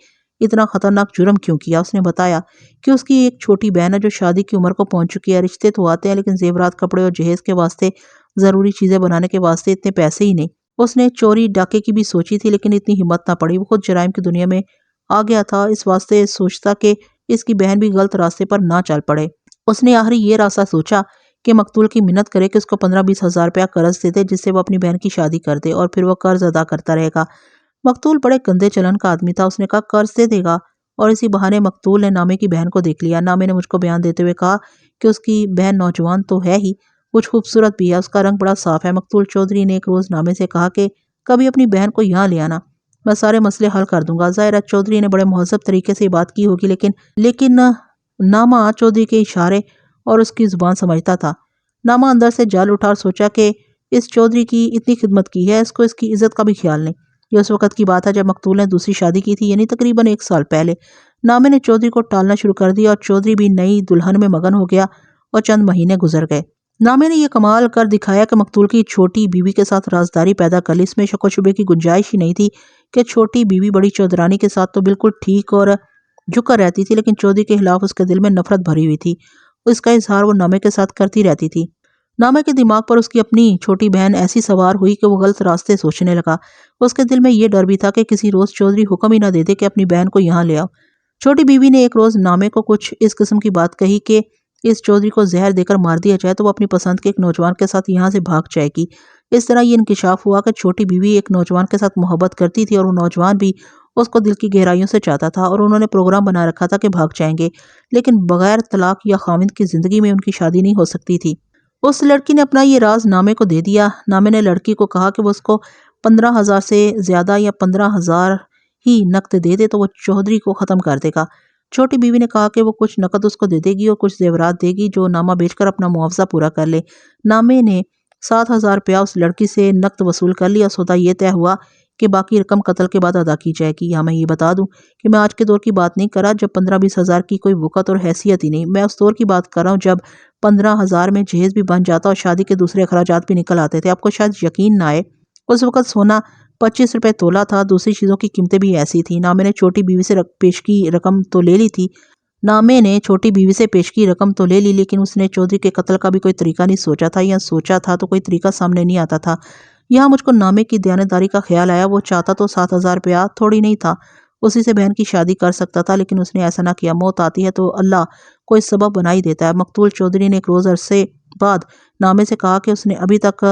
اتنا خطرناک جرم کیوں کیا۔ اس نے بتایا کہ اس کی ایک چھوٹی بہن ہے جو شادی کی عمر کو پہنچ چکی ہے۔ رشتے تو آتے ہیں لیکن زیورات، کپڑے اور جہیز کے واسطے، ضروری چیزیں بنانے کے واسطے اتنے پیسے ہی نہیں۔ اس نے چوری ڈاکے کی بھی سوچی تھی لیکن اتنی ہمت نہ پڑی۔ وہ خود جرائم کی دنیا میں آ گیا تھا، اس واسطے سوچتا کہ اس کی بہن بھی غلط راستے پر نہ چل پڑے۔ اس نے آخری یہ راستہ سوچا کہ مقتول کی منت کرے کہ اس کو 15-20 ہزار روپیہ قرض دے دے جس سے وہ اپنی بہن کی شادی کر دے اور پھر وہ قرض ادا کرتا رہے گا۔ مقتول بڑے گندے چلن کا آدمی تھا۔ اس نے کہا قرض دے دے گا، اور اسی بہانے مقتول نے نامے کی بہن کو دیکھ لیا۔ نامے نے مجھ کو بیان دیتے ہوئے کہا کہ اس کی بہن نوجوان تو ہے ہی، کچھ خوبصورت بھی ہے، اس کا رنگ بڑا صاف ہے۔ مقتول چودھری نے ایک روز نامے سے کہا کہ کبھی اپنی بہن کو یہاں لے آنا، میں سارے مسئلے حل کر دوں گا۔ ظاہر ہے چودھری نے بڑے مہذب طریقے سے بات کی ہوگی، لیکن نامہ چودھری کے اشارے اور اس کی زبان سمجھتا تھا۔ نامہ اندر سے جل اٹھا اور سوچا کہ اس چودھری کی اتنی خدمت کی ہے، اس کو اس کی عزت کا بھی خیال نہیں۔ یہ اس وقت کی بات ہے جب مقتول نے دوسری شادی کی تھی، یعنی تقریباً 1 سال پہلے۔ نامے نے چودھری کو ٹالنا شروع کر دیا اور چودھری بھی نئی دلہن میں مگن ہو گیا اور چند مہینے گزر گئے۔ نامے نے یہ کمال کر دکھایا کہ مقتول کی چھوٹی بیوی کے ساتھ رازداری پیدا کر لی۔ اس میں شک و شبے کی گنجائش ہی نہیں تھی کہ چھوٹی بیوی بڑی چودرانی کے ساتھ تو بالکل ٹھیک اور جھک کر رہتی تھی، لیکن چودھری کے خلاف اس کے دل میں نفرت بھری ہوئی تھی۔ اس کا اظہار وہ نامے کے ساتھ کرتی رہتی تھی۔ نامے کے دماغ پر اس کی اپنی چھوٹی بہن ایسی سوار ہوئی کہ وہ غلط راستے سوچنے لگا۔ اس کے دل میں یہ ڈر بھی تھا کہ کسی روز چودھری حکم ہی نہ دے دے کہ اپنی بہن کو یہاں لے آؤ۔ چھوٹی بیوی نے ایک روز نامے کو کچھ اس قسم کی بات کہی کہ اس چودھری کو زہر دے کر مار دیا جائے تو وہ اپنی پسند کے ایک نوجوان کے ساتھ یہاں سے بھاگ جائے گی۔ اس طرح یہ انکشاف ہوا کہ چھوٹی بیوی ایک نوجوان کے ساتھ محبت کرتی تھی اور وہ نوجوان بھی اس کو دل کی گہرائیوں سے چاہتا تھا، اور انہوں نے پروگرام بنا رکھا تھا کہ بھاگ جائیں گے، لیکن بغیر طلاق یا خاوند کی زندگی میں ان کی شادی نہیں ہو سکتی تھی۔ اس لڑکی نے اپنا یہ راز نامے کو دے دیا۔ نامے نے لڑکی کو کہا کہ وہ اس کو 15,000 سے زیادہ یا 15,000 ہی نقد دے دے تو وہ چودھری کو ختم کر دے گا۔ چھوٹی بیوی نے کہا کہ وہ کچھ نقد اس کو دے دے گی اور کچھ زیورات دے گی جو نامہ بیچ کر اپنا معاوضہ پورا کر لے۔ نامے نے 7,000 روپیہ اس لڑکی سے نقد وصول کر لیا۔ سودا یہ طے ہوا کہ باقی رقم قتل کے بعد ادا کی جائے گی۔ یہاں میں یہ بتا دوں کہ میں آج کے دور کی بات نہیں کر رہا جب 15-20 ہزار کی کوئی وقت اور حیثیت ہی نہیں، میں اس دور کی بات کر رہا ہوں جب 15,000 میں جہیز بھی بن جاتا اور شادی کے دوسرے اخراجات بھی نکل آتے تھے۔ آپ کو شاید یقین نہ آئے، اس وقت سونا 25 روپے تولہ تھا، دوسری چیزوں کی قیمتیں بھی ایسی تھیں۔ نامے نے چھوٹی بیوی سے پیشگی رقم تو لے لی تھی، لیکن اس نے چودھری کے قتل کا بھی کوئی طریقہ نہیں سوچا تھا، یا سوچا تھا تو کوئی طریقہ سامنے نہیں آتا تھا۔ یہاں مجھ کو نامے کی دیانتداری کا خیال آیا۔ وہ چاہتا تو 7,000 روپیہ تھوڑی نہیں تھا، اسی سے بہن کی شادی کر سکتا تھا، لیکن اس نے ایسا نہ کیا۔ موت آتی ہے تو اللہ کوئی سبب بنا ہی دیتا ہے۔ مقتول چودھری نے ایک روز عرصے بعد نامے سے کہا کہ اس نے ابھی تک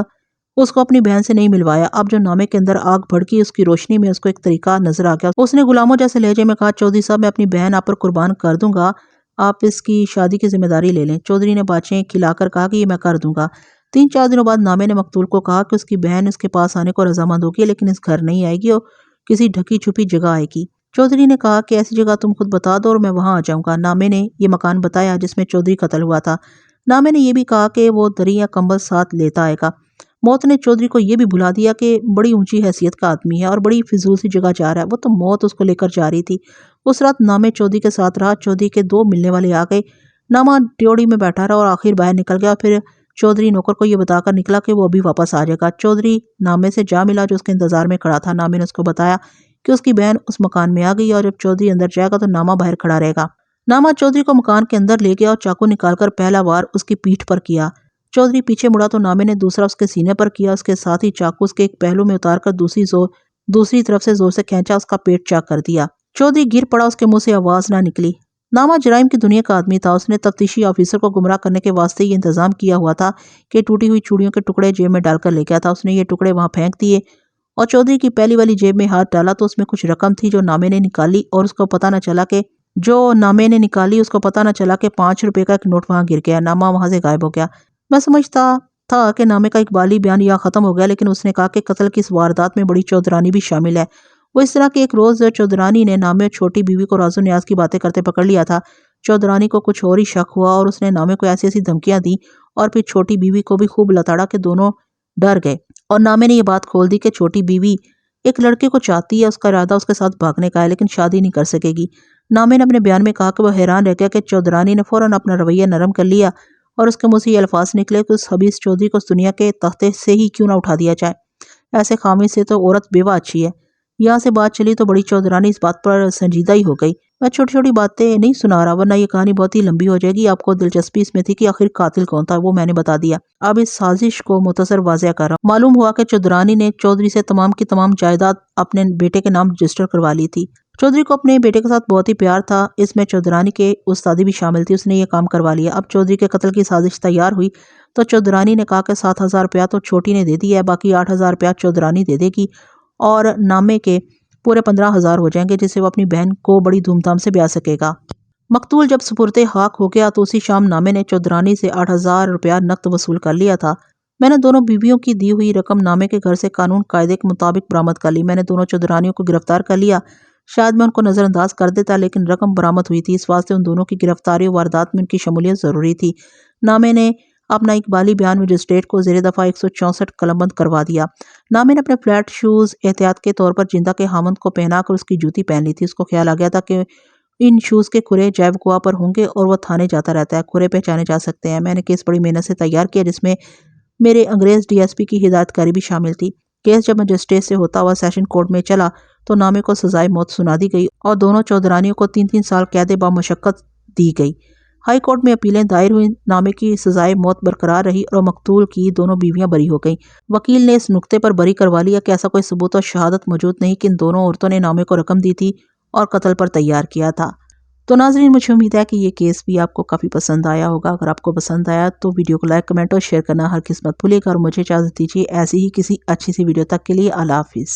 اس کو اپنی بہن سے نہیں ملوایا۔ اب جو نامے کے اندر آگ بھڑکی، اس کی روشنی میں اس کو ایک طریقہ نظر آ گیا۔ اس نے غلاموں جیسے لہجے میں کہا، چودھری صاحب میں اپنی بہن آپ پر قربان کر دوں گا، آپ اس کی شادی کی ذمہ داری لے لیں۔ چودھری نے باچیں کھلا کر کہا کہ یہ میں کر دوں گا۔ 3-4 دنوں بعد نامے نے مقتول کو کہا کہ اس کی بہن اس کے پاس آنے کو رضامند ہوگی، لیکن اس گھر نہیں آئے گی اور کسی ڈھکی چھپی جگہ آئے گی۔ چودھری نے کہا کہ ایسی جگہ تم خود بتا دو اور میں وہاں آ جاؤں گا۔ نامے نے یہ مکان بتایا جس میں چودھری قتل ہوا تھا۔ نامے نے یہ بھی کہا کہ وہ دری یا کمبل ساتھ لیتا آئے گا۔ موت نے چودھری کو یہ بھی بھلا دیا کہ بڑی اونچی حیثیت کا آدمی ہے اور بڑی فضول سی جگہ جا رہا ہے، وہ تو موت اس کو لے کر جا رہی تھی۔ اس رات نامے چودھری کے ساتھ رہا۔ چودھری کے 2 ملنے والے آ گئے۔ نامہ ڈیوڑی میں بیٹھا رہا اور آخر باہر نکل گیا۔ پھر چودھری نوکر کو یہ بتا کر نکلا کہ وہ ابھی واپس آ جائے گا۔ چودھری نامے سے جا ملا جو اس کے انتظار میں کھڑا تھا۔ نامے نے اس کو بتایا کہ اس کی بہن اس مکان میں آ گئی اور جب چودھری اندر جائے گا تو نامہ باہر کھڑا رہے گا۔ نامہ چودھری کو مکان کے اندر لے گیا اور چاقو نکال کر پہلا وار اس کی پیٹھ پر کیا۔ چودھری پیچھے مڑا تو نامے نے دوسرا اس کے سینے پر کیا۔ اس کے ساتھ ہی چاقو اس کے ایک پہلو میں اتار کر دوسری طرف سے زور سے کھینچا، اس کا پیٹ چاک کر دیا۔ چودھری گر پڑا، اس کے منہ سے آواز نہ نکلی۔ نامہ جرائم کی دنیا کا آدمی تھا۔ اس نے تفتیشی آفیسر کو گمراہ کرنے کے واسطے یہ انتظام کیا ہوا تھا کہ ٹوٹی ہوئی چوڑیوں کے ٹکڑے جیب میں ڈال کر لے گیا تھا۔ اس نے یہ ٹکڑے وہاں پھینک دیے اور چودھری کی پہلی والی جیب میں ہاتھ ڈالا تو اس میں کچھ رقم تھی جو نامے نے نکالی اور اس کو پتہ نہ چلا کہ 5 روپے کا ایک نوٹ وہاں گر گیا۔ نامہ وہاں سے غائب ہو گیا۔ میں سمجھتا تھا کہ نامے کا اقبالی بیان یہاں ختم ہو گیا، لیکن اس نے کہا کہ قتل کی اس واردات میں بڑی چودرانی بھی شامل ہے۔ وہ اس طرح کہ ایک روز چودرانی نے نامے اور چھوٹی بیوی کو راز و نیاز کی باتیں کرتے پکڑ لیا تھا۔ چودرانی کو کچھ اور ہی شک ہوا اور اس نے نامے کو ایسی دھمکیاں دی اور پھر چھوٹی بیوی کو بھی خوب لتاڑا کہ دونوں ڈر گئے، اور نامے نے یہ بات کھول دی کہ چھوٹی بیوی ایک لڑکے کو چاہتی ہے، اس کا ارادہ اس کے ساتھ بھاگنے کا ہے، لیکن شادی نہیں کر سکے گی۔ نامے نے اپنے بیان میں کہا کہ وہ حیران رہ گیا کہ چودرانی نے فوراً اپنا رویہ نرم کر لیا اور اس کے منہ سے یہ الفاظ نکلے کہ اس حبیث چودھری کو اس دنیا کے تختے سے ہی کیوں نہ اٹھا دیا جائے، ایسے خامی سے تو عورت بیوہ اچھی ہے۔ یہاں سے بات چلی تو بڑی چودرانی اس بات پر سنجیدہ ہی ہو گئی۔ میں چھوٹی چھوٹی باتیں نہیں سنا رہا ورنہ یہ کہانی بہت ہی لمبی ہو جائے گی۔ آپ کو دلچسپی اس میں تھی کہ آخر قاتل کون تھا، وہ میں نے بتا دیا۔ اب اس سازش کو مختصر واضح کر رہا ہوں۔ معلوم ہوا کہ چودرانی نے چودھری سے تمام کی تمام جائیداد اپنے بیٹے کے نام رجسٹر کروا لی تھی۔ چودھری کو اپنے بیٹے کے ساتھ بہت ہی پیار تھا، اس میں چودرانی کے استادی بھی شامل تھی، اس نے یہ کام کروا لیا۔ اب چودھری کے قتل کی سازش تیار ہوئی تو چودرانی نے کہا کہ 7,000 روپیہ تو چھوٹی نے دے دیا ہے، باقی 8,000 روپیہ چودرانی دے دے گی اور نامے کے پورے 15,000 ہو جائیں گے جسے وہ اپنی بہن کو بڑی دھوم دھام سے بیاہ سکے گا۔ مقتول جب سپرد خاک ہو گیا تو اسی شام نامے نے چودرانی سے 8,000 روپیہ نقد وصول کر لیا تھا۔ میں نے دونوں بیویوں کی دی ہوئی رقم نامے کے گھر سے قانون قاعدے کے مطابق برآمد کر لی۔ میں نے دونوں چودرانیوں کو گرفتار کر لیا۔ شاید میں ان کو نظر انداز کر دیتا، لیکن رقم برآمد ہوئی تھی، اس واسطے ان دونوں کی گرفتاری و واردات میں ان کی شمولیت ضروری تھی۔ نامے نے اپنا اقبالی بیان مجسٹریٹ کو زیر دفعہ 164 قلم بند کروا دیا۔ نامے نے اپنے فلیٹ شوز احتیاط کے طور پر جندہ کے خاوند کو پہنا کر اس کی جوتی پہن لی تھی۔ اس کو خیال آ گیا تھا کہ ان شوز کے کھرے جائب گواہ پر ہوں گے اور وہ تھانے جاتا رہتا ہے، کھرے پہچانے جا سکتے ہیں۔ میں نے کیس بڑی محنت سے تیار کیا جس میں میرے انگریز DSP کی ہدایت کاری بھی شامل تھی۔ کیس جب مجسٹریٹ سے ہوتا ہوا سیشن کورٹ میں چلا تو نامے کو سزائے موت سنا دی گئی اور دونوں چودھرانیوں کو 3 سال قید بامشقت دی گئی۔ ہائی کورٹ میں اپیلیں دائر ہوئیں، نامے کی سزائے موت برقرار رہی اور مقتول کی دونوں بیویاں بری ہو گئیں۔ وکیل نے اس نقطے پر بری کروا لیا کہ ایسا کوئی ثبوت اور شہادت موجود نہیں کہ ان دونوں عورتوں نے نامے کو رقم دی تھی اور قتل پر تیار کیا تھا۔ تو ناظرین، مجھے امید ہے کہ یہ کیس بھی آپ کو کافی پسند آیا ہوگا۔ اگر آپ کو پسند آیا تو ویڈیو کو لائک، کمنٹ اور شیئر کرنا ہر قسمت بھولے گا، اور مجھے اجازت دیجیے ایسی ہی کسی اچھی سی ویڈیو تک کے لیے اللہ حافظ۔